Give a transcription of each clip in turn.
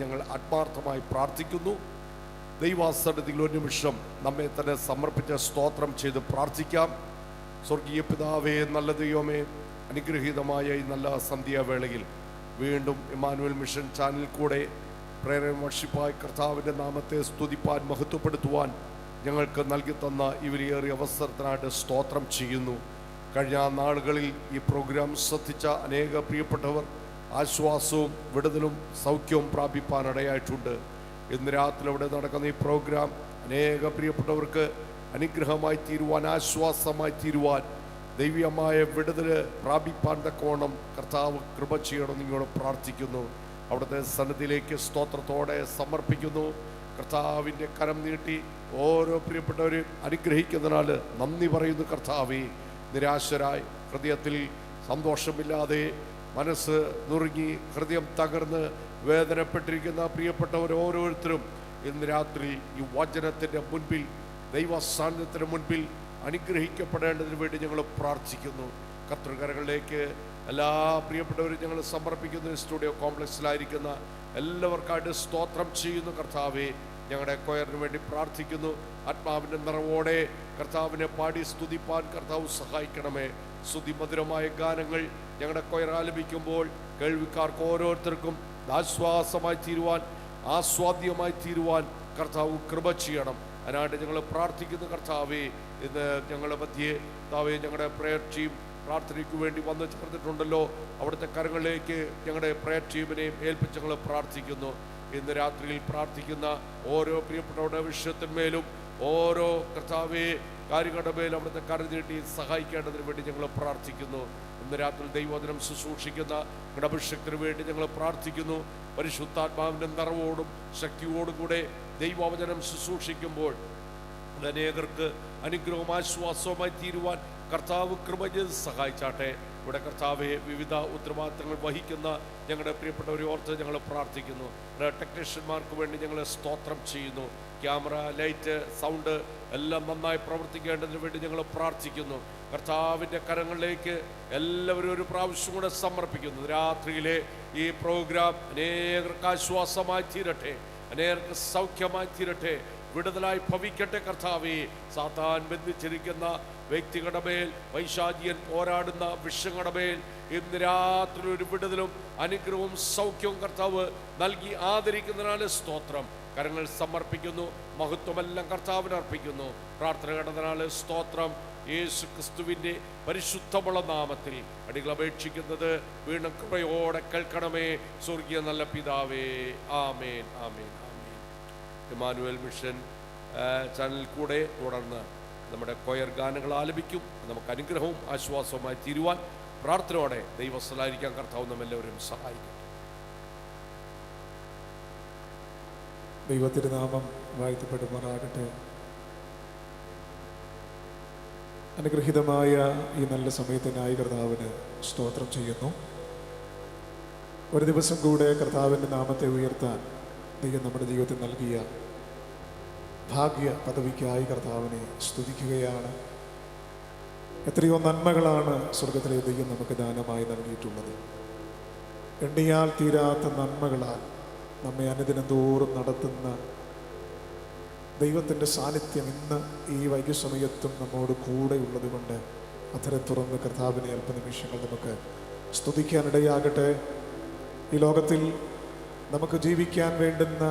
ഞങ്ങൾ ആത്മാർത്ഥമായി പ്രാർത്ഥിക്കുന്നു. ദൈവാസന്നദ്ധിയിൽ ഒരു നിമിഷം നമ്മെ തന്നെ സമർപ്പിച്ച് സ്തോത്രം ചെയ്ത് പ്രാർത്ഥിക്കാം. സ്വർഗീയ പിതാവേ, നല്ല ദൈവമേ, അനുഗ്രഹീതമായ ഈ നല്ല സന്ധ്യാവേളയിൽ വീണ്ടും ഇമ്മാനുവൽ മിഷൻ ചാനൽ കൂടെ പ്രേരണ വർഷിപ്പായി കർത്താവിൻ്റെ നാമത്തെ സ്തുതിപ്പാൻ മഹത്വപ്പെടുത്തുവാൻ ഞങ്ങൾക്ക് നൽകി തന്ന ഈ വിലയേറിയ അവസരത്തിനായിട്ട് സ്തോത്രം ചെയ്യുന്നു. കഴിഞ്ഞ നാളുകളിൽ ഈ പ്രോഗ്രാം ശ്രദ്ധിച്ച അനേക പ്രിയപ്പെട്ടവർ ആശ്വാസവും വിടുതലും സൗഖ്യവും പ്രാപിപ്പാനിടയായിട്ടുണ്ട്. ഇന്ന് രാത്രി ഇവിടെ നടക്കുന്ന ഈ പ്രോഗ്രാം അനേക പ്രിയപ്പെട്ടവർക്ക് അനുഗ്രഹമായി തീരുവാൻ, ആശ്വാസമായി തീരുവാൻ, ദൈവീയമായ വിടുതൽ പ്രാപിപ്പാൻ തക്കവണ്ണം കർത്താവ് കൃപ ചെയ്യണം നിങ്ങളോട് പ്രാർത്ഥിക്കുന്നു. അവിടുത്തെ സന്നിധിയിലേക്ക് സ്തോത്രത്തോടെ സമർപ്പിക്കുന്നു. കർത്താവിൻ്റെ കരം നീട്ടി ഓരോ പ്രിയപ്പെട്ടവരും അനുഗ്രഹിക്കുന്നതിനാൽ നന്ദി പറയുന്നു. കർത്താവേ, നിരാശരായി ഹൃദയത്തിൽ സന്തോഷമില്ലാതെ മനസ്സ് നുറുങ്ങി ഹൃദയം തകർന്ന് വേദനപ്പെട്ടിരിക്കുന്ന പ്രിയപ്പെട്ടവർ ഓരോരുത്തരും ഇന്ന് രാത്രി ഈ വചനത്തിൻ്റെ മുൻപിൽ, ദൈവ സാന്നിധ്യത്തിന് മുൻപിൽ അനുഗ്രഹിക്കപ്പെടേണ്ടതിന് വേണ്ടി ഞങ്ങൾ പ്രാർത്ഥിക്കുന്നു. കർത്തൃകരങ്ങളിലേക്ക് എല്ലാ പ്രിയപ്പെട്ടവരും ഞങ്ങൾ സമർപ്പിക്കുന്നു. സ്റ്റുഡിയോ കോംപ്ലക്സിലായിരിക്കുന്ന എല്ലാവർക്കായിട്ട് സ്തോത്രം ചെയ്യുന്നു. കർത്താവെ, ഞങ്ങളുടെ കൊയറിന് വേണ്ടി പ്രാർത്ഥിക്കുന്നു. ആത്മാവിൻ്റെ നിറവോടെ കർത്താവിനെ പാടി സ്തുതിപ്പാൻ കർത്താവ് സഹായിക്കണമേ. സ്തുതിമധുരമായ ഗാനങ്ങൾ ഞങ്ങളുടെ കൊയർ ആലപിക്കുമ്പോൾ കേൾവിക്കാർക്ക് ഓരോരുത്തർക്കും ആശ്വാസമായി തീരുവാൻ, ആസ്വാദ്യമായി തീരുവാൻ കർത്താവ് കൃപ ചെയ്യണം. അതിനായിട്ട് ഞങ്ങൾ പ്രാർത്ഥിക്കുന്നു. കർത്താവേ, ഇന്ന് ഞങ്ങളുടെ മധ്യേ കർത്താവേ, ഞങ്ങളുടെ പ്രയർ ടീം പ്രാർത്ഥനയ്ക്ക് വേണ്ടി വന്ന് ചേർന്നിട്ടുണ്ടല്ലോ. അവിടുത്തെ കരങ്ങളിലേക്ക് ഞങ്ങളുടെ പ്രയർ ടീമിനെയും ഏൽപ്പിച്ച് ഞങ്ങൾ പ്രാർത്ഥിക്കുന്നു. ഇന്ന് രാത്രിയിൽ പ്രാർത്ഥിക്കുന്ന ഓരോ പ്രിയപ്പെട്ടവരുടെ വിഷയത്തിന്മേലും ഓരോ കർത്താവേ കാര്യങ്ങളുടെ മേലും അവിടുത്തെ കരം നീട്ടി സഹായിക്കേണ്ടതിന് വേണ്ടി ഞങ്ങൾ പ്രാർത്ഥിക്കുന്നു. ഇന്ന് രാത്രി ദൈവവചനം ശുശ്രൂഷിക്കുന്ന ഞങ്ങളുടെ അഭിഷേകത്തിന് വേണ്ടി ഞങ്ങൾ പ്രാർത്ഥിക്കുന്നു. പരിശുദ്ധാത്മാവിൻ്റെ നിറവോടും ശക്തിയോടും കൂടെ ദൈവവചനം ശുശ്രൂഷിക്കുമ്പോൾ അനേകർക്ക് അനുഗ്രഹവും ആശ്വാസവുമായി തീരുവാൻ കർത്താവ് കൃപ ചെയ്ത് സഹായിച്ചാട്ടെ. ഇവിടെ കർത്താവെ, വിവിധ ഉത്തരവാദിത്തങ്ങൾ വഹിക്കുന്ന ഞങ്ങളുടെ പ്രിയപ്പെട്ടവരെ ഓർത്ത് ഞങ്ങൾ പ്രാർത്ഥിക്കുന്നു. ടെക്നീഷ്യന്മാർക്ക് വേണ്ടി ഞങ്ങൾ സ്തോത്രം ചെയ്യുന്നു. ക്യാമറ, ലൈറ്റ്, സൗണ്ട് എല്ലാം നന്നായി പ്രവർത്തിക്കേണ്ടതിന് വേണ്ടി ഞങ്ങൾ പ്രാർത്ഥിക്കുന്നു. കർത്താവിൻ്റെ കരങ്ങളിലേക്ക് എല്ലാവരും ഒരു പ്രാവശ്യം കൂടെ സമർപ്പിക്കുന്നു. രാത്രിയിലെ ഈ പ്രോഗ്രാം അനേകർക്ക് ആശ്വാസമായി തീരട്ടെ, അനേകർക്ക് സൗഖ്യമായി തീരട്ടെ, വിടുതലായി ഭവിക്കട്ടെ. കർത്താവേ, സാത്താൻ ബന്ധിച്ചിരിക്കുന്ന വ്യക്തികളുടെ മേൽ, പൈശാചികൻ പോരാടുന്ന വിഷയങ്ങളുടെ മേൽ ഇന്ന് രാത്രി ഒരു വിടുതലും അനുഗ്രഹവും സൗഖ്യവും കർത്താവ് നൽകി ആദരിക്കുന്നതിനാണ് സ്തോത്രം. കരങ്ങൾ സമർപ്പിക്കുന്നു. മഹത്വമെല്ലാം കർത്താവിന് അർപ്പിക്കുന്നു. പ്രാർത്ഥന കേട്ടതിനാണ് സ്തോത്രം. യേശു ക്രിസ്തുവിൻ്റെ പരിശുദ്ധമുള്ള നാമത്തിൽ അടികൾ അപേക്ഷിക്കുന്നത് വീണ്ടും കൃപയോടെ കേൾക്കണമേ. സ്വർഗീയ നല്ല പിതാവേ, ആമേൻ, ആമേൻ, ആമേൻ. ഇമ്മാനുവൽ മിഷൻ ചാനലിൽ കൂടെ തുടർന്ന് നമ്മുടെ കൊയർ ഗാനങ്ങൾ ആലപിക്കും. നമുക്ക് അനുഗ്രഹവും ആശ്വാസവുമായി തീരുവാൻ പ്രാർത്ഥനയോടെ ദൈവസ്ഥലായിരിക്കാൻ കർത്താവ് നമ്മെല്ലാവരും സഹായിക്കും. ദൈവത്തിരുനാമം വാഴ്ത്തപ്പെടുമാറാകട്ടെ. അനുഗ്രഹീതമായ ഈ നല്ല സമയത്തിനായി കർത്താവിന് സ്തോത്രം ചെയ്യുന്നു. ഒരു ദിവസം കൂടെ കർത്താവിൻ്റെ നാമത്തെ ഉയർത്താൻ ദൈവം നമ്മുടെ ജീവിതത്തിൽ നൽകിയ ഭാഗ്യ പദവിക്കായി കർത്താവിനെ സ്തുതിക്കുകയാണ്. എത്രയോ നന്മകളാണ് സ്വർഗത്തിലെ ദൈവം നമുക്ക് ദാനമായി നൽകിയിട്ടുള്ളത്. എണ്ണിയാൽ തീരാത്ത നന്മകളാൽ നമ്മെ അനുദിനം തോറും നടത്തുന്ന ദൈവത്തിൻ്റെ സാന്നിധ്യം ഇന്ന് ഈ വൈകിസമയത്തും നമ്മോട് കൂടെ ഉള്ളത് കൊണ്ട് അത്തരം തുറന്ന് കർത്താവിനെ അല്പനിമിഷങ്ങൾ നമുക്ക് സ്തുതിക്കാനിടയാകട്ടെ. ഈ ലോകത്തിൽ നമുക്ക് ജീവിക്കാൻ വേണ്ടുന്ന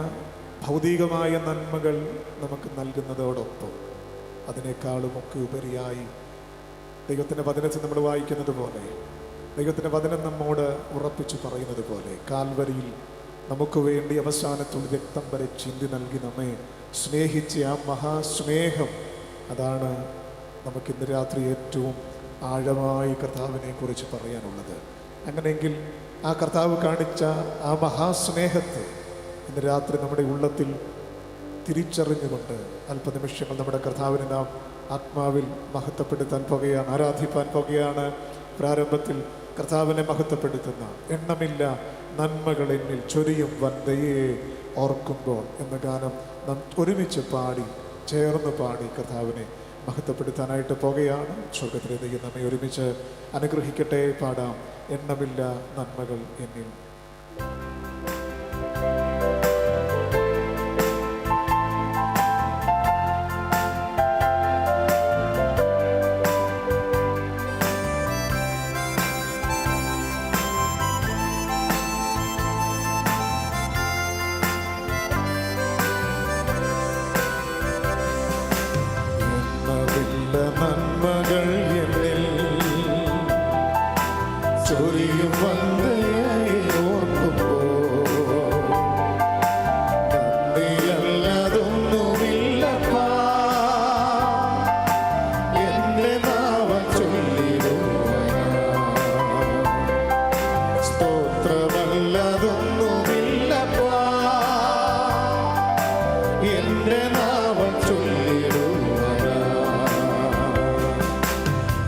ഭൗതികമായ നന്മകൾ നമുക്ക് നൽകുന്നതോടൊപ്പം അതിനേക്കാളുമൊക്കെ ഉപരിയായി ദൈവത്തിൻ്റെ വചനത്തിൽ നമ്മൾ വായിക്കുന്നത് പോലെ, ദൈവത്തിൻ്റെ വചനം നമ്മോട് ഉറപ്പിച്ചു പറയുന്നത് പോലെ, കാൽവരിയിൽ നമുക്ക് വേണ്ടി അവസാനത്തുള്ള രക്തം വരെ ചിന്തി നൽകി നമ്മെ സ്നേഹിച്ച ആ മഹാസ്നേഹം, അതാണ് നമുക്കിന്ന് രാത്രി ഏറ്റവും ആഴമായി കർത്താവിനെ കുറിച്ച് പറയാനുള്ളത്. അങ്ങനെയെങ്കിൽ ആ കർത്താവ് കാണിച്ച ആ മഹാസ്നേഹത്തെ ഇന്ന് രാത്രി നമ്മുടെ ഉള്ളത്തിൽ തിരിച്ചറിഞ്ഞുകൊണ്ട് അല്പനിമിഷങ്ങൾ നമ്മുടെ കർത്താവിനെ നാം ആത്മാവിൽ മഹത്വപ്പെടുത്താൻ പോകുകയാണ്, ആരാധിപ്പാൻ പോകുകയാണ്. പ്രാരംഭത്തിൽ കർത്താവിനെ മഹത്വപ്പെടുത്തുന്ന എണ്ണമില്ല നന്മകൾ എന്നിൽ ചൊരിയും വന്ദയെ ഓർക്കുമ്പോൾ എന്ന ഗാനം നാം ഒരുമിച്ച് പാടി, ചേർന്ന് പാടി കർത്താവിനെ മഹത്വപ്പെടുത്താനായിട്ട് പോകുകയാണ്. സ്വർഗത്തിലെ ദൈവം നമ്മെ ഒരുമിച്ച് അനുഗ്രഹിക്കട്ടെ. പാടാം, എണ്ണമില്ല നന്മകൾ എന്നിൽ. എൻ്റെ നാമം ചൊല്ലിടുവാനാ.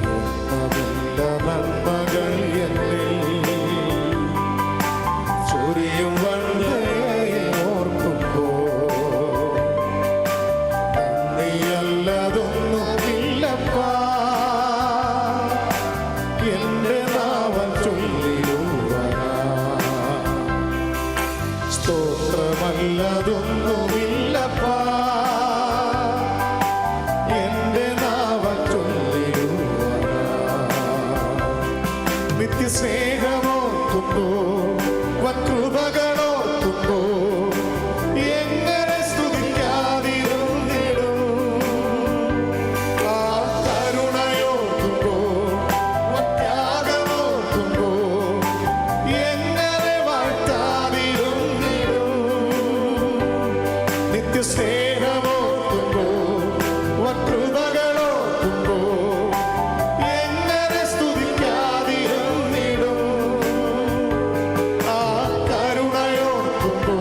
എണ്ണമില്ല നന്മകൾ എന്നിൽ ചൊരിയും വന്ദനയെ ഓർക്കുമ്പോൾ നന്ദിയല്ലതൊന്നുമില്ലപ്പാ. എൻ്റെ നാമം ചൊല്ലിടുവാനാ. സ്തോത്രമല്ലതൊന്നുമില്ലപ്പാ. എൻ്റെ നാമം ചൊല്ലിടുവാനാ. നിത്യസ്നേഹമോർക്കുമ്പോ വക്രുപകളോർക്കുമ്പോ എങ്ങനെ സ്തുതിക്കാതിരുന്നിടും. ആ കരുണയോർക്കുമ്പോ ത്യാഗമോർക്കുമ്പോ എങ്ങനെ വാഴ്ത്താതിരുന്നിടും. നിത്യസ്നേഹമോർക്കുമ്പോ വക്രുപകളോർക്കുമ്പോ എങ്ങനെ സ്തുതിക്കാതിരുന്നിടും. ആ കരുണയോർക്കുമ്പോ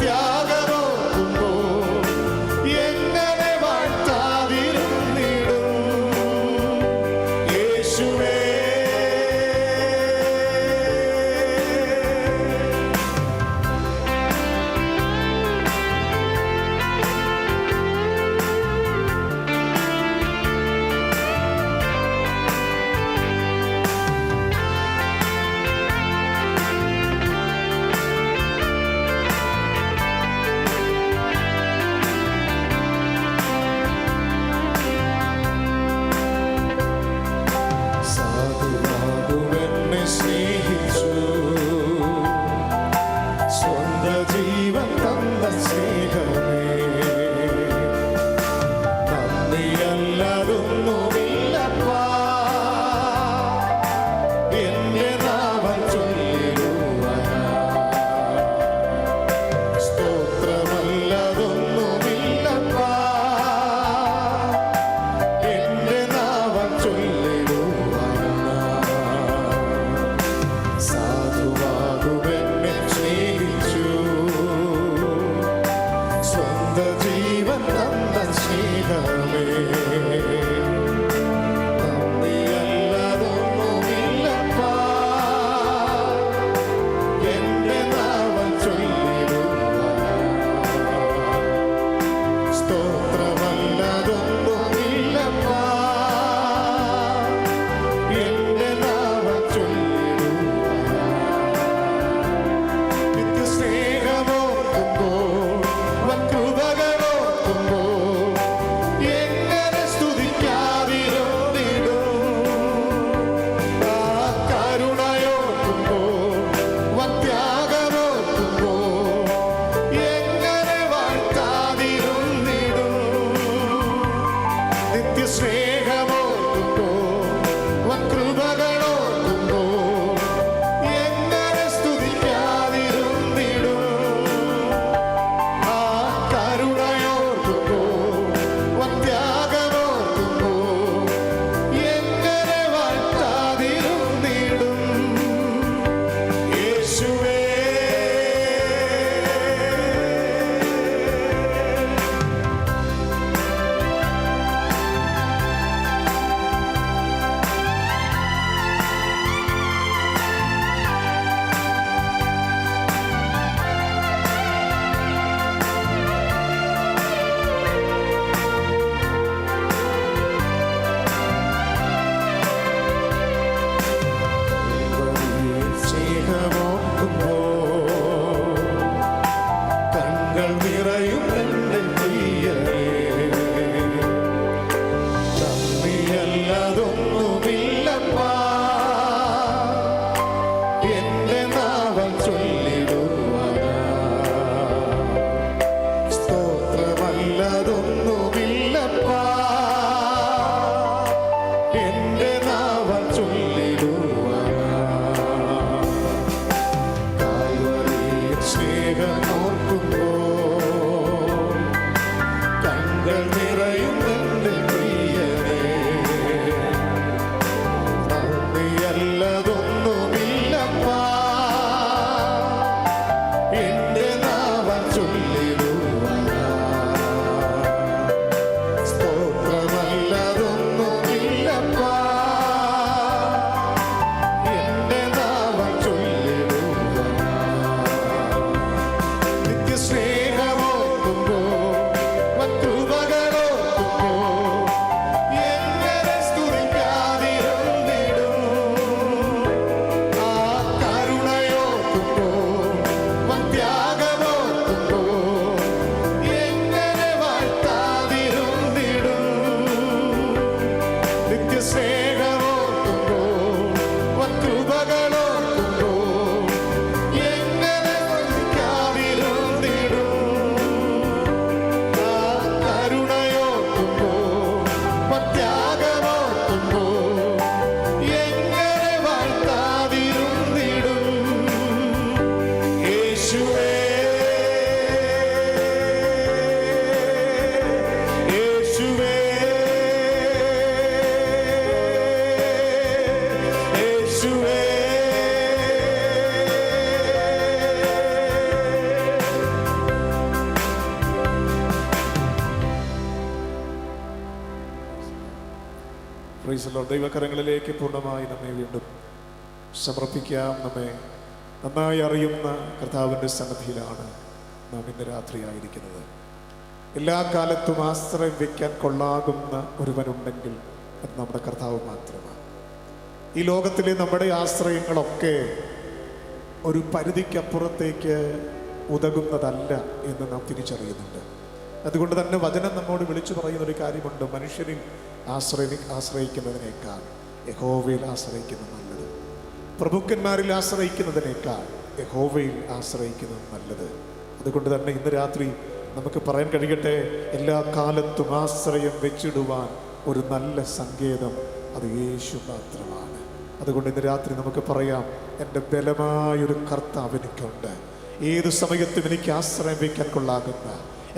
ത്യാഗമോർക്കുമ്പോ എങ്ങനെ വാഴ്ത്താതിരുന്നിടും. യേശുവേ സാധുവാകുമെന്നെ സ്നേഹിച്ചു. സ്വന്ത ജീവൻ തന്ന സ്നേഹമേ നന്ദിയല്ലതൊന്നുമില്ലപ്പാ. എൻ്റെ നാമം ചൊല്ലിടുവാനാ. സ്തോത്രമല്ലതൊന്നുമില്ലപ്പാ. എൻ്റെ നാമം ചൊല്ലിടുവാനാ. സാധുവാകുമെന്നെ സ്നേഹിച്ചു. സ്വന്ത ജീവൻ തന്ന സ്നേഹമേ നന്ദിയല്ലതൊന്നുമില്ലപ്പാ. എൻ്റെ നാമം ചൊല്ലിടുവാനാ. സ്തോത്രമല്ലതൊന്നുമില്ലപ്പാ. എൻ്റെ നാമം ചൊല്ലിടുവാനാ. നിത്യസ്നേഹമോർക്കുമ്പോ വക്രുപകളോർക്കുമ്പോ എങ്ങനെ സ്തുതിക്കാതിരുന്നിടും. ആ കരുണയോർക്കുമ്പോ ത്യാഗമോർക്കുമ്പോ എങ്ങനെ വാഴ്ത്താതിരുന്നിടും. നിത്യസ്നേഹമോർക്കുമ്പോ വക്രുപകളോർക്കുമ്പോ എങ്ങനെ സ്തുതിക്കാതിരുന്നിടും. ആ കരുണയോർക്കുമ്പോ ത്യാഗമോർക്കുമ്പോ എങ്ങനെ വാഴ്ത്താതിരുന്നിടും. യേശുവേ സ്നേഹമോർക്കുമ്പോ കണ്ണുകൾ നിറയും എൻ്റെ പ്രിയനേ. നന്ദിയല്ലതൊന്നുമില്ലപ്പാ. എൻ്റെ നാമം ചൊല്ലിടുവാനാ. സ്തോത്രമല്ലതൊന്നുമില്ലപ്പാ. എൻ്റെ നാമം ചൊല്ലിടുവാനാ. കാൽവരിയിൽ സ്നേഹമോർക്കുമ്പോ കണ്ണുകൾ നിറയും എൻ്റെ പ്രിയനേ. നന്ദിയല്ലതൊന്നുമില്ലപ്പാ. എൻ്റെ നാമം ചൊല്ലിടുവാനാ. Praise the lord. ദൈവകരങ്ങളിലേക്ക് പൂർണ്ണമായി നമ്മെ വീണ്ടും സമർപ്പിക്കാം. നമ്മെ നന്നായി അറിയുന്ന കർത്താവിൻ്റെ സന്നിധിയിലാണ് നാം ഇന്ന് രാത്രിയായിരിക്കുന്നത്. എല്ലാ കാലത്തും ആശ്രയം വയ്ക്കാൻ കൊള്ളാകുന്ന ഒരുവനുണ്ടെങ്കിൽ അത് നമ്മുടെ കർത്താവ് മാത്രമാണ്. ഈ ലോകത്തിലെ നമ്മുടെ ആശ്രയങ്ങളൊക്കെ ഒരു പരിധിക്കപ്പുറത്തേക്ക് ഉതകുന്നതല്ല എന്ന് നാം തിരിച്ചറിയുന്നുണ്ട്. അതുകൊണ്ട് തന്നെ വചനം നമ്മോട് വിളിച്ചു പറയുന്ന ഒരു കാര്യമുണ്ട്: മനുഷ്യരിൽ ആശ്രയിക്കുന്നതിനേക്കാൾ യഹോവയിൽ ആശ്രയിക്കുന്നത് നല്ലത്. പ്രഭുക്കന്മാരിൽ ആശ്രയിക്കുന്നതിനേക്കാൾ യഹോവയിൽ ആശ്രയിക്കുന്നത് നല്ലത്. അതുകൊണ്ട് തന്നെ ഇന്ന് രാത്രി നമുക്ക് പറയാൻ കഴിയട്ടെ, എല്ലാ കാലത്തും ആശ്രയം വെച്ചിടുവാൻ ഒരു നല്ല സങ്കേതം അത് യേശു മാത്രമാണ്. അതുകൊണ്ട് ഇന്ന് രാത്രി നമുക്ക് പറയാം, എൻ്റെ ബലമായൊരു കർത്താവ് എനിക്കുണ്ട്. ഏത് സമയത്തും എനിക്ക് ആശ്രയം വയ്ക്കാൻ കൊള്ളാകുന്ന,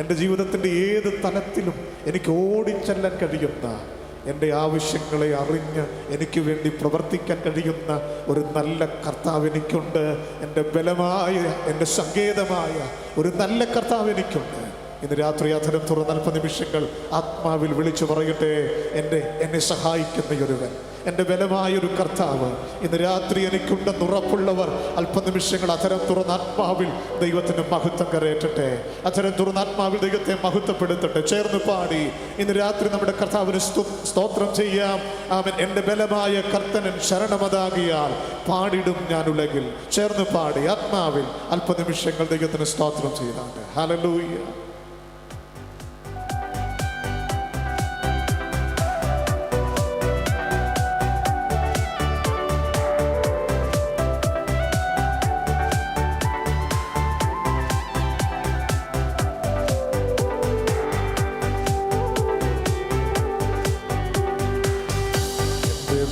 എൻ്റെ ജീവിതത്തിൻ്റെ ഏത് തലത്തിലും എനിക്ക് ഓടിച്ചെല്ലാൻ കഴിയുന്ന, എൻ്റെ ആവശ്യങ്ങളെ അറിഞ്ഞ് എനിക്ക് വേണ്ടി പ്രവർത്തിക്കാൻ കഴിയുന്ന ഒരു നല്ല കർത്താവ് എനിക്കുണ്ട്. എൻ്റെ ബലമായ, എൻ്റെ സങ്കേതമായ ഒരു നല്ല കർത്താവ് എനിക്കുണ്ട്. ഇന്ന് രാത്രി അധരം തുറന്ന് അല്പനിമിഷങ്ങൾ ആത്മാവിൽ വിളിച്ചു പറയട്ടെ, എന്നെ സഹായിക്കുന്ന ഒരുവൻ, എൻ്റെ ബലമായൊരു കർത്താവ് ഇന്ന് രാത്രി എനിക്കുണ്ടെന്ന് ഉറപ്പുള്ളവർ അല്പനിമിഷങ്ങൾ അധരം തുറന്ന് ആത്മാവിൽ ദൈവത്തിൻ്റെ മഹത്വം കരയറ്റട്ടെ. അധരം തുറന്ന് ആത്മാവിൽ ദൈവത്തെ മഹത്വപ്പെടുത്തട്ടെ. ചേർന്ന് പാടി ഇന്ന് രാത്രി നമ്മുടെ കർത്താവിന് സ്തോത്രം ചെയ്യാം. ആമേൻ. എൻ്റെ ബലമായ കർത്തനൻ ശരണമതാകിയാൽ പാടിടും ഞാൻ ഉലകിൽ. ചേർന്ന് പാടി ആത്മാവിൽ അല്പനിമിഷങ്ങൾ ദൈവത്തിന് സ്തോത്രം ചെയ്താണ്. ഹല്ലേലൂയ.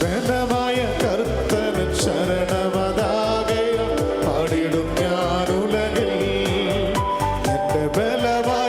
ബലമായ കർത്തനൻ ശരണമതാകയാൽ പാടിടും ഞാൻ ഉലകിൽ. എൻ്റെ ബലമായ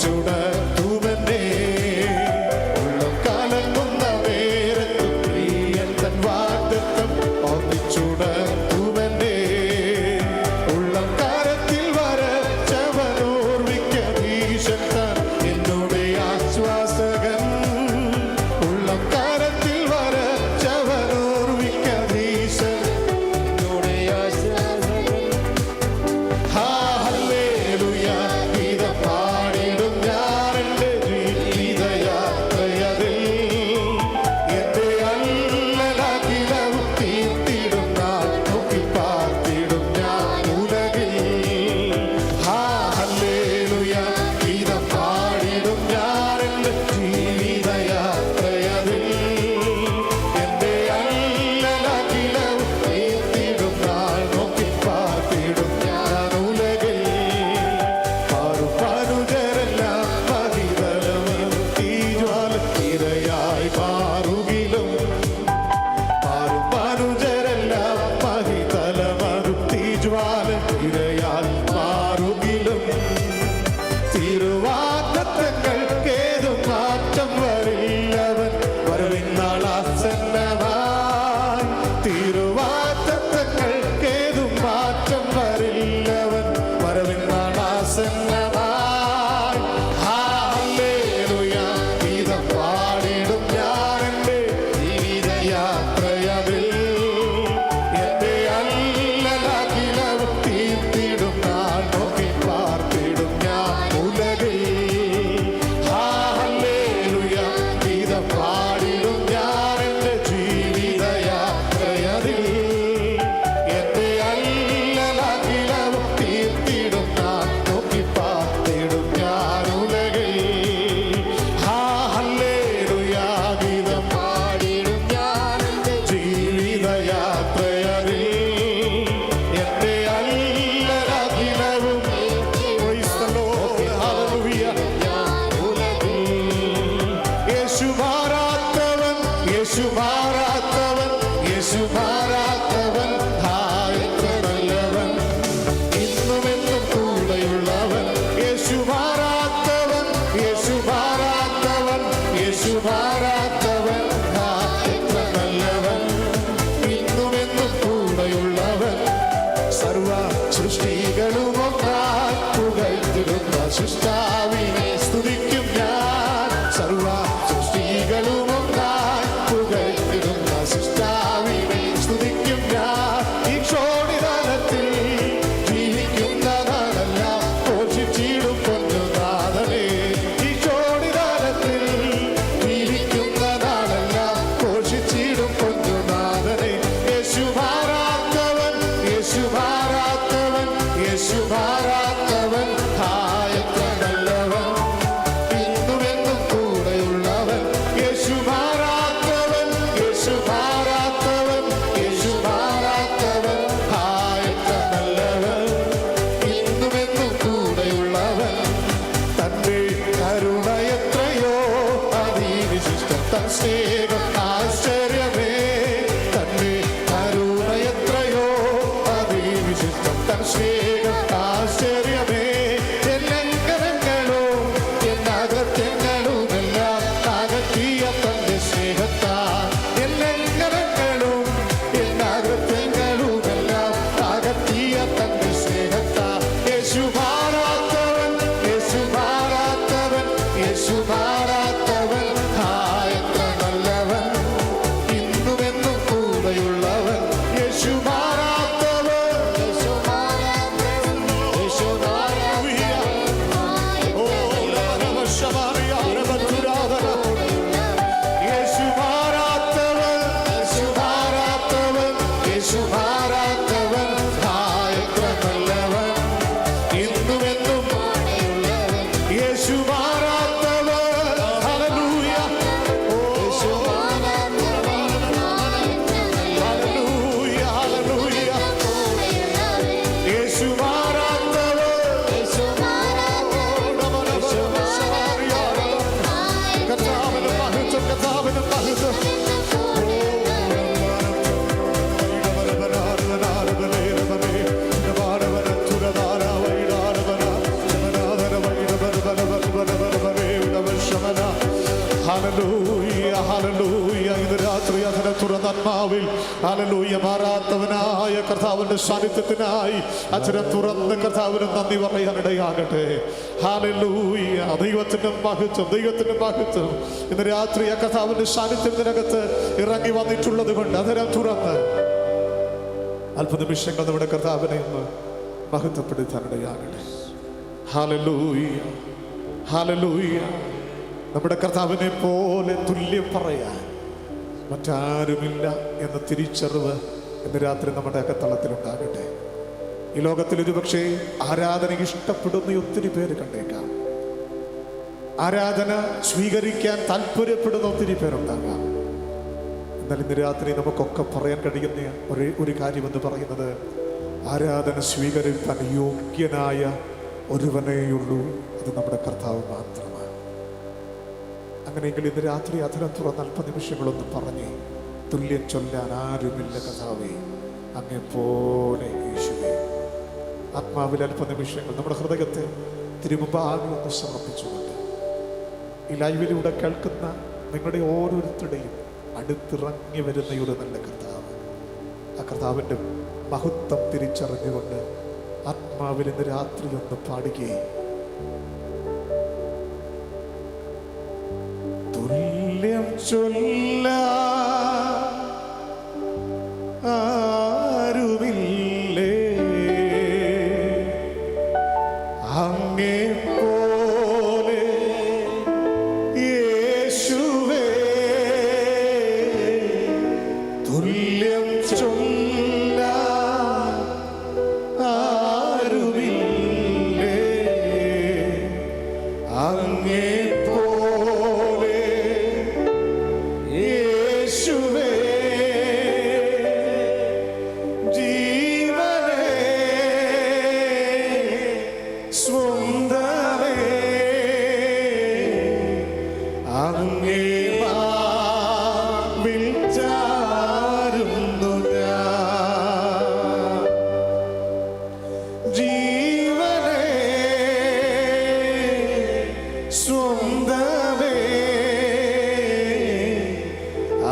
ഒന്നിച്ചുടത്തുമെന്നേ ഉള്ളം കലങ്ങുന്ന നേരത്ത് പ്രിയൻ തൻ വാഗ്ദത്തം ഒന്നിച്ചുടത്തുമെന്നേ ഉള്ളം കരത്തിൽ വരച്ചവനോർവിക്കധീശൻ താൻ എന്നോടെ ആശ്വാസകൻ ഉള്ളം കരത്തിൽ വരച്ചവനോർവിക്കധീശൻ എന്നോടെ ആശ്വാസകൻ ഹല്ലേലൂയ ഗീതം പാടിടും ഞാൻ എൻ്റെ ജീവിതയാത്രയതിൽ എൻ്റെ അല്ലലകിലവും തീർത്തിടും നാൾ നോക്കി പാർത്തിടും ഞാൻ ഉലകിൽ ഹല്ലേലൂയ ഗീതം പാടിടും ഞാൻ എൻ്റെ ജീവിതയാത്രയതിൽ എൻ്റെ അല്ലലകിലവും തീർത്തിടും നാൾ നോക്കി പാർത്തിടും ഞാൻ ഉലകിൽ പാറുപനുജരെല്ലാം പതിതലമത് തീജ്വാല ഇരയായി മാറുകിലും പാറുപനുജരെല്ലാം പതിതലമത് തീജ്വാല ഇരയായി മാറുകിലും തിരുവാഗ്ദത്തങ്ങൾക്കേതും മാറ്റം വരില്ലവൻ വരവിന്നാൾ ആസന്നമായി തിരുവാഗ്ദത്തങ്ങൾക്കേതും മാറ്റം വരില്ലവൻ വരവിന്നാൾ ആസന്നമായി ഹല്ലേലൂയ ഗീതം പാടിടും ഞാൻ എൻ്റെ ജീവിതയാത്രയതിൽ എൻ്റെ അല്ലലകിലവും തീർത്തിടും നാൾ നോക്കി പാർത്തിടും ഞാൻ ഉലകിൽ ഹല്ലേലൂയ ഗീതം പാടിടും ഞാൻ എൻ്റെ ജീവിതയാത്രയതിൽ എൻ്റെ അല്ലലകിലവും തീർത്തിടും നാൾ നോക്കി പാർത്തിടും ഞാൻ ഉലകിൽ ഹല്ലേലൂയ ഗീതം പാടിടും ഞാൻ എൻ്റെ ജീവിതയാത്രയതിൽ എൻ്റെ അല്ലലകിലവും Praise the Lord. Hallelujah. യേശു മാറാത്തവൻ യേശു മാറാത്തവൻ യേശു മാറാത്തവൻ എത്ര നല്ലവൻ ഇന്നുമെന്നും കൂടെയുള്ളവൻ യേശു മാറാത്തവൻ യേശു മാറാത്തവൻ യേശു മാറാത്തവൻ എത്ര നല്ലവൻ ഇന്നുമെന്നും കൂടെയുള്ളവൻ സർവ സൃഷ്ടികളും ഒന്നായി പുകഴ്ത്തിടുന്ന സൃഷ്ടാവിനെ സ്തുതിക്കും ഞാൻ സർവ സൃഷ്ടികളും ഒന്നായി പുകഴ്ത്തിടുന്ന സൃഷ്ടാവിനെ സ്തുതിക്കും ഞാൻ ഈ ക്ഷോണിതലത്തിൽ ജീവിക്കുന്ന നാളെല്ലാം പോഷിച്ചിടും പൊന്നുനാഥനെ ഈ ക്ഷോണിതലത്തിൽ ജീവിക്കുന്ന നാളെല്ലാം പോഷിച്ചിടും പൊന്നുനാഥനെ യേശു മാറാത്തവൻ യേശു മാറാത്തവൻ യേശു മാറാത്തവൻ എത്ര നല്ലവൻ ഇന്നുമെന്നും കൂടെയുള്ളവൻ യേശു മാറാത്തവൻ യേശു മാറാത്തവൻ യേശു മാറാത്തവൻ എത്ര നല്ലവൻ ഇന്നുമെന്നും കൂടെയുള്ളവൻ തന്റെ കരുണ എത്രയോ അതിവിശിഷ്ടം തൻ സ്നേഹം ആശ്ചര്യമേ തന്റെ കരുണ എത്രയോ അതിവിശിഷ്ടം തൻ സ്നേഹം ആശ്ചര്യമേ എല്ലങ്കരങ്ങളും എന്നാഗ്രഹങ്ങളുമെല്ലാം അകറ്റിയ തന്റെ സ്നേഹത്താൽ എല്ലങ്കരങ്ങളും എന്നാഗ്രഹങ്ങളുമെല്ലാം അകറ്റിയ തന്റെ സ്നേഹത്താൽ യേശു മാറാത്തവൻ യേശു മാറാത്തവൻ യേശു മാറാത്തവൻ എത്ര നല്ലവൻ ഹല്ലേലൂയ, ഹല്ലേലൂയ. ഇന്ന് രാത്രി അതിനെ തുറന്നാത്മാവിൽ ഹല്ലേലൂയ മാറാത്തവനായ കർത്താവിന്റെ സാന്നിധ്യത്തിനായി അച്ഛനെ തുറന്ന് കർത്താവിന് നന്ദി പറയാനിടയാകട്ടെ. ഹല്ലേലൂയ. ദൈവത്തിന്റെ മഹത്വം, ദൈവത്തിന്റെ മഹത്വം ഇന്ന് രാത്രി ആ കർത്താവിന്റെ സാന്നിധ്യത്തിനകത്ത് ഇറങ്ങി വന്നിട്ടുള്ളത് കൊണ്ട് അതിനെ തുറന്ന് അല്പനിമിഷങ്ങൾ നമ്മുടെ കർത്താവിനെ ഒന്ന് മഹത്വപ്പെടുത്താനിടയാകട്ടെ. Hallelujah, hallelujah. നമ്മുടെ കർത്താവിനെ പോലെ തുല്യം പറയാൻ മറ്റാരുമില്ല എന്ന തിരിച്ചറിവ് ഇന്ന് രാത്രി നമ്മുടെ അകത്തളത്തിലുണ്ടാകട്ടെ. ഈ ലോകത്തിൽ ഒരുപക്ഷെ ആരാധനയ്ക്ക് ഇഷ്ടപ്പെടുന്ന ഒത്തിരി പേര് കണ്ടേക്കാം, ആരാധന സ്വീകരിക്കാൻ താല്പര്യപ്പെടുന്ന ഒത്തിരി പേരുണ്ടാകാം. എന്നാൽ ഇന്ന് രാത്രി നമുക്കൊക്കെ പറയാൻ കഴിയുന്ന ഒരു കാര്യമെന്ന് പറയുന്നത് ആരാധന സ്വീകരിക്കാൻ യോഗ്യനായ ഒരുവനേയുള്ളൂ, അത് നമ്മുടെ കർത്താവ് മാത്രമാണ്. അങ്ങനെയെങ്കിൽ ഇന്ന് രാത്രി അധരം തുറന്ന് അല്പനിമിഷങ്ങളൊന്ന് പറഞ്ഞ് തുല്യം ചൊല്ലാൻ ആരുമില്ല കർത്താവേ, അങ്ങെപ്പോലെ യേശുവേ. ആത്മാവിൽ അല്പനിമിഷങ്ങൾ നമ്മുടെ ഹൃദയത്തെ തിരുമുമ്പാകെ ഒന്ന് സമർപ്പിച്ചുകൊണ്ട് ഈ ലൈവിലൂടെ കേൾക്കുന്ന നിങ്ങളുടെ ഓരോരുത്തരുടെയും അടുത്തിറങ്ങി വരുന്ന ഒരു നല്ല കർത്താവ്, ആ കർത്താവിൻ്റെ മഹത്വം തിരിച്ചറിഞ്ഞുകൊണ്ട് ആത്മാവിൽ ഇന്ന് രാത്രി ഒന്ന് പാടുകയും തുല്യം ചൊല്ല ആരുമില്ലേ അങ്ങേ പോലെ യേശുവേ. തുല്യം ചൊല്ല ആരുമില്ലേ അങ്ങേ പോലെ യേശുവേ. ജീവനേ സ്വന്തമേ അങ്ങേ മാർവിൽ ചാരുന്നു ഞാൻ. ജീവനേ സ്വന്തമേ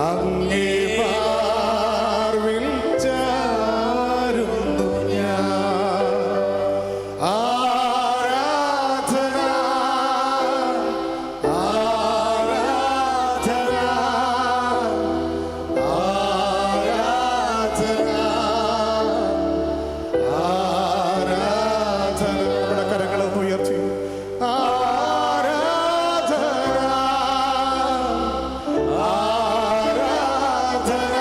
അങ്ങേ മാർവിൽ ചാരുന്നു ഞാൻ. ആരാധന, ആരാധന, ആരാധന, ആരാധന. നമ്മുടെ കരങ്ങളൊന്ന് ഉയർത്തി ആരാധന, ആരാധന,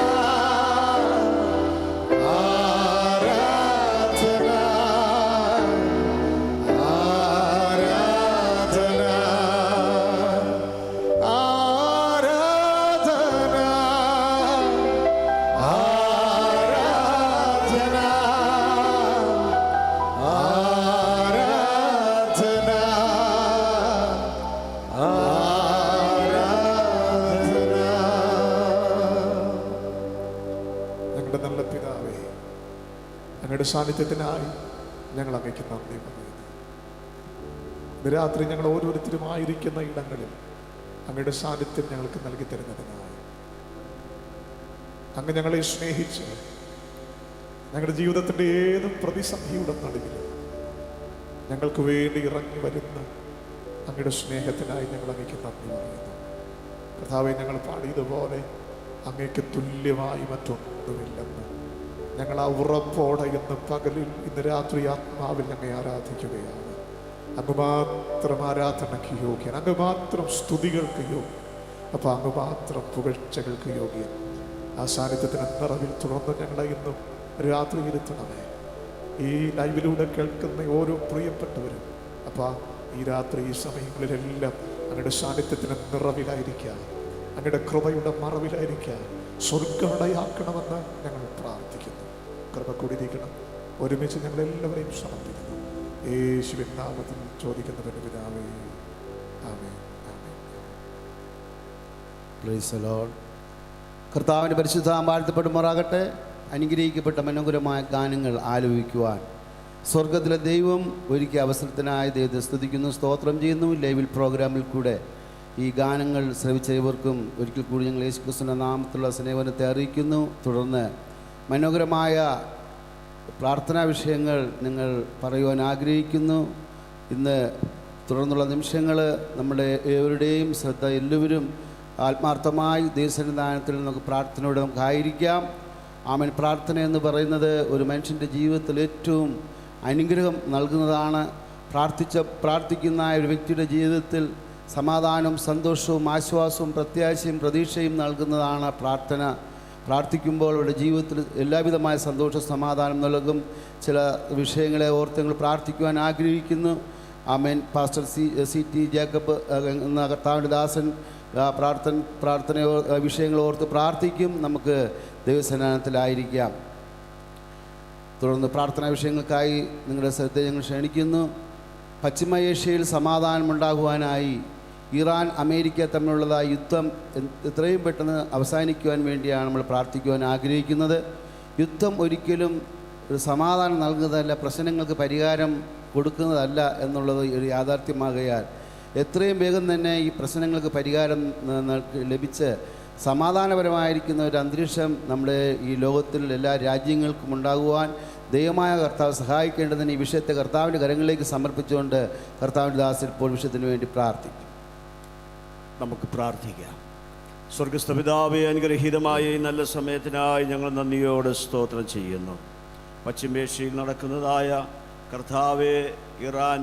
ആരാധന, ആരാധന, ഞങ്ങളുടെ നല്ല പിതാവേ, അങ്ങയുടെ സാന്നിധ്യത്തിനായി ഞങ്ങൾ അങ്ങയ്ക്ക് നന്ദി പറയുന്നു. ഇന്ന് രാത്രി ഞങ്ങൾ ഓരോരുത്തരുമായിരിക്കുന്ന ഇടങ്ങളിൽ അങ്ങയുടെ സാന്നിധ്യം ഞങ്ങൾക്ക് നൽകി തരുന്നതിനായി, അങ്ങ് ഞങ്ങളെ സ്നേഹിച്ച് ഞങ്ങളുടെ ജീവിതത്തിൻ്റെ ഏത് പ്രതിസന്ധിയുടെ നടുവിലും ഞങ്ങൾക്ക് വേണ്ടി ഇറങ്ങി വരുന്ന അങ്ങയുടെ സ്നേഹത്തിനായി ഞങ്ങൾ അങ്ങയ്ക്ക് നന്ദി പറയുന്നു. കർത്താവേ, ഞങ്ങൾ പാടിയതുപോലെ അങ്ങയ്ക്ക് തുല്യമായി മറ്റൊന്നുമില്ലെന്ന് ഞങ്ങൾ ആ ഉറപ്പോടെ ഇന്ന് പകലിൽ ഇന്ന് രാത്രി ആത്മാവിൽ ഞങ്ങളെ ആരാധിക്കുകയാണ്. അങ്ങ് മാത്രം ആരാധനയ്ക്ക് യോഗ്യൻ, അങ്ങ് മാത്രം സ്തുതികൾക്ക് യോഗ്യൻ, അപ്പോൾ അങ്ങ് മാത്രം പുകഴ്ചകൾക്ക് യോഗ്യൻ. ആ സാന്നിധ്യത്തിന് നിറവിൽ തുടർന്ന് ഞങ്ങളെ ഇന്നും രാത്രി ഇരുത്തണമേ. ഈ ലൈവിലൂടെ കേൾക്കുന്ന ഓരോ പ്രിയപ്പെട്ടവരും അപ്പോൾ ഈ രാത്രി ഈ സമയങ്ങളിലെല്ലാം അങ്ങയുടെ സാന്നിധ്യത്തിന് നിറവിലായിരിക്കുക, അങ്ങയുടെ കൃപയുടെ മറവിലായിരിക്കുക, സ്വർഗമടയാക്കണമെന്ന് ഞങ്ങൾ പ്രാർത്ഥിക്കുന്നു. കൃപ കൂടിയിരിക്കണം. ഒരുമിച്ച് ഞങ്ങളെല്ലാവരെയും സമർപ്പിക്കുന്നു. യേശുവിൻ നാമത്തിൽ ചോദിക്കുന്നതിന് പിതാവേ, ആമേൻ, ആമേൻ. Praise the lord. കർത്താവിൻ്റെ പരിശുദ്ധ വാഴ്ത്തപ്പെടുമാറാകട്ടെ. അനുഗ്രഹിക്കപ്പെട്ട മനോഹരമായ ഗാനങ്ങൾ ആലപിക്കുവാൻ സ്വർഗത്തിലെ ദൈവം ഒരുക്കിയ അവസരത്തിനായി ദൈവത്തെ സ്തുതിക്കുന്നു, സ്തോത്രം ചെയ്യുന്നു. ലൈവിൽ പ്രോഗ്രാമിൽ കൂടെ ഈ ഗാനങ്ങൾ ശ്രവിച്ച ഇവർക്കും ഒരിക്കൽ കൂടി ഞങ്ങൾ യേശുക്രിസ്തുവിൻ്റെ നാമത്തിലുള്ള സ്നേഹത്തെ അറിയിക്കുന്നു. തുടർന്ന് മനോഹരമായ പ്രാർത്ഥനാ വിഷയങ്ങൾ നിങ്ങൾ പറയുവാൻ ആഗ്രഹിക്കുന്നു. ഇന്ന് തുടർന്നുള്ള നിമിഷങ്ങൾ നമ്മുടെ ഏവരുടെയും ശ്രദ്ധ എല്ലാവരും ആത്മാർത്ഥമായി ദൈവസന്നിധാനത്തിൽ നമുക്ക് പ്രാർത്ഥനയോടെ നമുക്കായിരിക്കാം. ആമേൻ. പ്രാർത്ഥന എന്ന് പറയുന്നത് ഒരു മനുഷ്യൻ്റെ ജീവിതത്തിൽ ഏറ്റവും അനുഗ്രഹം നൽകുന്നതാണ്. പ്രാർത്ഥിക്കുന്ന ഒരു വ്യക്തിയുടെ ജീവിതത്തിൽ സമാധാനവും സന്തോഷവും ആശ്വാസവും പ്രത്യാശയും പ്രതീക്ഷയും നൽകുന്നതാണ് പ്രാർത്ഥന. പ്രാർത്ഥിക്കുമ്പോൾ അവരുടെ ജീവിതത്തിൽ എല്ലാവിധമായ സന്തോഷ സമാധാനം നൽകും. ചില വിഷയങ്ങളെ ഓർത്ത് ഞങ്ങൾ പ്രാർത്ഥിക്കുവാൻ ആഗ്രഹിക്കുന്നു. ആമേൻ. പാസ്റ്റർ സി.ടി. ജേക്കബ് എന്ന കർത്താവിൻ്റെ ദാസൻ പ്രാർത്ഥന വിഷയങ്ങൾ ഓർത്ത് പ്രാർത്ഥിക്കും. നമുക്ക് ദൈവസന്നിധാനത്തിലായിരിക്കാം. തുടർന്ന് പ്രാർത്ഥനാ വിഷയങ്ങൾക്കായി നിങ്ങളുടെ ശ്രദ്ധ ഞങ്ങൾ ക്ഷണിക്കുന്നു. പശ്ചിമ ഏഷ്യയിൽ സമാധാനമുണ്ടാകുവാനായി ഇറാൻ അമേരിക്ക തമ്മിലുള്ളതായ യുദ്ധം എത്രയും പെട്ടെന്ന് അവസാനിക്കുവാൻ വേണ്ടിയാണ് നമ്മൾ പ്രാർത്ഥിക്കുവാൻ ആഗ്രഹിക്കുന്നത്. യുദ്ധം ഒരിക്കലും ഒരു സമാധാനം നൽകുന്നതല്ല, പ്രശ്നങ്ങൾക്ക് പരിഹാരം കൊടുക്കുന്നതല്ല എന്നുള്ളത് ഒരു യാഥാർത്ഥ്യമാകയാൽ എത്രയും വേഗം തന്നെ ഈ പ്രശ്നങ്ങൾക്ക് പരിഹാരം ലഭിച്ച് സമാധാനപരമായിരിക്കുന്ന ഒരു അന്തരീക്ഷം നമ്മുടെ ഈ ലോകത്തിൽ എല്ലാ രാജ്യങ്ങൾക്കും ഉണ്ടാകുവാൻ ദൈവമായ കർത്താവ് സഹായിക്കേണ്ടതിന് ഈ വിഷയത്തെ കർത്താവിൻ്റെ കരങ്ങളിലേക്ക് സമർപ്പിച്ചുകൊണ്ട് കർത്താവിൻ്റെ ദാസൻ ഇപ്പോൾ വിഷയത്തിന് വേണ്ടി പ്രാർത്ഥിക്കും. നമുക്ക് പ്രാർത്ഥിക്കാം. സ്വർഗസ്ഥ പിതാവേ, അനുഗ്രഹീതമായ ഈ നല്ല സമയത്തിനായി ഞങ്ങൾ നന്ദിയോടെ സ്തോത്രം ചെയ്യുന്നു. പശ്ചിമേഷ്യയിൽ നടക്കുന്നതായ കർത്താവെ, ഇറാൻ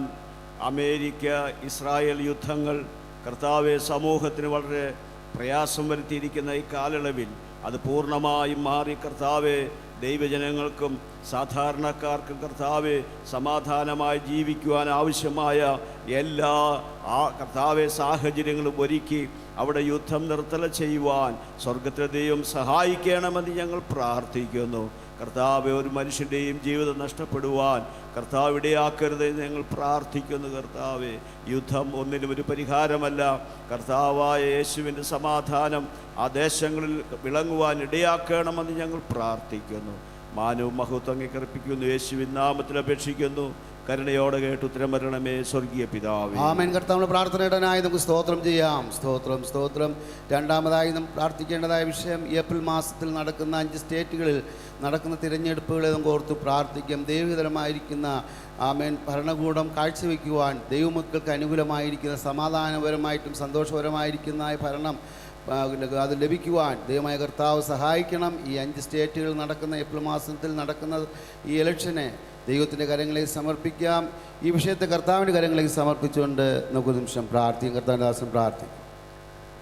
അമേരിക്ക ഇസ്രായേൽ യുദ്ധങ്ങൾ കർത്താവെ സമൂഹത്തിന് വളരെ പ്രയാസം വരുത്തിയിരിക്കുന്ന ഈ കാലയളവിൽ അത് പൂർണ്ണമായും മാറി കർത്താവെ ദൈവജനങ്ങൾക്കും സാധാരണക്കാർക്കും കർത്താവെ സമാധാനമായി ജീവിക്കുവാൻ ആവശ്യമായ എല്ലാ കർത്താവെ സാഹചര്യങ്ങളും ഒരുക്കി അവിടെ യുദ്ധം നിർത്തൽ ചെയ്യുവാൻ സ്വർഗത്തിലെ ദൈവം സഹായിക്കണമെന്ന് ഞങ്ങൾ പ്രാർത്ഥിക്കുന്നു. കർത്താവെ, ഒരു മനുഷ്യൻ്റെയും ജീവിതം നഷ്ടപ്പെടുവാൻ കർത്താവ് ഇടയാക്കരുതെന്ന് ഞങ്ങൾ പ്രാർത്ഥിക്കുന്നു. കർത്താവെ, യുദ്ധം ഒന്നിനും ഒരു പരിഹാരമല്ല. കർത്താവായ യേശുവിൻ്റെ സമാധാനം ആ ദേശങ്ങളിൽ വിളങ്ങുവാൻ ഇടയാക്കണമെന്ന് ഞങ്ങൾ പ്രാർത്ഥിക്കുന്നു. മാനവും മഹത്വം അങ്ങേക്കർപ്പിക്കുന്നു. യേശുവിൻ നാമത്തിൽ അപേക്ഷിക്കുന്നു. കരുണയോടെ കേട്ട് ഉത്തരം വരണമേ സ്വർഗീയ പിതാവേ. ആമേൻ. കർത്താവിന്റെ പ്രാർത്ഥനയുടനായി നമുക്ക് സ്തോത്രം ചെയ്യാം. സ്തോത്രം സ്തോത്രം. രണ്ടാമതായി നാം പ്രാർത്ഥിക്കേണ്ടതായ വിഷയം ഏപ്രിൽ മാസത്തിൽ നടക്കുന്ന 5 സ്റ്റേറ്റുകളിൽ നടക്കുന്ന തിരഞ്ഞെടുപ്പുകളെ നമുക്ക് ഓർത്ത് പ്രാർത്ഥിക്കാം. ദൈവഹിതമായിരിക്കുന്ന ആമേൻ ഭരണകൂടം കാഴ്ചവെക്കുവാൻ ദൈവമക്കൾക്ക് അനുകൂലമായിരിക്കുന്ന സമാധാനപരമായിട്ടും സന്തോഷപരമായിരിക്കുന്ന ഭരണം അത് ലഭിക്കുവാൻ ദൈവമായ കർത്താവ് സഹായിക്കണം. ഈ 5 സ്റ്റേറ്റുകളിൽ നടക്കുന്ന ഏപ്രിൽ മാസത്തിൽ നടക്കുന്ന ഈ ഇലക്ഷനെ ദൈവത്തിൻ്റെ കരങ്ങളിലേക്ക് സമർപ്പിക്കാം. ഈ വിഷയത്തെ കർത്താവിൻ്റെ കരങ്ങളിലേക്ക് സമർപ്പിച്ചുകൊണ്ട് നമുക്ക് നിമിഷം പ്രാർത്ഥിക്കും. കർത്താവിൻ്റെ ദാസൻ പ്രാർത്ഥിക്കും.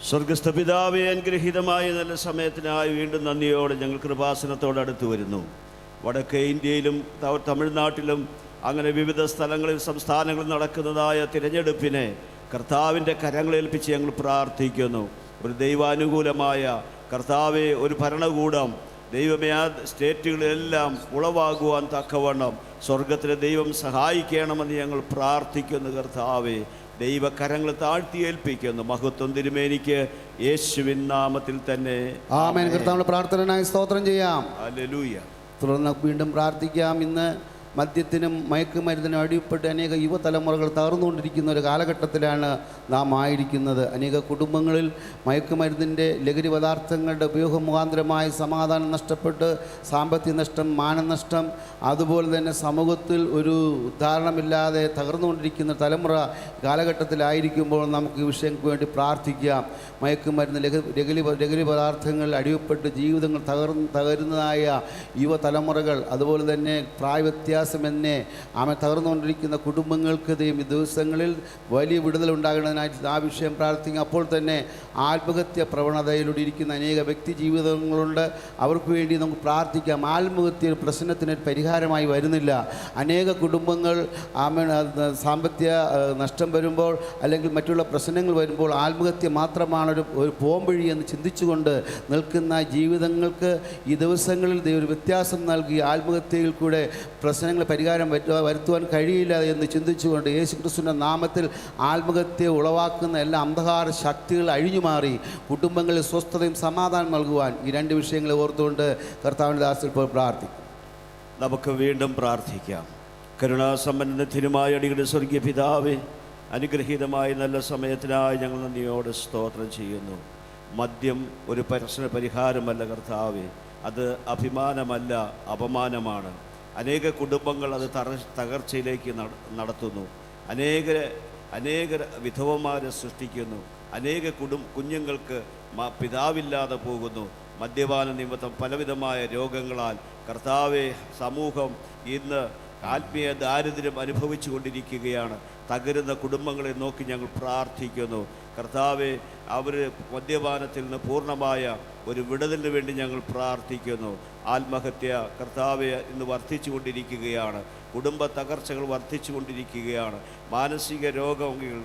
സ്വർഗസ്ഥ പിതാവേ, അനുഗ്രഹീതമായ നല്ല സമയത്തിനായി വീണ്ടും നന്ദിയോടെ ഞങ്ങൾ കൃപാസനത്തോട് അടുത്ത് വരുന്നു. വടക്കേ ഇന്ത്യയിലും തമിഴ്നാട്ടിലും അങ്ങനെ വിവിധ സ്ഥലങ്ങളിൽ സംസ്ഥാനങ്ങളിൽ നടക്കുന്നതായ തിരഞ്ഞെടുപ്പിനെ കർത്താവിൻ്റെ കരങ്ങളേൽപ്പിച്ച് ഞങ്ങൾ പ്രാർത്ഥിക്കുന്നു. ഒരു ദൈവാനുകൂലമായ കർത്താവെ ഒരു ഭരണകൂടം ദൈവമേ ആ സ്റ്റേറ്റുകളിലെല്ലാം ഉളവാകുവാൻ തക്കവണ്ണം സ്വർഗത്തിലെ ദൈവം സഹായിക്കണമെന്ന് ഞങ്ങൾ പ്രാർത്ഥിക്കുന്നു. കർത്താവെ, ദൈവകരങ്ങൾ താഴ്ത്തിയേൽപ്പിക്കുന്നു. മഹത്വം തിരുമേനിക്ക് യേശുവിൻ നാമത്തിൽ തന്നെ ആമേൻ. കർത്താവിന്റെ പ്രാർത്ഥനയായി സ്തോത്രം ചെയ്യാം. ഹല്ലേലൂയ. തുടർന്ന് വീണ്ടും പ്രാർത്ഥിക്കാം. ഇന്ന് മദ്യത്തിനും മയക്കുമരുന്നിനും അടിപ്പെട്ട് അനേക യുവതലമുറകൾ തകർന്നുകൊണ്ടിരിക്കുന്ന ഒരു കാലഘട്ടത്തിലാണ് നാം ആയിരിക്കുന്നത്. അനേക കുടുംബങ്ങളിൽ മയക്കുമരുന്നിൻ്റെ ലഹരി പദാർത്ഥങ്ങളുടെ ഉപയോഗം മുഖാന്തരമായി സമാധാനം നഷ്ടപ്പെട്ട് സാമ്പത്തിക നഷ്ടം, മാനനഷ്ടം, അതുപോലെ തന്നെ സമൂഹത്തിൽ ഒരു ഉദ്ധാരണമില്ലാതെ തകർന്നുകൊണ്ടിരിക്കുന്ന തലമുറ കാലഘട്ടത്തിലായിരിക്കുമ്പോൾ നമുക്ക് ഈ വിഷയങ്ങൾക്ക് വേണ്ടി പ്രാർത്ഥിക്കാം. മയക്കുമരുന്ന് ലഹരി പദാർത്ഥങ്ങൾ അടിപ്പെട്ട് ജീവിതങ്ങൾ തകരുന്നതായ യുവതലമുറകൾ, അതുപോലെ തന്നെ പ്രായവ്യത്യാസം എന്നെ തകർന്നുകൊണ്ടിരിക്കുന്ന കുടുംബങ്ങൾക്ക് ഈ ദിവസങ്ങളിൽ വലിയ വിടുതലുണ്ടാകേണ്ടതിനായിട്ട് ആ വിഷയം പ്രാർത്ഥിക്കും. അപ്പോൾ തന്നെ ആത്മഹത്യ പ്രവണതയിലൂടെ ഇരിക്കുന്ന അനേക വ്യക്തി ജീവിതങ്ങളുണ്ട്. അവർക്ക് വേണ്ടി നമുക്ക് പ്രാർത്ഥിക്കാം. ആത്മഹത്യ പ്രശ്നത്തിന് പരിഹാരമായി വരുന്നില്ല. അനേക കുടുംബങ്ങൾ സാമ്പത്തിക നഷ്ടം വരുമ്പോൾ അല്ലെങ്കിൽ മറ്റുള്ള പ്രശ്നങ്ങൾ വരുമ്പോൾ ആത്മഹത്യ മാത്രമാണ് ഒരു പോംവഴി എന്ന് ചിന്തിച്ചുകൊണ്ട് നിൽക്കുന്ന ജീവിതങ്ങൾക്ക് ഈ ദിവസങ്ങളിൽ ഒരു വ്യത്യാസം നൽകി ആത്മഹത്യയിൽ കൂടെ പ്രശ്നങ്ങൾ പരിഹാരം വരുത്തുവാൻ കഴിയില്ല എന്ന് ചിന്തിച്ചുകൊണ്ട് യേശുക്രിസ്തുവിൻ്റെ നാമത്തിൽ ആത്മഹത്യ ഉളവാക്കുന്ന എല്ലാ അന്ധകാര ശക്തികൾ അഴിഞ്ഞുമാറി കുടുംബങ്ങളിൽ സ്വസ്ഥതയും സമാധാനം നൽകുവാൻ ഈ 2 വിഷയങ്ങളെ ഓർത്തുകൊണ്ട് കർത്താവിൻ്റെ ദാസൻ ഇപ്പോൾ പ്രാർത്ഥിക്കും. നമുക്ക് വീണ്ടും പ്രാർത്ഥിക്കാം. കരുണാസമ്പന്നത്തിനുമായ അടികളുടെ സ്വർഗീയ പിതാവേ, അനുഗ്രഹീതമായ നല്ല സമയത്തിനായി ഞങ്ങൾ നന്ദിയോട് സ്തോത്രം ചെയ്യുന്നു. മദ്യം ഒരു പ്രശ്ന പരിഹാരമല്ല കർത്താവേ, അത് അഭിമാനമല്ല, അപമാനമാണ്. അനേക കുടുംബങ്ങൾ അത് തകർച്ചയിലേക്ക് നടത്തുന്നു. അനേക വിധവമാരെ സൃഷ്ടിക്കുന്നു. അനേക കുഞ്ഞുങ്ങൾക്ക് പിതാവില്ലാതെ പോകുന്നു. മദ്യപാന നിമിത്തം പലവിധമായ രോഗങ്ങളാൽ കർത്താവെ സമൂഹം ഇന്ന് ആത്മീയ ദാരിദ്ര്യം അനുഭവിച്ചു കൊണ്ടിരിക്കുകയാണ്. തകരുന്ന കുടുംബങ്ങളെ നോക്കി ഞങ്ങൾ പ്രാർത്ഥിക്കുന്നു. കർത്താവെ, അവർ മദ്യപാനത്തിൽ നിന്ന് പൂർണ്ണമായ ഒരു വിടുതലിന് വേണ്ടി ഞങ്ങൾ പ്രാർത്ഥിക്കുന്നു. ആത്മഹത്യ കർത്താവെ ഇന്ന് വർദ്ധിച്ചു കൊണ്ടിരിക്കുകയാണ്. കുടുംബ തകർച്ചകൾ വർദ്ധിച്ചു കൊണ്ടിരിക്കുകയാണ്. മാനസിക രോഗങ്ങൾ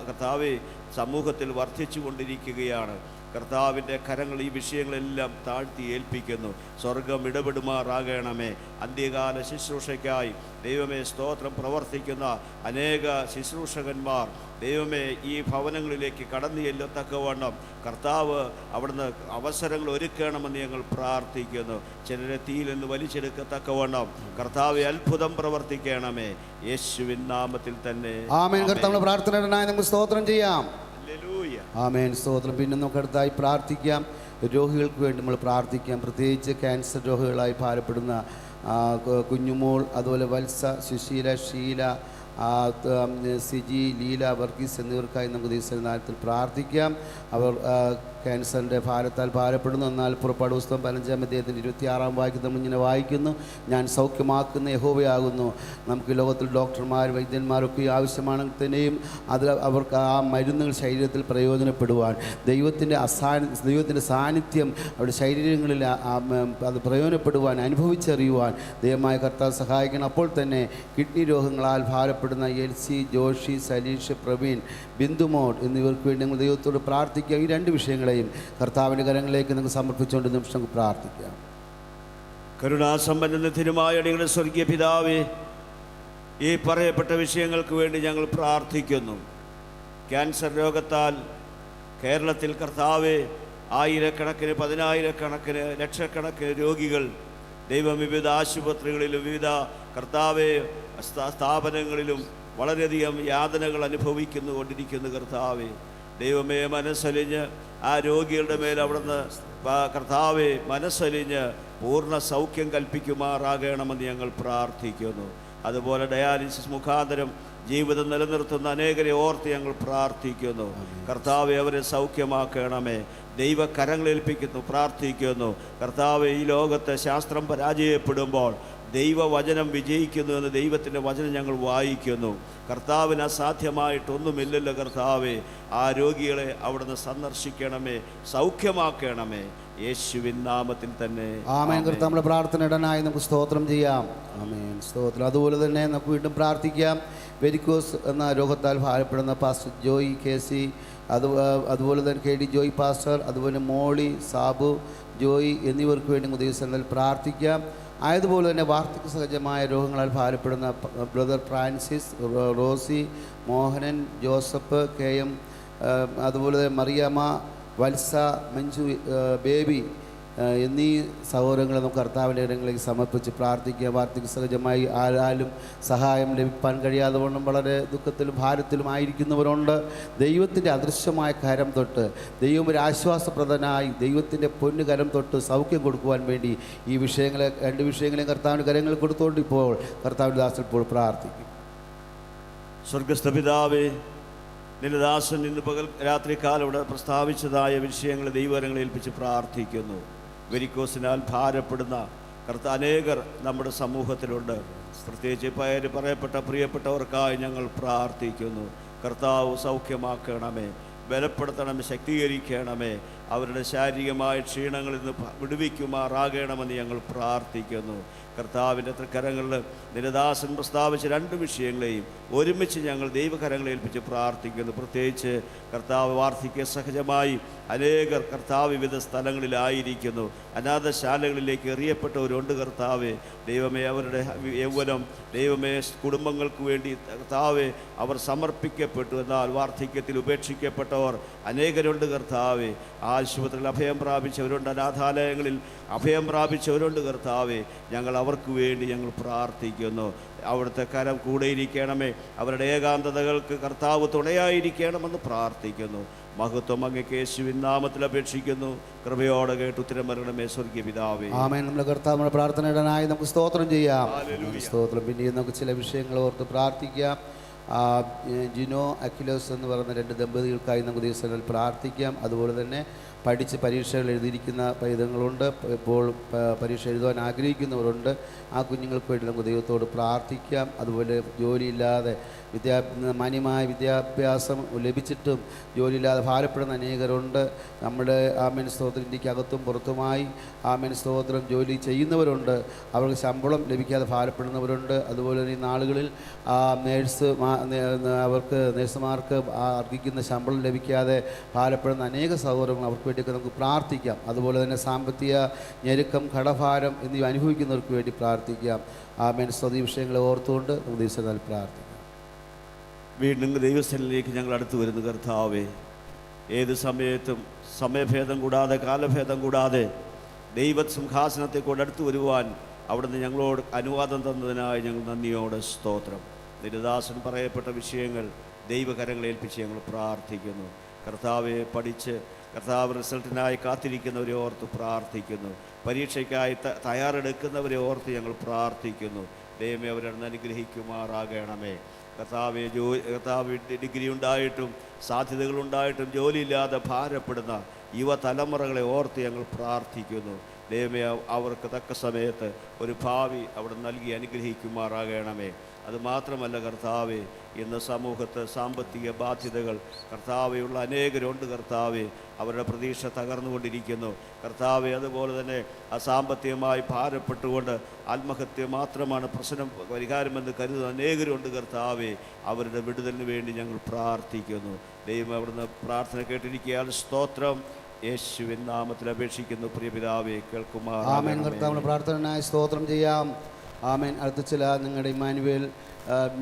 കർത്താവെ സമൂഹത്തിൽ വർദ്ധിച്ചു കൊണ്ടിരിക്കുകയാണ്. കർത്താവിൻ്റെ കരങ്ങൾ ഈ വിഷയങ്ങളെല്ലാം താഴ്ത്തി ഏൽപ്പിക്കുന്നു. സ്വർഗം ഇടപെടുമാറാകണമേ. അന്ത്യകാല ശുശ്രൂഷയ്ക്കായി ദൈവമേ സ്തോത്രം പ്രവർത്തിക്കുന്ന അനേക ശുശ്രൂഷകന്മാർ ദൈവമേ ഈ ഭവനങ്ങളിലേക്ക് കടന്നു ചെല്ലത്തക്കവണ്ണം കർത്താവ് അവിടുന്ന് അവസരങ്ങൾ ഒരുക്കണമെന്ന് ഞങ്ങൾ പ്രാർത്ഥിക്കുന്നു. ചിലരെ തീയിൽ നിന്ന് വലിച്ചെടുക്കത്തക്കവണ്ണം കർത്താവെ അത്ഭുതം പ്രവർത്തിക്കണമേ. യേശുവിൻ നാമത്തിൽ തന്നെ ആമേൻ. കർത്താവിന്റെ പ്രാർത്ഥനയുടനായി നമുക്ക് സ്തോത്രം ചെയ്യാം. ആമേൻ. സ്തോത്രം. പിന്നെ നമുക്ക് അടുത്തായി പ്രാർത്ഥിക്കാം. രോഗികൾക്ക് വേണ്ടി നമ്മൾ പ്രാർത്ഥിക്കാം. പ്രത്യേകിച്ച് ക്യാൻസർ രോഗികളായി ഭാരപ്പെടുന്ന കുഞ്ഞുമോൾ, അതുപോലെ വത്സ, സുശീല, ഷീല, സിജി, ലീല, വർഗീസ് എന്നിവർക്കായി നമുക്ക് ദൈവനാമത്തിൽ പ്രാർത്ഥിക്കാം. അവർ ക്യാൻസറിൻ്റെ ഭാരത്താൽ ഭാരപ്പെടുന്നു. എന്നാൽ പുറപ്പാട് പുസ്തകം 15-ാം അധ്യായത്തിൻ്റെ 26-ാം വാക്യം നമ്മൾ ഇങ്ങനെ വായിക്കുന്നു: ഞാൻ സൗഖ്യമാക്കുന്ന യഹോവയാകുന്നു. നമുക്ക് ലോകത്തിൽ ഡോക്ടർമാർ, വൈദ്യന്മാരൊക്കെ ആവശ്യമാണെങ്കിൽ തന്നെയും അവർക്ക് ആ മരുന്നുകൾ ശരീരത്തിൽ പ്രയോജനപ്പെടുവാൻ ദൈവത്തിൻ്റെ സാന്നിധ്യം അവരുടെ ശരീരങ്ങളിൽ അത് പ്രയോജനപ്പെടുവാൻ, അനുഭവിച്ചറിയുവാൻ ദൈവമായ കർത്താവ് സഹായിക്കണം. അപ്പോൾ തന്നെ കിഡ്നി രോഗങ്ങളാൽ ഭാരപ്പെടുന്ന എൽസി, ജോഷി, സലീഷ്, പ്രവീൺ, ബിന്ദുമോൾ എന്നിവർക്ക് വേണ്ടി ഞങ്ങൾ ദൈവത്തോട് പ്രാർത്ഥിക്കുക. ഈ രണ്ട് വിഷയങ്ങളെയും കർത്താവിൻ്റെ കരങ്ങളിലേക്ക് നിങ്ങൾക്ക് സമർപ്പിച്ചുകൊണ്ട് നിമിഷം പ്രാർത്ഥിക്കാം. കരുണാസമ്പന്നത്തിനുമായ നിങ്ങളുടെ സ്വർഗീയ പിതാവേ, ഈ പറയപ്പെട്ട വിഷയങ്ങൾക്ക് വേണ്ടി ഞങ്ങൾ പ്രാർത്ഥിക്കുന്നു. ക്യാൻസർ രോഗത്താൽ കേരളത്തിൽ കർത്താവേ ആയിരക്കണക്കിന്, പതിനായിരക്കണക്കിന്, ലക്ഷക്കണക്കിന് രോഗികൾ ദൈവം വിവിധ ആശുപത്രികളിലും വിവിധ കർത്താവേ സ്ഥാപനങ്ങളിലും വളരെയധികം യാതനകൾ കൊണ്ടിരിക്കുന്നു. കർത്താവേ ദൈവമേ, മനസ്സലിഞ്ഞ് ആ രോഗികളുടെ മേൽ അവിടുന്ന് കർത്താവെ മനസ്സലിഞ്ഞ് പൂർണ്ണ സൗഖ്യം കൽപ്പിക്കുമാറാകണമെന്ന് ഞങ്ങൾ പ്രാർത്ഥിക്കുന്നു. അതുപോലെ ഡയാലിസിസ് മുഖാന്തരം ജീവിതം നിലനിർത്തുന്ന അനേകരെ ഓർത്ത് ഞങ്ങൾ പ്രാർത്ഥിക്കുന്നു. കർത്താവെ, അവരെ സൗഖ്യമാക്കണമേ. ദൈവകരങ്ങളേൽപ്പിക്കുന്നു, പ്രാർത്ഥിക്കുന്നു. കർത്താവെ, ഈ ലോകത്തെ ശാസ്ത്രം പരാജയപ്പെടുമ്പോൾ ദൈവവചനം വിജയിക്കുന്നു എന്ന് ദൈവത്തിൻ്റെ വചനം ഞങ്ങൾ വായിക്കുന്നു. കർത്താവിന് അസാധ്യമായിട്ടൊന്നുമില്ലല്ലോ കർത്താവെ. ആ രോഗികളെ അവിടുന്ന് സന്ദർശിക്കണമേ, സൗഖ്യമാക്കണമേ. യേശുവിൻ നാമത്തിൽ തന്നെ ആമേൻ. കർത്താവ് നമ്മുടെ പ്രാർത്ഥന ഇടനായി നമുക്ക് സ്തോത്രം ചെയ്യാം. ആമേൻ. സ്തോത്രം. അതുപോലെ തന്നെ നമുക്ക് വീണ്ടും പ്രാർത്ഥിക്കാം. വെരിക്കോസ് എന്ന രോഗത്താൽ ഭാരപ്പെടുന്ന പാസ്റ്റർ ജോയി KC, അതുപോലെ തന്നെ KD ജോയി പാസ്റ്റർ, അതുപോലെ മോളി, സാബു, ജോയി എന്നിവർക്ക് വേണ്ടി ഉദയസനത്തിൽ പ്രാർത്ഥിക്കാം. ആയതുപോലെ തന്നെ വാർദ്ധക്യ സഹജമായ രോഗങ്ങളാൽ ഭാരപ്പെടുന്ന brother Francis, Rosie, Mohanan, Joseph, KM, അതുപോലെ മറിയാമ്മ, വത്സ, മഞ്ജു, ബേബി എന്നീ സഹോദരങ്ങളെ നമുക്ക് കർത്താവിൻ്റെ ഇടങ്ങളിലേക്ക് സമർപ്പിച്ച് പ്രാർത്ഥിക്കുക. വാർദ്ധക്യ സഹജമായി ആരാലും സഹായം ലഭിക്കാൻ കഴിയാതെ വണ്ണം വളരെ ദുഃഖത്തിലും ഭാരത്തിലും ആയിരിക്കുന്നവരുണ്ട്. ദൈവത്തിൻ്റെ അദൃശ്യമായ കരം തൊട്ട്, ദൈവം ഒരു ആശ്വാസപ്രദനായി ദൈവത്തിൻ്റെ പൊന്നു കരം തൊട്ട് സൗഖ്യം കൊടുക്കുവാൻ വേണ്ടി ഈ രണ്ട് വിഷയങ്ങളെയും കർത്താവിൻ്റെ കരങ്ങൾ കൊടുത്തുകൊണ്ട് ഇപ്പോൾ കർത്താവിൻ്റെ ദാസൻ ഇപ്പോൾ പ്രാർത്ഥിക്കും. സ്വർഗസ്ഥ പിതാവേ, നിന്റെ ദാസൻ ഇന്ന് രാത്രികാലം ഇവിടെ പ്രസ്താവിച്ചതായ വിഷയങ്ങൾ ദൈവകരങ്ങളെ ഏൽപ്പിച്ച് പ്രാർത്ഥിക്കുന്നു. വെരിക്കോസിനാൽ ഭാരപ്പെടുന്ന അനേകർ നമ്മുടെ സമൂഹത്തിലുണ്ട്. പ്രത്യേകിച്ച് പറയപ്പെട്ട പ്രിയപ്പെട്ടവർക്കായി ഞങ്ങൾ പ്രാർത്ഥിക്കുന്നു. കർത്താവ് സൗഖ്യമാക്കണമേ, ബലപ്പെടുത്തണമേ, ശക്തീകരിക്കണമേ. അവരുടെ ശാരീരികമായ ക്ഷീണങ്ങളിൽ നിന്ന് വിടുവിക്കുമാറാകണമെന്ന് ഞങ്ങൾ പ്രാർത്ഥിക്കുന്നു. കർത്താവിൻ്റെ കരങ്ങളിൽ നിരദാസൻ പ്രസ്താവിച്ച രണ്ട് വിഷയങ്ങളെയും ഒരുമിച്ച് ഞങ്ങൾ ദൈവകരങ്ങളെ ഏൽപ്പിച്ച് പ്രാർത്ഥിക്കുന്നു. പ്രത്യേകിച്ച് കർത്താവ് വാർദ്ധക്യ സഹജമായി അനേകർ കർത്താവ് വിവിധ സ്ഥലങ്ങളിലായിരിക്കുന്നു. അനാഥശാലകളിലേക്ക് എറിയപ്പെട്ടവരുണ്ട്. കർത്താവെ, ദൈവമേ, അവരുടെ യൗവനം ദൈവമേ കുടുംബങ്ങൾക്ക് വേണ്ടി കർത്താവെ അവർ സമർപ്പിക്കപ്പെട്ടു. എന്നാൽ വാർദ്ധക്യത്തിൽ ഉപേക്ഷിക്കപ്പെട്ടവർ അനേകരുണ്ട്. കർത്താവെ, ആ ആശുപത്രിയിൽ അഭയം പ്രാപിച്ചവരുണ്ട്, അനാഥാലയങ്ങളിൽ അഭയം പ്രാപിച്ചവരുണ്ട് കർത്താവെ. ഞങ്ങൾ അവർക്ക് വേണ്ടി ഞങ്ങൾ പ്രാർത്ഥിക്കുന്നു. അവിടുത്തെ കരം കൂടെയിരിക്കണമേ. അവരുടെ ഏകാന്തതകൾക്ക് കർത്താവ് തുണയായിരിക്കണമെന്ന് പ്രാർത്ഥിക്കുന്നു. മഹത്വം അങ്ങേക്ക് യേശുവിൻ നാമത്തിൽ അപേക്ഷിക്കുന്നു. കൃപയോടെ കേട്ട് ഉത്തരം വരണമേ സ്വർഗീയ പിതാവേ. ആമേൻ. നമ്മുടെ കർത്താവിന്റെ പ്രാർത്ഥനയുടനായി നമുക്ക് സ്തോത്രം ചെയ്യാം. സ്തോത്രം. പിന്നീട് നമുക്ക് ചില വിഷയങ്ങൾ ഓർത്ത് പ്രാർത്ഥിക്കാം. ജിനോ അഖിലോസ് എന്ന് പറയുന്ന 2 ദമ്പതികൾക്കായി നമുക്ക് ദിവസങ്ങളിൽ പ്രാർത്ഥിക്കാം. അതുപോലെ തന്നെ പഠിച്ച് പരീക്ഷകൾ എഴുതിയിരിക്കുന്ന പൈതങ്ങളുണ്ട്, ഇപ്പോൾ പരീക്ഷ എഴുതുവാൻ ആഗ്രഹിക്കുന്നവരുണ്ട്. ആ കുഞ്ഞുങ്ങൾക്ക് വേണ്ടി നമുക്ക് ദൈവത്തോട് പ്രാർത്ഥിക്കാം. അതുപോലെ ജോലിയില്ലാതെ മാന്യമായ വിദ്യാഭ്യാസം ലഭിച്ചിട്ടും ജോലിയില്ലാതെ ഭാരപ്പെടുന്ന അനേകരുണ്ട്. നമ്മുടെ ആമേൻ സ്തോത്രം ഇന്ത്യക്കകത്തും പുറത്തുമായി ആമേൻ സ്തോത്രം ജോലി ചെയ്യുന്നവരുണ്ട്. അവർക്ക് ശമ്പളം ലഭിക്കാതെ ഭാരപ്പെടുന്നവരുണ്ട്. അതുപോലെ തന്നെ ഈ നാളുകളിൽ നേഴ്സുമാർക്ക് അർഹിക്കുന്ന ശമ്പളം ലഭിക്കാതെ ഭാരപ്പെടുന്ന അനേക സഹോദരങ്ങൾ അവർക്ക് വേണ്ടിയൊക്കെ നമുക്ക് പ്രാർത്ഥിക്കാം. അതുപോലെ തന്നെ സാമ്പത്തിക ഞെരുക്കം, കടഭാരം എന്നിവ അനുഭവിക്കുന്നവർക്ക് വേണ്ടി പ്രാർത്ഥിക്കാം. ആമേൻ സ്തോത്രം. ഈ വിഷയങ്ങളെ ഓർത്തുകൊണ്ട് നമുക്ക് ദിവസം പ്രാർത്ഥിക്കാം. വീണ്ടും ദൈവസ്ഥലിലേക്ക് ഞങ്ങൾ അടുത്തു വരുന്നു കർത്താവേ. ഏത് സമയത്തും സമയഭേദം കൂടാതെ കാലഭേദം കൂടാതെ ദൈവസിംഹാസനത്തെ കൊണ്ട് അടുത്തു വരുവാൻ അവിടുന്ന് ഞങ്ങളോട് അനുവാദം തന്നതിനായി ഞങ്ങൾ നന്ദിയോടെ സ്തോത്രം. നിരുദാസൻ പറയപ്പെട്ട വിഷയങ്ങൾ ദൈവകരങ്ങളെ ഏൽപ്പിച്ച് ഞങ്ങൾ പ്രാർത്ഥിക്കുന്നു. കർത്താവെ, പഠിച്ച് കർത്താവ് റിസൾട്ടിനായി കാത്തിരിക്കുന്നവരെ ഓർത്ത് പ്രാർത്ഥിക്കുന്നു. പരീക്ഷയ്ക്കായി തയ്യാറെടുക്കുന്നവരെ ഓർത്ത് ഞങ്ങൾ പ്രാർത്ഥിക്കുന്നു. ദൈവമേ, അവരന്ന് അനുഗ്രഹിക്കുമാറാകണമേ. കർത്താവ് ഡിഗ്രി ഉണ്ടായിട്ടും സാധ്യതകളുണ്ടായിട്ടും ജോലിയില്ലാതെ ഭാരപ്പെടുന്ന യുവതലമുറകളെ ഓർത്ത് ഞങ്ങൾ പ്രാർത്ഥിക്കുന്നു. ദൈവമേ, അവർക്ക് തക്ക സമയത്ത് ഒരു ഭാവി അവിടെ നൽകി അനുഗ്രഹിക്കുമാറാകണമേ. അതുമാത്രമല്ല കർത്താവെ, ഇന്ന് സമൂഹത്ത് സാമ്പത്തിക ബാധ്യതകൾ കർത്താവെയുള്ള അനേകരുണ്ട് കർത്താവെ. അവരുടെ പ്രതീക്ഷ തകർന്നുകൊണ്ടിരിക്കുന്നു കർത്താവെ. അതുപോലെ തന്നെ അസാമ്പത്തികമായി ഭാരപ്പെട്ടുകൊണ്ട് ആത്മഹത്യ മാത്രമാണ് പ്രശ്നം പരിഹാരമെന്ന് കരുതുന്ന അനേകരുണ്ട് കർത്താവെ. അവരുടെ വിടുതലിന് വേണ്ടി ഞങ്ങൾ പ്രാർത്ഥിക്കുന്നു. ദൈവം അവിടുന്ന് പ്രാർത്ഥന കേട്ടിരിക്കാൻ സ്തോത്രം. യേശുവിൻ നാമത്തിൽ അപേക്ഷിക്കുന്നു പ്രിയ പിതാവേ, കേൾക്കുമാറാകണമേ. ആമേൻ. കർത്താവിന്റെ പ്രാർത്ഥനയായി സ്തോത്രം ചെയ്യാം. ആമേൻ. അടുത്ത ചില നിങ്ങളുടെ ഇമ്മാനുവേൽ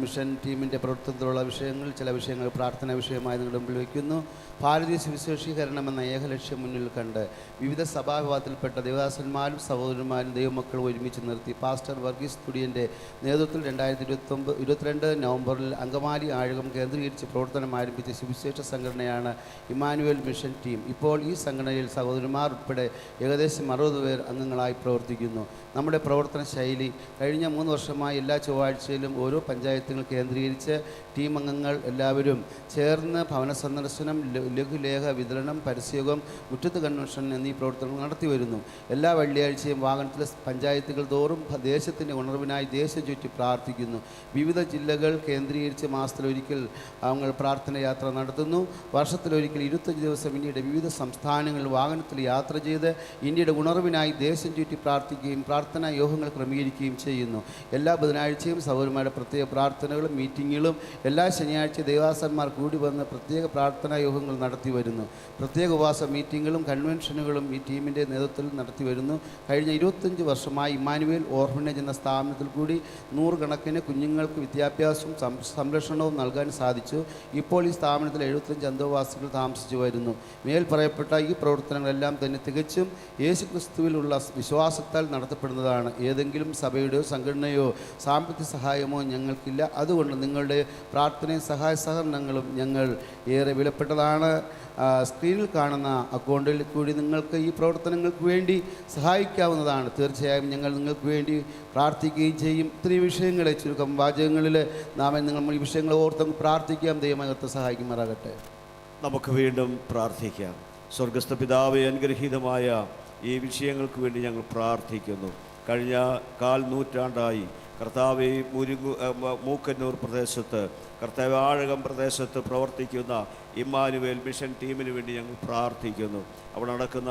മിഷൻ ടീമിൻ്റെ പ്രവർത്തനത്തിലുള്ള വിഷയങ്ങൾ, ചില വിഷയങ്ങൾ പ്രാർത്ഥനാ വിഷയമായി നിങ്ങളുടെ മുമ്പിൽ വയ്ക്കുന്നു. ഭാരതീയ സുവിശേഷീകരണം എന്ന ഏകലക്ഷ്യം മുന്നിൽ കണ്ട് വിവിധ സഭാവിഭാഗത്തിൽപ്പെട്ട ദേവദാസന്മാരും സഹോദരന്മാരും ദൈവമക്കളും ഒരുമിച്ച് നിർത്തി പാസ്റ്റർ വർഗീസ് തുടിയൻ്റെ നേതൃത്വത്തിൽ 2022 നവംബറിൽ അങ്കമാലി ആഴകം കേന്ദ്രീകരിച്ച് പ്രവർത്തനം ആരംഭിച്ച സുവിശേഷ സംഘടനയാണ് ഇമ്മാനുവേൽ മിഷൻ ടീം. ഇപ്പോൾ ഈ സംഘടനയിൽ സഹോദരന്മാർ ഉൾപ്പെടെ ഏകദേശം 60 പേർ അംഗങ്ങളായി പ്രവർത്തിക്കുന്നു. നമ്മുടെ പ്രവർത്തന ശൈലി കഴിഞ്ഞ 3 വർഷമായി എല്ലാ ചൊവ്വാഴ്ചയിലും ഓരോ പഞ്ചായത്തുകൾ കേന്ദ്രീകരിച്ച് ടീം അംഗങ്ങൾ എല്ലാവരും ചേർന്ന് ഭവന സന്ദർശനം, ലഘുലേഖ വിതരണം, പരസ്യയോഗം, മുറ്റത്ത് കൺവെൻഷൻ എന്നീ പ്രവർത്തനങ്ങൾ നടത്തിവരുന്നു. എല്ലാ വെള്ളിയാഴ്ചയും വാഹനത്തിലെ പഞ്ചായത്തുകൾ തോറും ദേശത്തിൻ്റെ ഉണർവിനായി ദേശം ചുറ്റി പ്രാർത്ഥിക്കുന്നു. വിവിധ ജില്ലകൾ കേന്ദ്രീകരിച്ച് മാസത്തിലൊരിക്കൽ ഞങ്ങൾ പ്രാർത്ഥന യാത്ര നടത്തുന്നു. വർഷത്തിലൊരിക്കൽ 25 ദിവസം ഇന്ത്യയുടെ വിവിധ സംസ്ഥാനങ്ങളിൽ വാഹനത്തിൽ യാത്ര ചെയ്ത് ഇന്ത്യയുടെ ഉണർവിനായി ദേശം ചുറ്റി പ്രാർത്ഥിക്കുകയും പ്രാർത്ഥനാ യോഗങ്ങൾ ക്രമീകരിക്കുകയും ചെയ്യുന്നു. എല്ലാ ബുധനാഴ്ചയും സഹോദരന്മാരുടെ പ്രത്യേക പ്രാർത്ഥനകളും മീറ്റിങ്ങുകളും എല്ലാ ശനിയാഴ്ച ദേവാസന്മാർ കൂടി വന്ന് പ്രത്യേക പ്രാർത്ഥനാ യോഗങ്ങൾ നടത്തി വരുന്നു. പ്രത്യേക ഉപവാസ മീറ്റിങ്ങുകളും കൺവെൻഷനുകളും ഈ ടീമിൻ്റെ നേതൃത്വത്തിൽ നടത്തി വരുന്നു. കഴിഞ്ഞ 25 വർഷമായി ഇമ്മാനുവേൽ ഓർഫനേജ് എന്ന സ്ഥാപനത്തിൽ കൂടി 100 കണക്കിന് കുഞ്ഞുങ്ങൾക്ക് വിദ്യാഭ്യാസവും സംരക്ഷണവും നൽകാൻ സാധിച്ചു. ഇപ്പോൾ ഈ സ്ഥാപനത്തിൽ 75 അന്തേവാസികൾ താമസിച്ചു വരുന്നു. മേൽ പറയപ്പെട്ട ഈ പ്രവർത്തനങ്ങളെല്ലാം തന്നെ തികച്ചും യേശുക്രിസ്തുവിലുള്ള വിശ്വാസത്താൽ നടത്തപ്പെടുന്നതാണ്. ഏതെങ്കിലും സഭയുടെയോ സംഘടനയോ സാമ്പത്തിക സഹായമോ ഞങ്ങൾക്കില്ല. അതുകൊണ്ട് നിങ്ങളുടെ പ്രാർത്ഥനയും സഹായ സഹകരണങ്ങളും ഞങ്ങൾ ഏറെ വിലപ്പെട്ടതാണ്. സ്ക്രീനിൽ കാണുന്ന അക്കൗണ്ടിൽ കൂടി നിങ്ങൾക്ക് ഈ പ്രവർത്തനങ്ങൾക്ക് വേണ്ടി സഹായിക്കാവുന്നതാണ്. തീർച്ചയായും ഞങ്ങൾ നിങ്ങൾക്ക് വേണ്ടി പ്രാർത്ഥിക്കുകയും ചെയ്യും. ഇത്രയും വിഷയങ്ങളെ ചുരുക്കം വാചകങ്ങളിൽ നിങ്ങൾ ഈ വിഷയങ്ങൾ ഓർത്ത് പ്രാർത്ഥിക്കാം. ദൈവമകത്ത് സഹായിക്കുമാറാകട്ടെ. നമുക്ക് വീണ്ടും പ്രാർത്ഥിക്കാം. സ്വർഗസ്ഥ പിതാവേ, അനുഗ്രഹീതമായ ഈ വിഷയങ്ങൾക്ക് വേണ്ടി ഞങ്ങൾ പ്രാർത്ഥിക്കുന്നു. കഴിഞ്ഞ 1/4 നൂറ്റാണ്ടായി കർത്താവെ മൂക്കന്നൂർ പ്രദേശത്ത്, കർത്താവ് ആഴകം പ്രദേശത്ത് പ്രവർത്തിക്കുന്ന ഇമ്മാനുവേൽ മിഷൻ ടീമിന് വേണ്ടി ഞങ്ങൾ പ്രാർത്ഥിക്കുന്നു. അവിടെ നടക്കുന്ന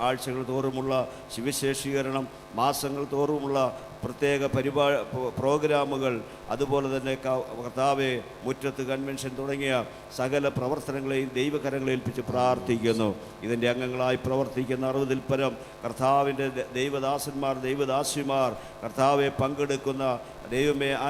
ആഴ്ചകൾ തോറുമുള്ള സുവിശേഷീകരണം, മാസങ്ങൾ തോറുമുള്ള പ്രത്യേക പ്രോഗ്രാമുകൾ, അതുപോലെ തന്നെ കർത്താവെ മുറ്റത്ത് കൺവെൻഷൻ തുടങ്ങിയ സകല പ്രവർത്തനങ്ങളെയും ദൈവകരങ്ങളെ ഏൽപ്പിച്ച് പ്രാർത്ഥിക്കുന്നു. ഇതിൻ്റെ അംഗങ്ങളായി പ്രവർത്തിക്കുന്ന 60-ൽ പരം കർത്താവിൻ്റെ ദൈവദാസന്മാർ, ദൈവദാസിമാർ കർത്താവെ പങ്കെടുക്കുന്ന ദൈവമേ, ആ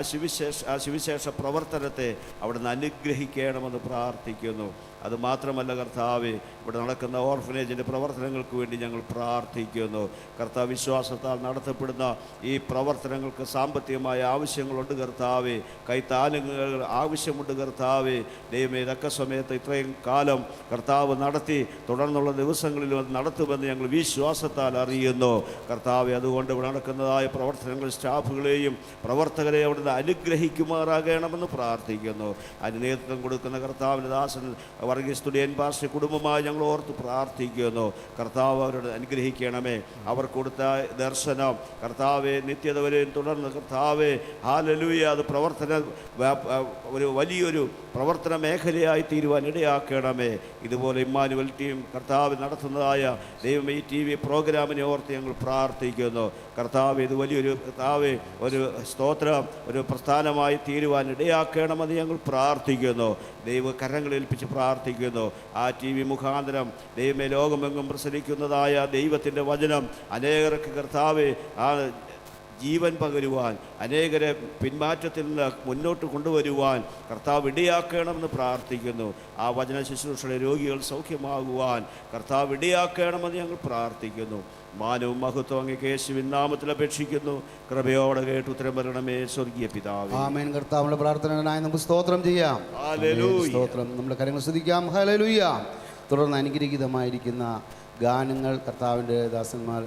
സുവിശേഷ പ്രവർത്തനത്തെ അവിടുന്ന് അനുഗ്രഹിക്കണമെന്ന് പ്രാർത്ഥിക്കുന്നു. അതുമാത്രമല്ല കർത്താവെ, ഇവിടെ നടക്കുന്ന ഓർഫനേജിൻ്റെ പ്രവർത്തനങ്ങൾക്ക് വേണ്ടി ഞങ്ങൾ പ്രാർത്ഥിക്കുന്നു. കർത്താവ്, വിശ്വാസത്താൽ നടത്തപ്പെടുന്ന ഈ പ്രവർത്തനങ്ങൾക്ക് സാമ്പത്തികമായ ആവശ്യങ്ങളുണ്ട് കർത്താവെ, കൈത്താലങ്ങൾ ആവശ്യമുണ്ട് കർത്താവെ. ദൈവമേ, തക്ക സമയത്ത് ഇത്രയും കാലം കർത്താവ് നടത്തി തുടർന്നുള്ള ദിവസങ്ങളിലും അത് നടത്തുമെന്ന് ഞങ്ങൾ വിശ്വാസത്താൽ അറിയുന്നു കർത്താവെ. അതുകൊണ്ട് ഇവിടെ നടക്കുന്നതായ പ്രവർത്തനങ്ങൾ സ്റ്റാഫുകളെയും പ്രവർത്തകരെയും അവിടുന്ന് അനുഗ്രഹിക്കുമാറാകണമെന്ന് പ്രാർത്ഥിക്കുന്നു. അതിന് നേതൃത്വം കൊടുക്കുന്ന കർത്താവിൻ്റെ ദാസൻ വർഗീസ് തുടിയൻ പാസ്റ്റർ കുടുംബമായി ഞങ്ങൾ ഓർത്ത് പ്രാർത്ഥിക്കുന്നു. കർത്താവ് അവരോട് അനുഗ്രഹിക്കണമേ. അവർ കൊടുത്ത ദർശനം കർത്താവെ നിത്യത വരെയും തുടർന്ന് കർത്താവെ ഹല്ലേലൂയ, അത് ഒരു വലിയൊരു പ്രവർത്തന മേഖലയായി തീരുവാൻ ഇടയാക്കണമേ. ഇതുപോലെ ഇമ്മാനുവൽ ടീം കർത്താവ് നടത്തുന്നതായ ദൈവമേ ഈ TV പ്രോഗ്രാമിനെ ഓർത്ത് ഞങ്ങൾ പ്രാർത്ഥിക്കുന്നു കർത്താവ്. ഇത് വലിയൊരു കർത്താവ് ഒരു സ്തോത്രം, ഒരു പ്രസ്ഥാനമായി തീരുവാൻ ഇടയാക്കണമെന്ന് ഞങ്ങൾ പ്രാർത്ഥിക്കുന്നു. ദൈവ കരങ്ങളേൽപ്പിച്ച് പ്രാർത്ഥിക്കുന്നു. ആ TV മുഖാന്തരം ദൈവമേ ലോകമെങ്ങും പ്രസരിക്കുന്നതായ ദൈവത്തിൻ്റെ വചനം അനേകർക്ക് കർത്താവ് ആ ജീവൻ പകരുവാൻ, അനേകരെ പിന്മാറ്റത്തിൽ നിന്ന് മുന്നോട്ട് കൊണ്ടുവരുവാൻ കർത്താവ് ഇടയാക്കണമെന്ന് പ്രാർത്ഥിക്കുന്നു. ആ വചന ശുശ്രൂഷയുടെ രോഗികൾ സൗഖ്യമാകുവാൻ കർത്താവ് ഇടയാക്കണമെന്ന് ഞങ്ങൾ പ്രാർത്ഥിക്കുന്നു. മാനവും മഹത്വം അങ്ങേക്ക് യേശുവിൻ നാമത്തിൽ അപേക്ഷിക്കുന്നു. കൃപയോടെ കേട്ട് ഉത്തരം വരണമേ സ്വർഗീയ പിതാവേ. ആമേൻ. കർത്താവിന്റെ പ്രാർത്ഥനയായി നമുക്ക് സ്തോത്രം ചെയ്യാം. ഹല്ലേലൂയ. സ്തോത്രം. നമ്മുടെ കാര്യങ്ങൾ ശ്രദ്ധിക്കാം. ഹല്ലേലൂയ. തുടർന്ന് അനുഗ്രഹീതമായിരിക്കുന്ന ഗാനങ്ങൾ കർത്താവിൻ്റെ ദാസന്മാർ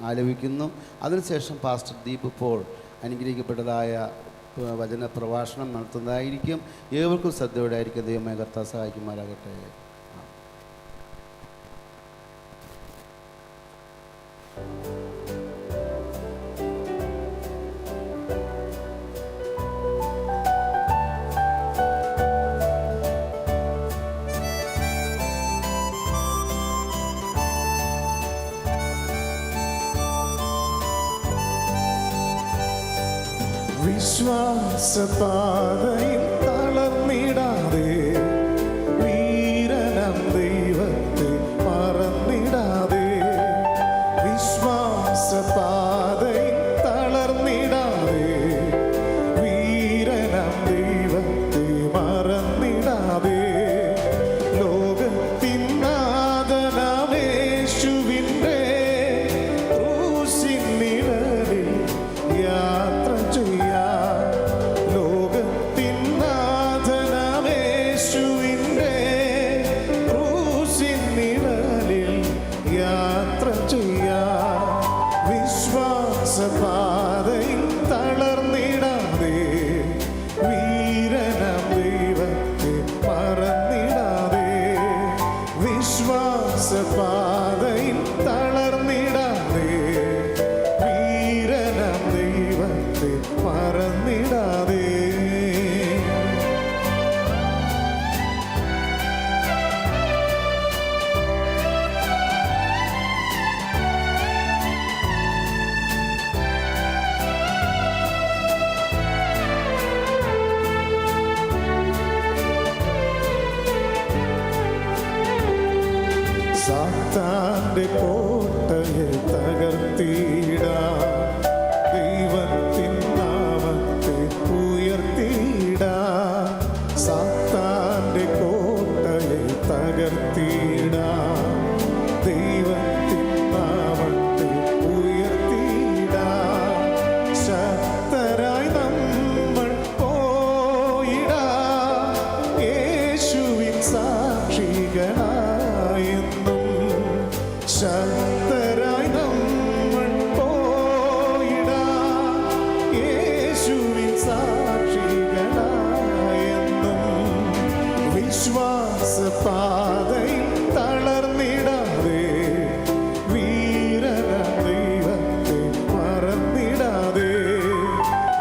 ആലപിക്കുന്നു. അതിനുശേഷം പാസ്റ്റർ ദീപ് പോൾ അനുഗ്രഹിക്കപ്പെട്ടതായ വചന പ്രഭാഷണം നടത്തുന്നതായിരിക്കും. ഏവർക്കും ശ്രദ്ധയോടെ ആയിരിക്കും. ദൈവമായ കർത്താവ് സഹായിക്കുമാറാകട്ടെ. വിശ്വാസപാതയിൽ തളർന്നിടാതെ, വീരനം ദൈവത്തെ മറന്നിടാതെ. വിശ്വാസപാതയിൽ തളർന്നിടാതെ, വീരനം ദൈവത്തെ മറന്നിടാതെ. ലോകത്തിൻ നാഥനേശുവിൻ്റെ ക്രൂശിൻ നിഴലിൽ യാത്ര ചെയ്യാം. പാതയിൽ തളർന്നിടാതെ, വീരനം ദൈവത്തെ മറന്നിടാതെ. വിശ്വാസപാതയിൽ തളർന്നിടാതെ, വീരനം ദൈവത്തെ മറന്നിടാതെ. സാത്താന്റെ കോട്ടയെ തകർത്തിടാം, ദൈവത്തിൻ നാമത്തെ ഉയർത്തിടാം. സാത്താന്റെ കോട്ടയെ തകർത്തിടാം, ദൈവത്തിൻ നാമത്തെ ഉയർത്തിടാം. ശക്തരായി നമ്മൾ പോയിടാം, യേശുവിൻ സാക്ഷികളായെന്നും. ശക്തരായി നമ്മൾ പോയിടാം, യേശുവിൻ സാക്ഷികളായെന്നും. വിശ്വാസപാതയിൽ തളർന്നിടാതെ, വീരനം ദൈവത്തെ മറന്നിടാതെ.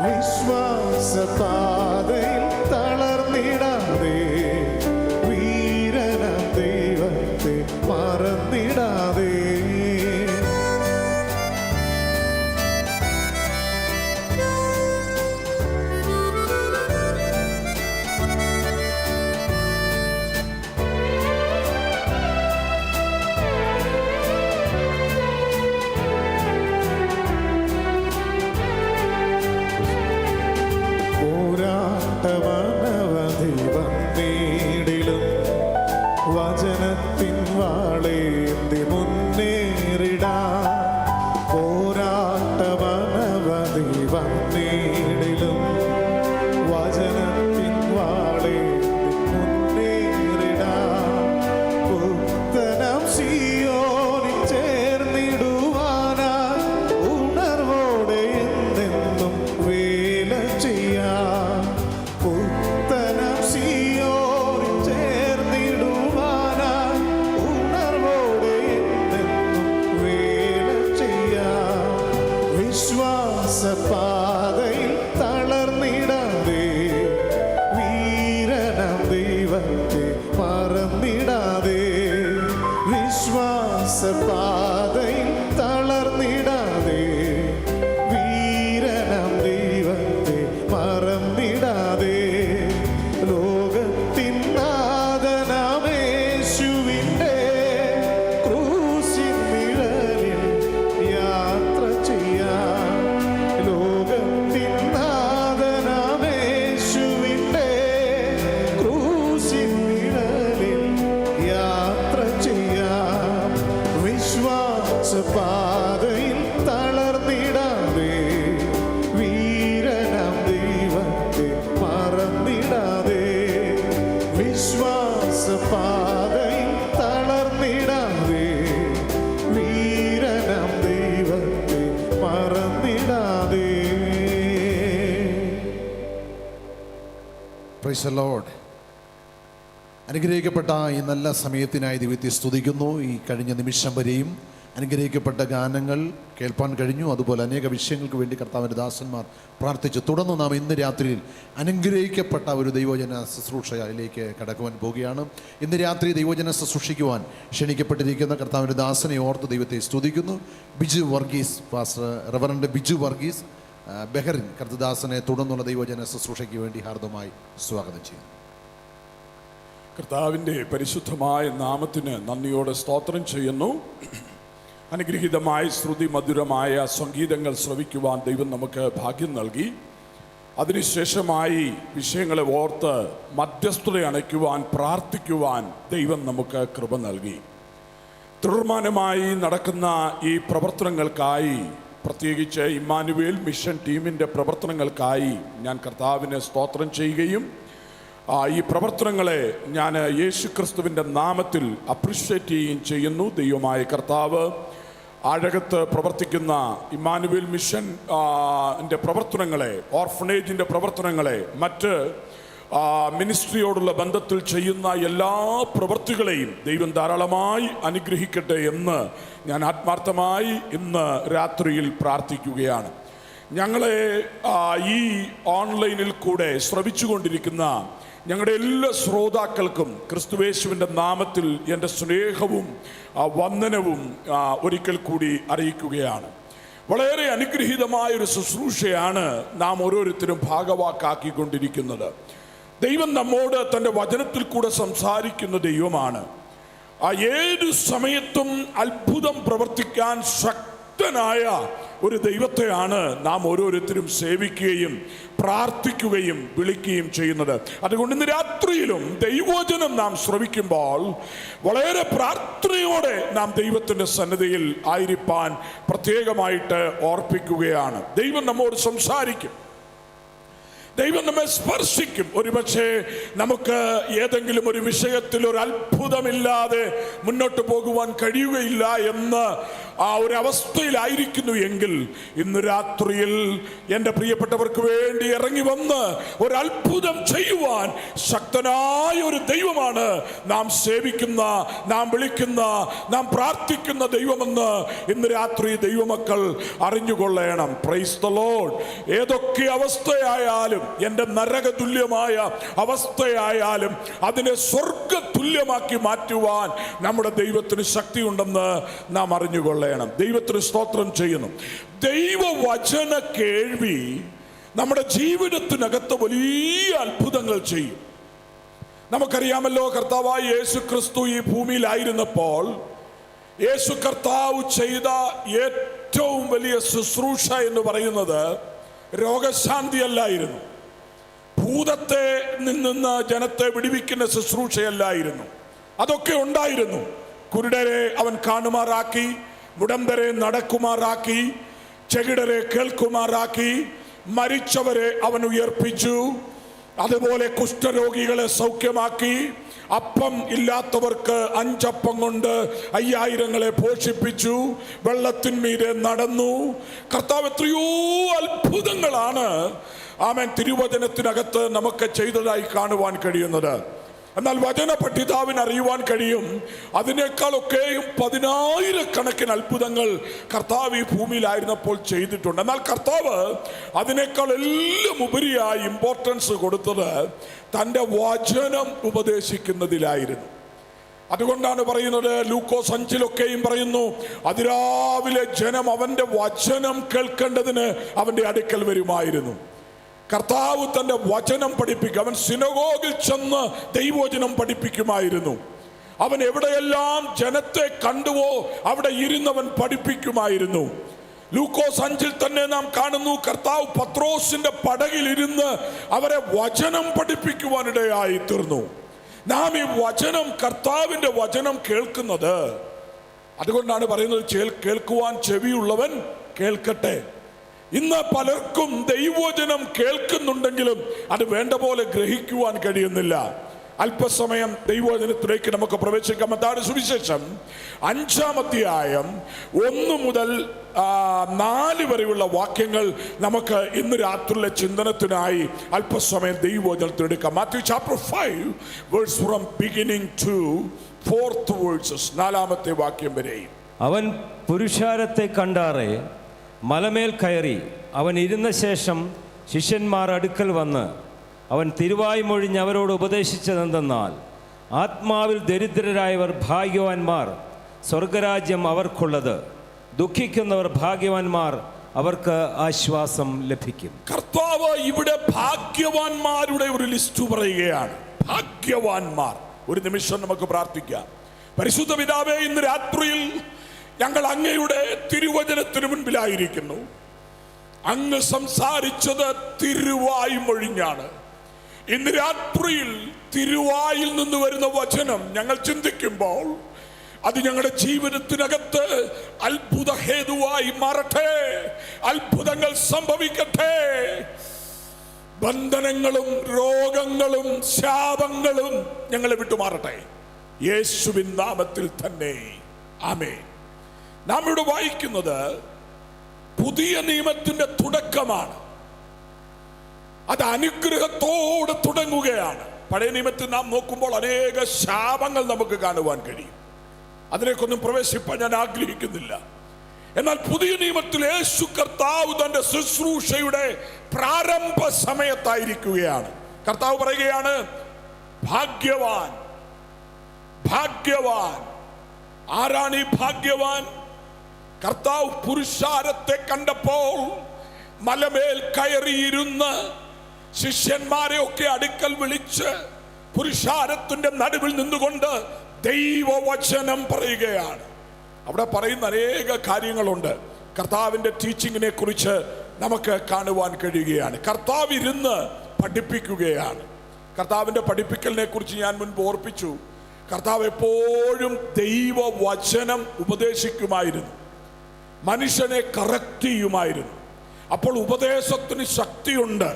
വിശ്വാസപാതയിൽ തളർന്നിടാതെ, വീരനം ദൈവത്തെ മറന്നിടാതെ. വചനത്തിൻ വാളേന്തി മുന്നേറിടാൻ പോരാട്ടമനവധി വന്നിടിലും വചനത്തിൻ വാളേന്തി മുന്നേറിടാൻ പുത്തനം സിയോനിൽ ചേർന്നിടുവാനായി ഉണർവോടെ എന്നെന്നും വേല ചെയ്യാൻ പുത്തനം സിയോനിൽ ചേർന്നിടുവാനായി ഉണർവോടെ എന്നെന്നും വേല ചെയ്യാൻ വിശ്വാസപാതയിൽ തളർന്നിടാതെ വീരനാം ദൈവത്തെ മറന്നിടാതെ വിശ്വാസപാതയിൽ തളർന്നിടാതെ വീരനാം ദൈവത്തെ മറന്നിടാതെ ലോകത്തിൻ നാഥനാമേശുവിൻ്റെ ക്രൂശിൻ നിഴലിൽ യാത്ര ചെയ്യാൻ ലോകത്തിൻ നാഥനാമേശുവിൻ്റെ ക്രൂശിൻ നിഴലിൽ യാത്ര ചെയ്യാൻ വിശ്വാസപാതയിൽ തളർന്നിടാതെ വീരനാം ദൈവത്തെ മറന്നിടാതെ വിശ്വാസപാതയിൽ തളർന്നിടാതെ വീരനാം ദൈവത്തെ മറന്നിടാതെ. Price the Lord. അനുഗ്രഹിക്കപ്പെട്ട ഈ നല്ല സമയത്തിനായി ദൈവത്തെ സ്തുതിക്കുന്നു. ഈ കഴിഞ്ഞ നിമിഷം വരെയും അനുഗ്രഹിക്കപ്പെട്ട ഗാനങ്ങൾ കേൾപ്പാൻ കഴിഞ്ഞു. അതുപോലെ അനേക വിഷയങ്ങൾക്ക് വേണ്ടി കർത്താവിൻ്റെ ദാസന്മാർ പ്രാർത്ഥിച്ചു. തുടർന്ന് നാം ഇന്ന് രാത്രിയിൽ അനുഗ്രഹിക്കപ്പെട്ട ഒരു ദൈവജന ശുശ്രൂഷയിലേക്ക് കടക്കുവാൻ പോവുകയാണ്. ഇന്ന് രാത്രി ദൈവജന ശുശ്രൂഷിക്കുവാൻ ക്ഷണിക്കപ്പെട്ടിരിക്കുന്ന കർത്താവിൻ്റെ ദാസനെ ഓർത്ത് ദൈവത്തെ സ്തുതിക്കുന്നു. Biju Varghese pastor reverend Biju Varghese Bahrain കർത്തദാസനെ തുടർന്നുള്ള ദൈവജന ശുശ്രൂഷയ്ക്ക് വേണ്ടി ഹാർദമായി സ്വാഗതം ചെയ്യുന്നു. കർത്താവിൻ്റെ പരിശുദ്ധമായ നാമത്തിന് നന്ദിയോടെ സ്തോത്രം ചെയ്യുന്നു. അനുഗ്രഹീതമായ ശ്രുതി മധുരമായ സംഗീതങ്ങൾ ശ്രവിക്കുവാൻ ദൈവം നമുക്ക് ഭാഗ്യം നൽകി. അതിനുശേഷമായി വിഷയങ്ങളെ ഓർത്ത് മധ്യസ്ഥത അണയ്ക്കുവാൻ പ്രാർത്ഥിക്കുവാൻ ദൈവം നമുക്ക് കൃപ നൽകി. തുടർമാനമായി നടക്കുന്ന ഈ പ്രവർത്തനങ്ങൾക്കായി, പ്രത്യേകിച്ച് ഇമ്മാനുവേൽ മിഷൻ ടീമിൻ്റെ പ്രവർത്തനങ്ങൾക്കായി ഞാൻ കർത്താവിനെ സ്തോത്രം ചെയ്യുകയും ഈ പ്രവർത്തനങ്ങളെ ഞാൻ യേശുക്രിസ്തുവിൻ്റെ നാമത്തിൽ അപ്രിഷ്യേറ്റ് ചെയ്യുകയും ചെയ്യുന്നു. ദൈവമായ കർത്താവ് ആഴകത്ത് പ്രവർത്തിക്കുന്ന ഇമ്മാനുവേൽ മിഷൻ പ്രവർത്തനങ്ങളെ, ഓർഫനേജിൻ്റെ പ്രവർത്തനങ്ങളെ, മറ്റ് മിനിസ്ട്രിയോടുള്ള ബന്ധത്തിൽ ചെയ്യുന്ന എല്ലാ പ്രവൃത്തികളെയും ദൈവം ധാരാളമായി അനുഗ്രഹിക്കട്ടെ എന്ന് ഞാൻ ആത്മാർത്ഥമായി ഇന്ന് രാത്രിയിൽ പ്രാർത്ഥിക്കുകയാണ്. ഞങ്ങളെ ഈ ഓൺലൈനിൽ കൂടെ ശ്രവിച്ചുകൊണ്ടിരിക്കുന്ന ഞങ്ങളുടെ എല്ലാ ശ്രോതാക്കൾക്കും ക്രിസ്തുയേശുവിൻ്റെ നാമത്തിൽ എൻ്റെ സ്നേഹവും വന്ദനവും ഒരിക്കൽ കൂടി അറിയിക്കുകയാണ്. വളരെ അനുഗ്രഹീതമായൊരു ശുശ്രൂഷയാണ് നാം ഓരോരുത്തരും ഭാഗവാക്കാക്കിക്കൊണ്ടിരിക്കുന്നത്. ദൈവം നമ്മോട് തൻ്റെ വചനത്തിൽ കൂടെ സംസാരിക്കുന്ന ദൈവമാണ്. ഏതു സമയത്തും അത്ഭുതം പ്രവർത്തിക്കാൻ ശക്തനായ ഒരു ദൈവത്തെയാണ് നാം ഓരോരുത്തരും സേവിക്കുകയും പ്രാർത്ഥിക്കുകയും വിളിക്കുകയും ചെയ്യുന്നത്. അതുകൊണ്ട് ഇന്ന് രാത്രിയിലും ദൈവവചനം നാം ശ്രവിക്കുമ്പോൾ വളരെ പ്രാർത്ഥനയോടെ നാം ദൈവത്തിൻ്റെ സന്നിധിയിൽ ആയിരിക്കാൻ പ്രത്യേകമായിട്ട് ഓർപ്പിക്കുകയാണ്. ദൈവം നമ്മോട് സംസാരിക്കും, ദൈവം നമ്മെ സ്പർശിക്കും. ഒരുപക്ഷെ നമുക്ക് ഏതെങ്കിലും ഒരു വിഷയത്തിൽ ഒരു അത്ഭുതമില്ലാതെ മുന്നോട്ട് പോകുവാൻ കഴിയുകയില്ല എന്ന് ഒരവസ്ഥയിലായിരിക്കുന്നു എങ്കിൽ ഇന്ന് രാത്രിയിൽ എൻ്റെ പ്രിയപ്പെട്ടവർക്ക് വേണ്ടി ഇറങ്ങി വന്ന് ഒരത്ഭുതം ചെയ്യുവാൻ ശക്തനായ ഒരു ദൈവമാണ് നാം സേവിക്കുന്ന, നാം വിളിക്കുന്ന, നാം പ്രാർത്ഥിക്കുന്ന ദൈവമെന്ന് ഇന്ന് രാത്രി ദൈവമക്കൾ അറിഞ്ഞുകൊള്ളണം. Price the Lord. ഏതൊക്കെ അവസ്ഥയായാലും, എൻ്റെ നരകതുല്യമായ അവസ്ഥയായാലും അതിനെ സ്വർഗതുല്യമാക്കി മാറ്റുവാൻ നമ്മുടെ ദൈവത്തിന് ശക്തിയുണ്ടെന്ന് നാം അറിഞ്ഞുകൊള്ളണം. ദൈവത്തിന് സ്തോത്രം ചെയ്യുന്നു. ദൈവവചന കേൾവി നമ്മുടെ ജീവിതത്തിനകത്ത് വലിയ അത്ഭുതങ്ങൾ ചെയ്യും. നമുക്കറിയാമല്ലോ, കർത്താവായ യേശു ക്രിസ്തു ഈ ഭൂമിയിലായിരുന്നപ്പോൾ യേശു കർത്താവ് ചെയ്ത ഏറ്റവും വലിയ ശുശ്രൂഷ എന്ന് പറയുന്നത് രോഗശാന്തി അല്ലായിരുന്നു, ഭൂതത്തെ നിന്ന് ജനത്തെ വിടുവിക്കുന്ന ശുശ്രൂഷയല്ലായിരുന്നു, അതൊക്കെ ഉണ്ടായിരുന്നു. കുരുടരെ അവൻ കാണുമാറാക്കി, മുടന്തരെ നടക്കുമാറാക്കി, ചെകിടരെ കേൾക്കുമാറാക്കി, മരിച്ചവരെ അവൻ ഉയർപ്പിച്ചു. അതുപോലെ കുഷ്ഠരോഗികളെ സൗഖ്യമാക്കി. അപ്പം ഇല്ലാത്തവർക്ക് 5 അപ്പം കൊണ്ട് 5000 പോഷിപ്പിച്ചു. വെള്ളത്തിന്മീതെ നടന്നു. കർത്താവ് എത്രയോ അത്ഭുതങ്ങളാണ് ആമേൻ തിരുവചനത്തിനകത്ത് നമുക്ക് ചെയ്തതായി കാണുവാൻ കഴിയുന്നത്. എന്നാൽ വചന പഠിതാവിന് അറിയുവാൻ കഴിയും, അതിനേക്കാളൊക്കെയും 10,000 അത്ഭുതങ്ങൾ കർത്താവ് ഈ ഭൂമിയിലായിരുന്നപ്പോൾ ചെയ്തിട്ടുണ്ട്. എന്നാൽ കർത്താവ് അതിനേക്കാൾ എല്ലാം ഉപരിയായി ഇമ്പോർട്ടൻസ് കൊടുത്തത് തൻ്റെ വചനം ഉപദേശിക്കുന്നതിലായിരുന്നു. അതുകൊണ്ടാണ് പറയുന്നത്, ലൂക്കോസ് 5 പറയുന്നു, അതിരാവിലെ ജനം അവൻ്റെ വചനം കേൾക്കേണ്ടതിന് അവൻ്റെ അടുക്കൽ വരുമായിരുന്നു. കർത്താവ് തൻ്റെ വചനം പഠിപ്പിക്കും. അവൻ സിനഗോഗിൽ ചെന്ന് ദൈവവചനം പഠിപ്പിക്കുമായിരുന്നു. അവൻ എവിടെയെല്ലാം ജനത്തെ കണ്ടുവോ അവിടെ ഇരുന്നവൻ പഠിപ്പിക്കുമായിരുന്നു. ലൂക്കോസ് 5 തന്നെ നാം കാണുന്നു, കർത്താവ് പത്രോസിന്റെ പടകിലിരുന്ന് അവരെ വചനം പഠിപ്പിക്കുവാനിടയായി തീർന്നു. നാം ഈ വചനം, കർത്താവിന്റെ വചനം കേൾക്കുന്നത്, അതുകൊണ്ടാണ് പറയുന്നത് കേൾക്കുവാൻ ചെവിയുള്ളവൻ കേൾക്കട്ടെ. ഇന്ന് പലർക്കും ദൈവവചനം കേൾക്കുന്നുണ്ടെങ്കിലും അത് വേണ്ട പോലെ ഗ്രഹിക്കുവാൻ കഴിയുന്നില്ല. അല്പസമയം ദൈവവചനത്തിലേക്ക് നമുക്ക് പ്രവേശിക്കാം. മത്തായിയുടെ സുവിശേഷം 5-ാം അധ്യായം 1 മുതൽ 4 വരെയുള്ള വാക്യങ്ങൾ നമുക്ക് ഇന്ന് രാത്രിയിലെ ചിന്തനത്തിനായി അല്പസമയം ദൈവവചനത്തിലെടുക്കാം. Matthew chapter 5 verse from beginning to 4th verses, 4-ാമത്തെ വാക്യം വരെയും. അവൻ പുരുഷാരത്തെ കണ്ടാറെ മലമേൽ കയറി. അവൻ ഇരുന്ന ശേഷം ശിഷ്യന്മാർ അടുക്കൽ വന്ന് അവൻ തിരുവായ് മൊഴിഞ്ഞ് അവരോട് ഉപദേശിച്ചതെന്തെന്നാൽ, ആത്മാവിൽ ദരിദ്രരായവർ ഭാഗ്യവാന്മാർ, സ്വർഗരാജ്യം അവർക്കുള്ളത്. ദുഃഖിക്കുന്നവർ ഭാഗ്യവാന്മാർ, അവർക്ക് ആശ്വാസം ലഭിക്കും. കർത്താവ് ഇവിടെ ഭാഗ്യവാന്മാരുടെ ഒരു ലിസ്റ്റ് പറയുകയാണ്. ഭാഗ്യവാന്മാർ. ഒരു നിമിഷം നമുക്ക് പ്രാർത്ഥിക്കാം. പരിശുദ്ധ പിതാവേ, ഇന്ന് രാത്രിയിൽ ഞങ്ങൾ അങ്ങയുടെ തിരുവചനത്തിന് മുൻപിലായിരിക്കുന്നു. അങ്ങ് സംസാരിച്ചത് തിരുവായ് മൊഴിഞ്ഞാണ്. ഇന്ന് രാത്രിയിൽ തിരുവായിൽ നിന്ന് വരുന്ന വചനം ഞങ്ങൾ ചിന്തിക്കുമ്പോൾ അത് ഞങ്ങളുടെ ജീവിതത്തിനകത്ത് അത്ഭുത ഹേതുവായി മാറട്ടെ. അത്ഭുതങ്ങൾ സംഭവിക്കട്ടെ. ബന്ധനങ്ങളും രോഗങ്ങളും ശാപങ്ങളും ഞങ്ങളെ വിട്ടുമാറട്ടെ. യേശുവിൻ നാമത്തിൽ തന്നെ ആമേൻ. നാം ഇവിടെ വായിക്കുന്നത് പുതിയ നിയമത്തിന്റെ തുടക്കമാണ്. അത് അനുഗ്രഹത്തോടെ തുടങ്ങുകയാണ്. പഴയ നിയമത്തിൽ നാം നോക്കുമ്പോൾ അനേക ശാപങ്ങൾ നമുക്ക് കാണുവാൻ കഴിയും. അതിലേക്കൊന്നും പ്രവേശിപ്പാൻ ഞാൻ ആഗ്രഹിക്കുന്നില്ല. എന്നാൽ പുതിയ നിയമത്തിൽ യേശു കർത്താവ് തന്റെ ശുശ്രൂഷയുടെ പ്രാരംഭ സമയത്തായിരിക്കുകയാണ്. കർത്താവ് പറയുകയാണ്, ഭാഗ്യവാൻ, ഭാഗ്യവാൻ. ആരാണ് ഈ ഭാഗ്യവാൻ? കർത്താവ് പുരുഷാരത്തെ കണ്ടപ്പോൾ മലമേൽ കയറിയിരുന്ന് ശിഷ്യന്മാരെ ഒക്കെ അടുക്കൽ വിളിച്ച് പുരുഷാരത്തിന്റെ നടുവിൽ നിന്നുകൊണ്ട് ദൈവവചനം പറയുകയാണ്. അവിടെ പറയുന്ന അനേക കാര്യങ്ങളുണ്ട്. കർത്താവിന്റെ ടീച്ചിങ്ങിനെ കുറിച്ച് നമുക്ക് കാണുവാൻ കഴിയുകയാണ്. കർത്താവ് ഇരുന്ന് പഠിപ്പിക്കുകയാണ്. കർത്താവിന്റെ പഠിപ്പിക്കലിനെ കുറിച്ച് ഞാൻ മുൻപ് ഓർപ്പിച്ചു. കർത്താവ് എപ്പോഴും ദൈവവചനം ഉപദേശിക്കുമായിരുന്നു, മനുഷ്യനെ കറക്റ്റ് ചെയ്യുമായിരുന്നു. അപ്പോൾ ഉപദേശത്തിന് ശക്തിയുണ്ട്.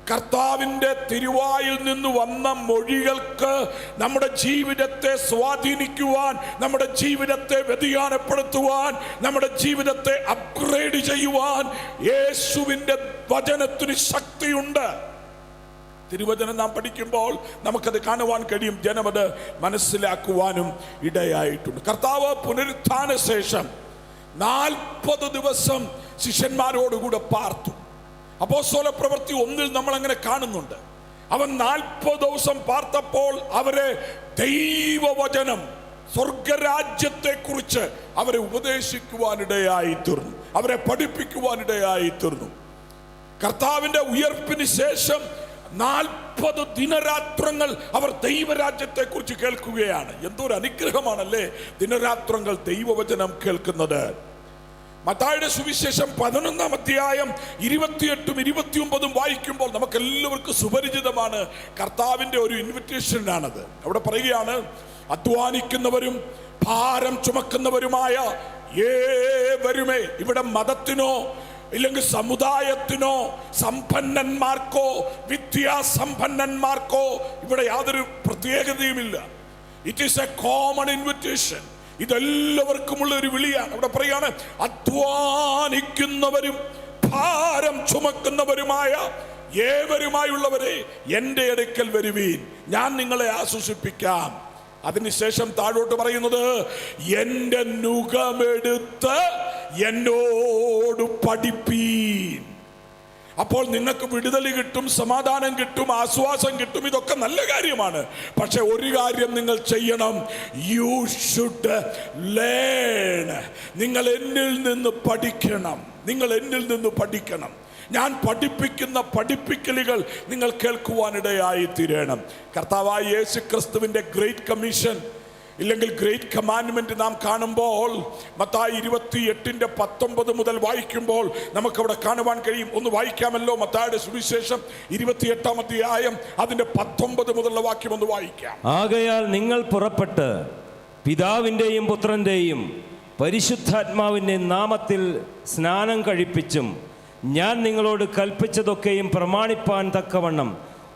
കർത്താവിൻ്റെ തിരുവായിൽ നിന്ന് വന്ന മൊഴികൾക്ക് നമ്മുടെ ജീവിതത്തെ സ്വാധീനിക്കുവാൻ, നമ്മുടെ ജീവിതത്തെ വ്യതിയാനപ്പെടുത്തുവാൻ, നമ്മുടെ ജീവിതത്തെ അപ്ഗ്രേഡ് ചെയ്യുവാൻ യേശുവിൻ്റെ വചനത്തിന് ശക്തിയുണ്ട്. തിരുവചനം നാം പഠിക്കുമ്പോൾ നമുക്കത് കാണുവാൻ കഴിയും. ജനമത് മനസ്സിലാക്കുവാനും ഇടയായിട്ടുണ്ട്. കർത്താവ് പുനരുത്ഥാന ശേഷം 40 ദിവസം ശിഷ്യന്മാരോടുകൂടെ പാർത്തു. അപ്പോസ്തല പ്രവൃത്തി 1 നമ്മൾ അങ്ങനെ കാണുന്നുണ്ട്. അവൻ 40 ദിവസം പാർത്തപ്പോൾ അവരെ ദൈവവചനം, സ്വർഗരാജ്യത്തെ കുറിച്ച് അവരെ ഉപദേശിക്കുവാനിടയായി തീർന്നു, അവരെ പഠിപ്പിക്കുവാനിടയായി തീർന്നു. കർത്താവിന്റെ ഉയർപ്പിന് ശേഷം 40 ദിനരാത്രങ്ങൾ അവർ ദൈവരാജ്യത്തെ കുറിച്ച് കേൾക്കുകയാണ്. എന്തൊരു അനുഗ്രഹമാണല്ലേ ദിനരാത്രങ്ങൾ ദൈവവചനം കേൾക്കുന്നത്. മത്തായിയുടെ സുവിശേഷം 11-ാം അധ്യായം 28-ഉം 29-ഉം വായിക്കുമ്പോൾ നമുക്ക് എല്ലാവർക്കും സുപരിചിതമാണ്. കർത്താവിന്റെ ഒരു ഇൻവിറ്റേഷൻ ആണത്. അവിടെ പറയുകയാണ്, അധ്വാനിക്കുന്നവരും ഭാരം ചുമക്കുന്നവരുമായ ഏവരുമേ, ഇവിടെ മതത്തിനോ ഇല്ലെങ്കിൽ സമുദായത്തിനോ സമ്പന്നന്മാർക്കോ വിദ്യാസമ്പന്നന്മാർക്കോ ഇവിടെ യാതൊരു പ്രത്യേകതയുമില്ല. It is a common invitation. ഇതെല്ലാവർക്കുമുള്ള ഒരു വിളിയാണ്. അവിടെ പറയാണ്, അധ്വാനിക്കുന്നവരും ഭാരം ചുമക്കുന്നവരുമായ ഏവരുമായുള്ളവരെ എൻ്റെ അടുക്കൽ വരുവീൻ, ഞാൻ നിങ്ങളെ ആശ്വസിപ്പിക്കാം. അതിനുശേഷം താഴോട്ട് പറയുന്നത്, എൻ്റെ നുകമെടുത്ത് എന്നോട് പഠിപ്പീൻ. അപ്പോൾ നിങ്ങൾക്ക് വിടുതൽ കിട്ടും, സമാധാനം കിട്ടും, ആശ്വാസം കിട്ടും. ഇതൊക്കെ നല്ല കാര്യമാണ്. പക്ഷെ ഒരു കാര്യം നിങ്ങൾ ചെയ്യണം, യു ഷുഡ് ലേൺ. നിങ്ങൾ എന്നിൽ നിന്ന് പഠിക്കണം. നിങ്ങൾ എന്നിൽ നിന്ന് പഠിക്കണം. ഞാൻ പഠിപ്പിക്കുന്ന പഠിപ്പിക്കലുകൾ നിങ്ങൾ കേൾക്കുവാനിടയായി തീരണം. കർത്താവായ യേശു ക്രിസ്തുവിൻ്റെ ഗ്രേറ്റ് കമ്മീഷൻ ഇല്ലെങ്കിൽ ഗ്രേറ്റ് കമാൻഡ്മെന്റ് നാം കാണുമ്പോൾ മത്തായി 28:19 മുതൽ വായിക്കുമ്പോൾ നമുക്കവിടെ കാണുവാൻ കഴിയും. ഒന്ന് വായിക്കാമല്ലോ, മത്തായിയുടെ സുവിശേഷം 28-ാം അധ്യായം അതിന്റെ 19 മുതലുള്ള വാക്യം ഒന്ന് വായിക്കാം. ആകയാൽ നിങ്ങൾ പുറപ്പെട്ട് പിതാവിൻ്റെയും പുത്രൻ്റെയും പരിശുദ്ധാത്മാവിൻ്റെയും നാമത്തിൽ സ്നാനം കഴിപ്പിച്ചും ഞാൻ നിങ്ങളോട് കൽപ്പിച്ചതൊക്കെയും പ്രമാണിപ്പാൻ തക്കവണ്ണം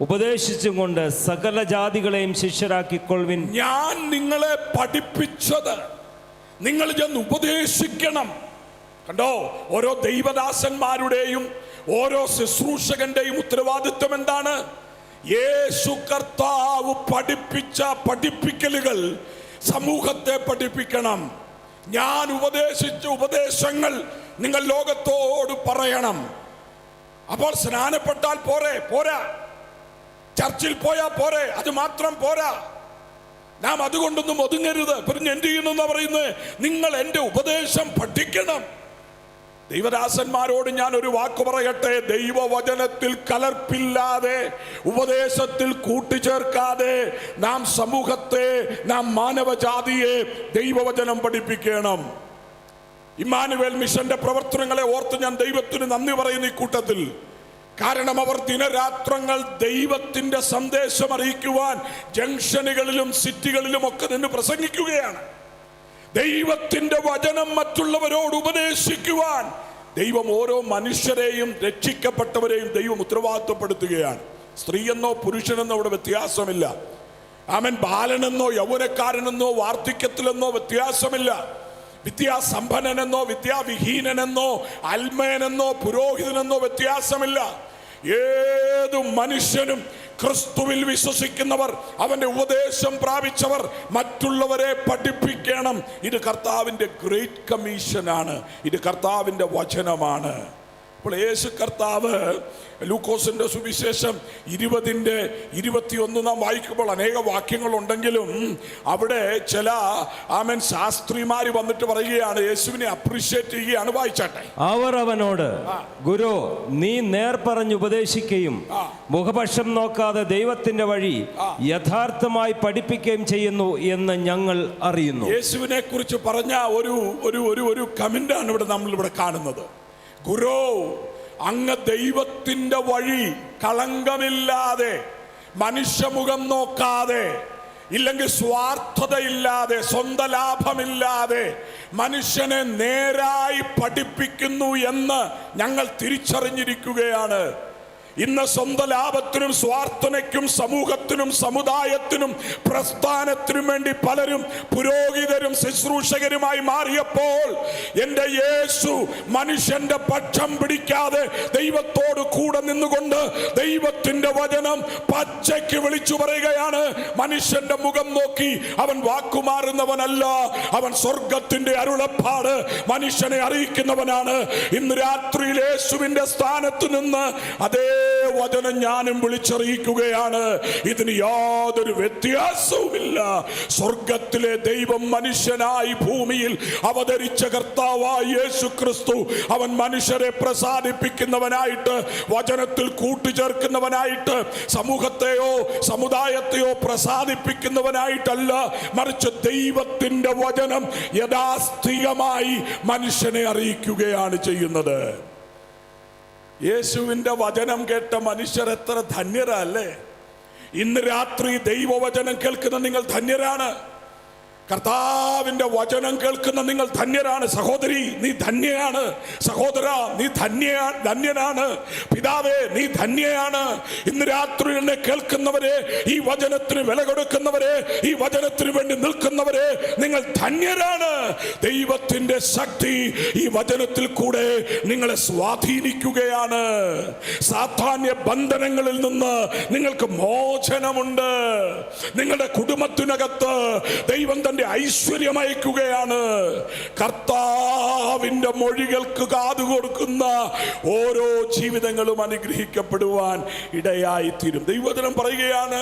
ഉപദേശിച്ചും കൊണ്ട് സകല ജാതികളെയും ശിഷ്യരാക്കിക്കൊള്ളുവിൻ. ഞാൻ നിങ്ങളെ പഠിപ്പിച്ചത് നിങ്ങൾ ചെന്ന് ഉപദേശിക്കണം. കണ്ടോ, ഓരോ ദൈവദാസന്മാരുടെയും ഓരോ ശുശ്രൂഷകന്റെയും ഉത്തരവാദിത്വം എന്താണ്? യേശു കർത്താവ് പഠിപ്പിച്ച പഠിപ്പിക്കലുകൾ സമൂഹത്തെ പഠിപ്പിക്കണം. ഞാൻ ഉപദേശിച്ച ഉപദേശങ്ങൾ നിങ്ങൾ ലോകത്തോട് പറയണം. അപ്പോൾ സ്നാനപ്പെട്ടാൽ പോരാ, ചർച്ചിൽ പോയാൽ പോരെ, അത് മാത്രം പോരാ. നാം അതുകൊണ്ടൊന്നും ഒതുങ്ങരുത്. പിന്നെ എന്ത് ചെയ്യുന്നു പറയുന്നത്? നിങ്ങൾ എൻ്റെ ഉപദേശം പഠിക്കണം. ദൈവദാസന്മാരോട് ഞാൻ ഒരു വാക്ക് പറയട്ടെ, ദൈവവചനത്തിൽ കലർപ്പില്ലാതെ, ഉപദേശത്തിൽ കൂട്ടിച്ചേർക്കാതെ നാം സമൂഹത്തെ, നാം മാനവജാതിയെ ദൈവവചനം പഠിപ്പിക്കണം. ഇമ്മാനുവേൽ മിഷന്റെ പ്രവർത്തനങ്ങളെ ഓർത്ത് ഞാൻ ദൈവത്തിന് നന്ദി പറയുന്ന ഈ കൂട്ടത്തിൽ. കാരണം അവർ ദിനരാത്രങ്ങൾ ദൈവത്തിന്റെ സന്ദേശം അറിയിക്കുവാൻ ജംഗ്ഷനുകളിലും സിറ്റികളിലും ഒക്കെ നിന്ന് പ്രസംഗിക്കുകയാണ്. ദൈവത്തിന്റെ വചനം മറ്റുള്ളവരോട് ഉപദേശിക്കുവാൻ ദൈവം ഓരോ മനുഷ്യരെയും രക്ഷിക്കപ്പെട്ടവരെയും ദൈവം ഉത്തരവാദിത്വപ്പെടുത്തുകയാണ്. സ്ത്രീയെന്നോ പുരുഷനെന്നോ ഇവിടെ വ്യത്യാസമില്ല. അവൻ ബാലനെന്നോ യൗവനക്കാരനെന്നോ വാർദ്ധക്യത്തിലെന്നോ വ്യത്യാസമില്ല. വിദ്യാസമ്പന്നനെന്നോ വിദ്യാവിഹീനനെന്നോ അൽമേനെന്നോ പുരോഹിതനെന്നോ വ്യത്യാസമില്ല. ഏതു മനുഷ്യനും ക്രിസ്തുവിൽ വിശ്വസിക്കുന്നവർ, അവന്റെ ഉപദേശം പ്രാപിച്ചവർ മറ്റുള്ളവരെ പഠിപ്പിക്കണം. ഇത് കർത്താവിൻ്റെ ഗ്രേറ്റ് കമ്മീഷനാണ്. ഇത് കർത്താവിൻ്റെ വചനമാണ്. അപ്പോൾ യേശു കർത്താവ് ലൂക്കോസിന്റെ സുവിശേഷം 20:21 നാം വായിക്കുമ്പോൾ അനേക വാക്യങ്ങളുണ്ടെങ്കിലും അവിടെ ചില ശാസ്ത്രിമാര് വന്നിട്ട് പറയുകയാണ്, യേശുവിനെ അപ്രീഷിയേറ്റ് ചെയ്യുകയാണ്. വായിച്ചാട്ടെ. അവർ അവനോട്, ഗുരു, നീ നേർ പറഞ്ഞ് ഉപദേശിക്കുകയും മുഖപക്ഷം നോക്കാതെ ദൈവത്തിന്റെ വഴി യഥാർത്ഥമായി പഠിപ്പിക്കുകയും ചെയ്യുന്നു എന്ന് ഞങ്ങൾ അറിയുന്നു. യേശുവിനെ കുറിച്ച് പറഞ്ഞ ഒരു കമന്റാണ് ഇവിടെ നമ്മൾ ഇവിടെ കാണുന്നത്. ഗുരു, അങ്ങ് ദൈവത്തിന്റെ വഴി കളങ്കമില്ലാതെ, മനുഷ്യമുഖം നോക്കാതെ, ഇല്ലെങ്കിൽ സ്വാർത്ഥതയില്ലാതെ, സ്വന്തം ലാഭമില്ലാതെ മനുഷ്യനെ നേരായി പഠിപ്പിക്കുന്നു എന്ന് ഞങ്ങൾ തിരിച്ചറിഞ്ഞിരിക്കുകയാണ്. ഇന്ന് സ്വന്തം ലാഭത്തിനും സ്വാർത്ഥനയ്ക്കും സമൂഹത്തിനും സമുദായത്തിനും പ്രസ്ഥാനത്തിനും വേണ്ടി പലരും പുരോഹിതരും ശുശ്രൂഷകരുമായി മാറിയപ്പോൾ എൻ്റെ യേശു മനുഷ്യന്റെ പക്ഷം പിടിക്കാതെ ദൈവത്തോട് കൂടെ നിന്നുകൊണ്ട് ദൈവത്തിന്റെ വചനം പച്ചയ്ക്ക് വിളിച്ചു പറയുകയാണ്. മനുഷ്യന്റെ മുഖം നോക്കി അവൻ വാക്കുമാറുന്നവനല്ല, അവൻ സ്വർഗത്തിന്റെ അരുളപ്പാട് മനുഷ്യനെ അറിയിക്കുന്നവനാണ്. ഇന്ന് രാത്രിയിൽ യേശുവിന്റെ സ്ഥാനത്ത് നിന്ന് അതേ വചനം ഞാനും വിളിച്ചറിയിക്കുകയാണ്. ഇതിന് യാതൊരു വ്യത്യാസവുമില്ല. സ്വർഗത്തിലെ ദൈവം മനുഷ്യനായി ഭൂമിയിൽ അവതരിച്ച കർത്താവായ യേശു ക്രിസ്തു, അവൻ മനുഷ്യരെ പ്രസാദിപ്പിക്കുന്നവനായിട്ട്, വചനത്തിൽ കൂട്ടിച്ചേർക്കുന്നവനായിട്ട്, സമൂഹത്തെയോ സമുദായത്തെയോ പ്രസാദിപ്പിക്കുന്നവനായിട്ടല്ല, മറിച്ച് ദൈവത്തിന്റെ വചനം യാഥാസ്ഥികമായി മനുഷ്യനെ അറിയിക്കുകയാണ് ചെയ്യുന്നത്. യേശുവിന്റെ വചനം കേട്ട മനുഷ്യർ എത്ര ധന്യരല്ലേ! ഇന്ന് രാത്രി ദൈവവചനം കേൾക്കുന്ന നിങ്ങൾ ധന്യരാണ്. കർത്താവിന്റെ വചനം കേൾക്കുന്ന നിങ്ങൾ ധന്യരാണ്. സഹോദരി, നീ ധന്യയാണ്. സഹോദര, നീ ധന്യനാണ്. പിതാവേ, നീ ധന്യയാണ്. ഇന്ന് രാത്രി എന്നെ കേൾക്കുന്നവരെ, ഈ വചനത്തിന് വില കൊടുക്കുന്നവരെ, ഈ വചനത്തിന് വേണ്ടി നിൽക്കുന്നവരെ, നിങ്ങൾ ധന്യരാണ്. ദൈവത്തിന്റെ ശക്തി ഈ വചനത്തിൽ കൂടെ നിങ്ങളെ സ്വാധീനിക്കുകയാണ്. സാധാന്യ ബന്ധനങ്ങളിൽ നിന്ന് നിങ്ങൾക്ക് മോചനമുണ്ട്. നിങ്ങളുടെ കുടുംബത്തിനകത്ത് ദൈവം തന്റെ ഐശ്വര്യം അയക്കുകയാണ്. കർത്താവിന്റെ മൊഴികൾക്ക് കാതു കൊടുക്കുന്ന ഓരോ ജീവിതങ്ങളും അനുഗ്രഹിക്കപ്പെടുവാൻ ഇടയായി തീരും. ദൈവവചനം പറയുകയാണ്,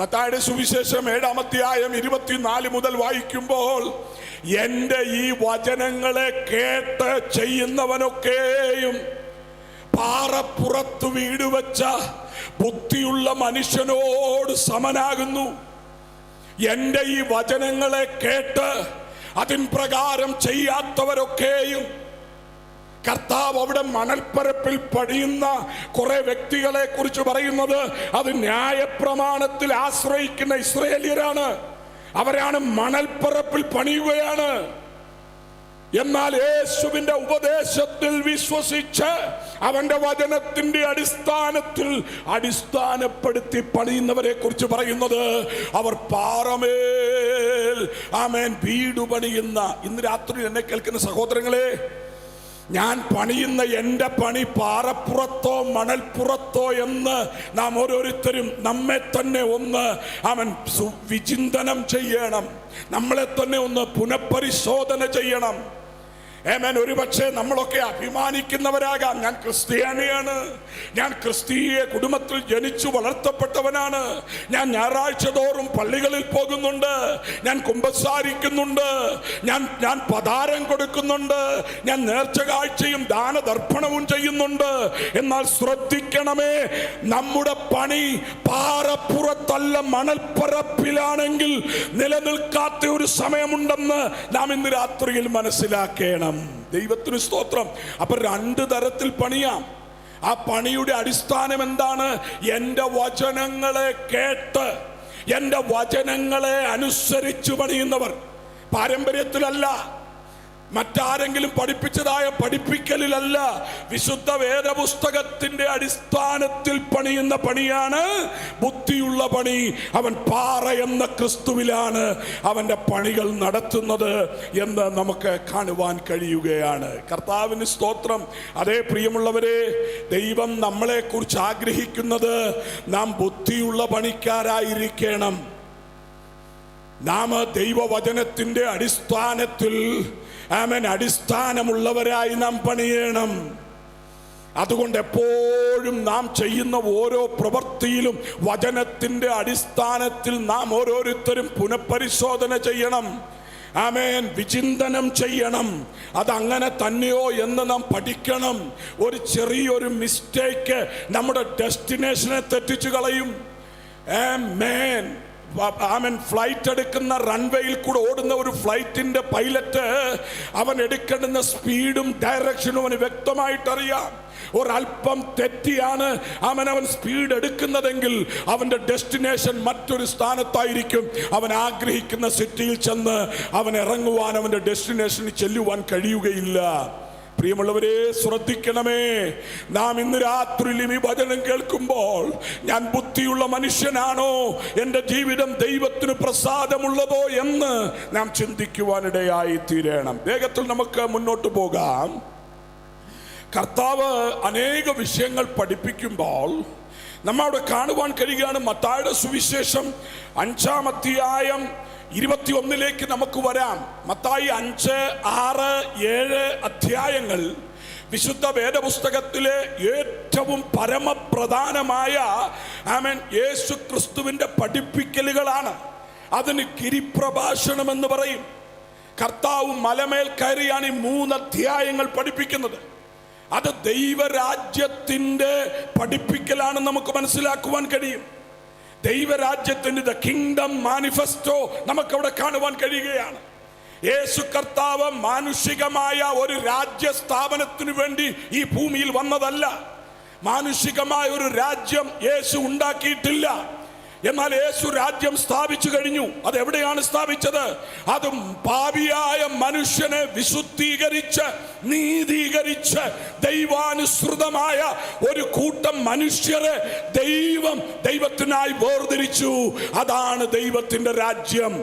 മത്തായിയുടെ സുവിശേഷം 7-ാം അധ്യായം 24 മുതൽ വായിക്കുമ്പോൾ, എന്റെ ഈ വചനങ്ങളെ കേട്ട് ചെയ്യുന്നവനൊക്കെയും പാറപ്പുറത്ത് വീട് വെച്ച ബുദ്ധിയുള്ള മനുഷ്യനോട് സമനാകുന്നു. എന്റെ ഈ വചനങ്ങളെ കേട്ട് അതിൻ പ്രകാരം ചെയ്യാത്തവരൊക്കെയും, കർത്താവ് അവിടെ മണൽപ്പരപ്പിൽ പണിയുന്ന കുറെ വ്യക്തികളെ കുറിച്ച് പറയുന്നത് അത് ന്യായപ്രമാണത്തിൽ ആശ്രയിക്കുന്ന ഇസ്രായേലിയരാണ്. അവരാണ് മണൽപ്പരപ്പിൽ പണിയുകയാണ്. എന്നാൽ യേശുവിന്റെ ഉപദേശത്തിൽ വിശ്വസിച്ച് അവന്റെ വചനത്തിന്റെ അടിസ്ഥാനപ്പെടുത്തി പണിയുന്നവരെ കുറിച്ച് പറയുന്നത് അവർ പാറമേൽ ആമേൻ വീട് പണിയുന്ന. ഇന്ന് രാത്രി എന്നെ കേൾക്കുന്ന സഹോദരങ്ങളെ, ഞാൻ പണിയുന്ന എൻ്റെ പണി പാറപ്പുറത്തോ മണൽപ്പുറത്തോ എന്ന് നാം ഓരോരുത്തരും നമ്മെ തന്നെ ഒന്ന് വിചിന്തനം ചെയ്യണം. നമ്മളെ തന്നെ ഒന്ന് പുനഃപരിശോധന ചെയ്യണം. ഏമേൻ. ഒരുപക്ഷെ നമ്മളൊക്കെ അഭിമാനിക്കുന്നവരാകാം, ഞാൻ ക്രിസ്ത്യാനിയാണ്, ഞാൻ ക്രിസ്തീയ കുടുംബത്തിൽ ജനിച്ചു വളർത്തപ്പെട്ടവനാണ്, ഞാൻ ഞായറാഴ്ച തോറും പള്ളികളിൽ പോകുന്നുണ്ട്, ഞാൻ കുമ്പസാരിക്കുന്നുണ്ട്, ഞാൻ പതാരം കൊടുക്കുന്നുണ്ട്, ഞാൻ നേർച്ച കാഴ്ചയും ദാനദർപ്പണവും ചെയ്യുന്നുണ്ട്. എന്നാൽ ശ്രദ്ധിക്കണമേ, നമ്മുടെ പണി പാറപ്പുറത്തല്ല മണൽപ്പരപ്പിലാണെങ്കിൽ നിലനിൽക്കാത്ത ഒരു സമയമുണ്ടെന്ന് നാം ഇന്ന് രാത്രിയിൽ മനസ്സിലാക്കണം. ദൈവത്തിന് സ്തോത്രം. അപ്പൊ 2 തരത്തിൽ പണിയാം. ആ പണിയുടെ അടിസ്ഥാനം എന്താണ്? എൻ്റെ വചനങ്ങളെ കേട്ട് എൻ്റെ വചനങ്ങളെ അനുസരിച്ച് പണിയുന്നവർ. പാരമ്പര്യത്തിലല്ല, മറ്റാരെങ്കിലും പഠിപ്പിച്ചതായ പഠിപ്പിക്കലിലല്ല, വിശുദ്ധ വേദപുസ്തകത്തിന്റെ അടിസ്ഥാനത്തിൽ പണിയുന്ന പണിയാണ് ബുദ്ധിയുള്ള പണി. അവൻ പാറ എന്ന ക്രിസ്തുവിലാണ് അവന്റെ പണികൾ നടത്തുന്നത് എന്ന് നമുക്ക് കാണുവാൻ കഴിയുകയാണ്. കർത്താവിന് സ്തോത്രം. അതേ പ്രിയമുള്ളവരെ, ദൈവം നമ്മളെ കുറിച്ച് ആഗ്രഹിക്കുന്നത് നാം ബുദ്ധിയുള്ള പണിക്കാരായിരിക്കണം. നാം ദൈവവചനത്തിന്റെ അടിസ്ഥാനത്തിൽ അടിസ്ഥാനമുള്ളവരായി നാം പണിയണം. അതുകൊണ്ട് എപ്പോഴും നാം ചെയ്യുന്ന ഓരോ പ്രവൃത്തിയിലും വചനത്തിന്റെ അടിസ്ഥാനത്തിൽ നാം ഓരോരുത്തരും പുനഃപരിശോധന ചെയ്യണം. ആമേൻ. വിചിന്തനം ചെയ്യണം. അതങ്ങനെ തന്നെയോ എന്ന് നാം പഠിക്കണം. ഒരു ചെറിയൊരു മിസ്റ്റേക്ക് നമ്മുടെ ഡെസ്റ്റിനേഷനെ തെറ്റിച്ചു കളയും. ആമേൻ. ഫ്ലൈറ്റ് എടുക്കുന്ന റൺവേയിൽ കൂടെ ഓടുന്ന ഒരു ഫ്ലൈറ്റിന്റെ പൈലറ്റ് അവൻ എടുക്കേണ്ടുന്ന സ്പീഡും ഡയറക്ഷനും അവന് വ്യക്തമായിട്ടറിയാം. ഒരല്പം തെറ്റിയാണ് അവൻ സ്പീഡ് എടുക്കുന്നതെങ്കിൽ അവന്റെ ഡെസ്റ്റിനേഷൻ മറ്റൊരു സ്ഥാനത്തായിരിക്കും. അവൻ ആഗ്രഹിക്കുന്ന സിറ്റിയിൽ ചെന്ന് അവൻ ഇറങ്ങുവാൻ, അവന്റെ ഡെസ്റ്റിനേഷനിൽ ചെല്ലുവാൻ കഴിയുകയില്ല. പ്രിയമുള്ളവരെ, ശ്രദ്ധിക്കണമേ. നാം ഇന്ന് രാത്രിയിലും ഈ വചനം കേൾക്കുമ്പോൾ ഞാൻ ബുദ്ധിയുള്ള മനുഷ്യനാണോ, എൻ്റെ ജീവിതം ദൈവത്തിന് പ്രസാദമുള്ളതോ എന്ന് നാം ചിന്തിക്കുവാനിടയായി തീരണം. വേഗത്തിൽ നമുക്ക് മുന്നോട്ട് പോകാം. കർത്താവ് അനേക വിഷയങ്ങൾ പഠിപ്പിക്കുമ്പോൾ നമ്മവിടെ കാണുവാൻ കഴിയുകയാണ്. മത്തായിയുടെ സുവിശേഷം 5-ാം അധ്യായം 21 നമുക്ക് വരാം. മത്തായി 5, 6, 7 അധ്യായങ്ങൾ വിശുദ്ധ വേദപുസ്തകത്തിലെ ഏറ്റവും പരമപ്രധാനമായ യേശു ക്രിസ്തുവിന്റെ പഠിപ്പിക്കലുകളാണ്. അതിന് ഗിരിപ്രഭാഷണം എന്ന് പറയും. കർത്താവ് മലമേൽ കയറിയാണ് ഈ 3 അധ്യായങ്ങൾ പഠിപ്പിക്കുന്നത്. അത് ദൈവരാജ്യത്തിന്റെ പഠിപ്പിക്കലാണ് നമുക്ക് മനസ്സിലാക്കുവാൻ കഴിയും. ദൈവരാജ്യത്തിന്റെ ദ കിങ്ഡം മാനിഫെസ്റ്റോ നമുക്കവിടെ കാണുവാൻ കഴിയുകയാണ്. യേശു കർത്താവ് മാനുഷികമായ ഒരു രാജ്യസ്ഥാപനത്തിന് വേണ്ടി ഈ ഭൂമിയിൽ വന്നതല്ല. മാനുഷികമായ ഒരു രാജ്യം യേശു ഉണ്ടാക്കിയിട്ടില്ല. എന്നാൽ യേശു രാജ്യം സ്ഥാപിച്ചു കഴിഞ്ഞു. അത് എവിടെയാണ് സ്ഥാപിച്ചത്? അതും പാപിയായ മനുഷ്യനെ വിശുദ്ധീകരിച്ച് നീതീകരിച്ച് ദൈവാനുസൃതമായ ഒരു കൂട്ടം മനുഷ്യരെ ദൈവത്തിനായി വേർതിരിച്ചു. അതാണ് ദൈവത്തിന്റെ രാജ്യം.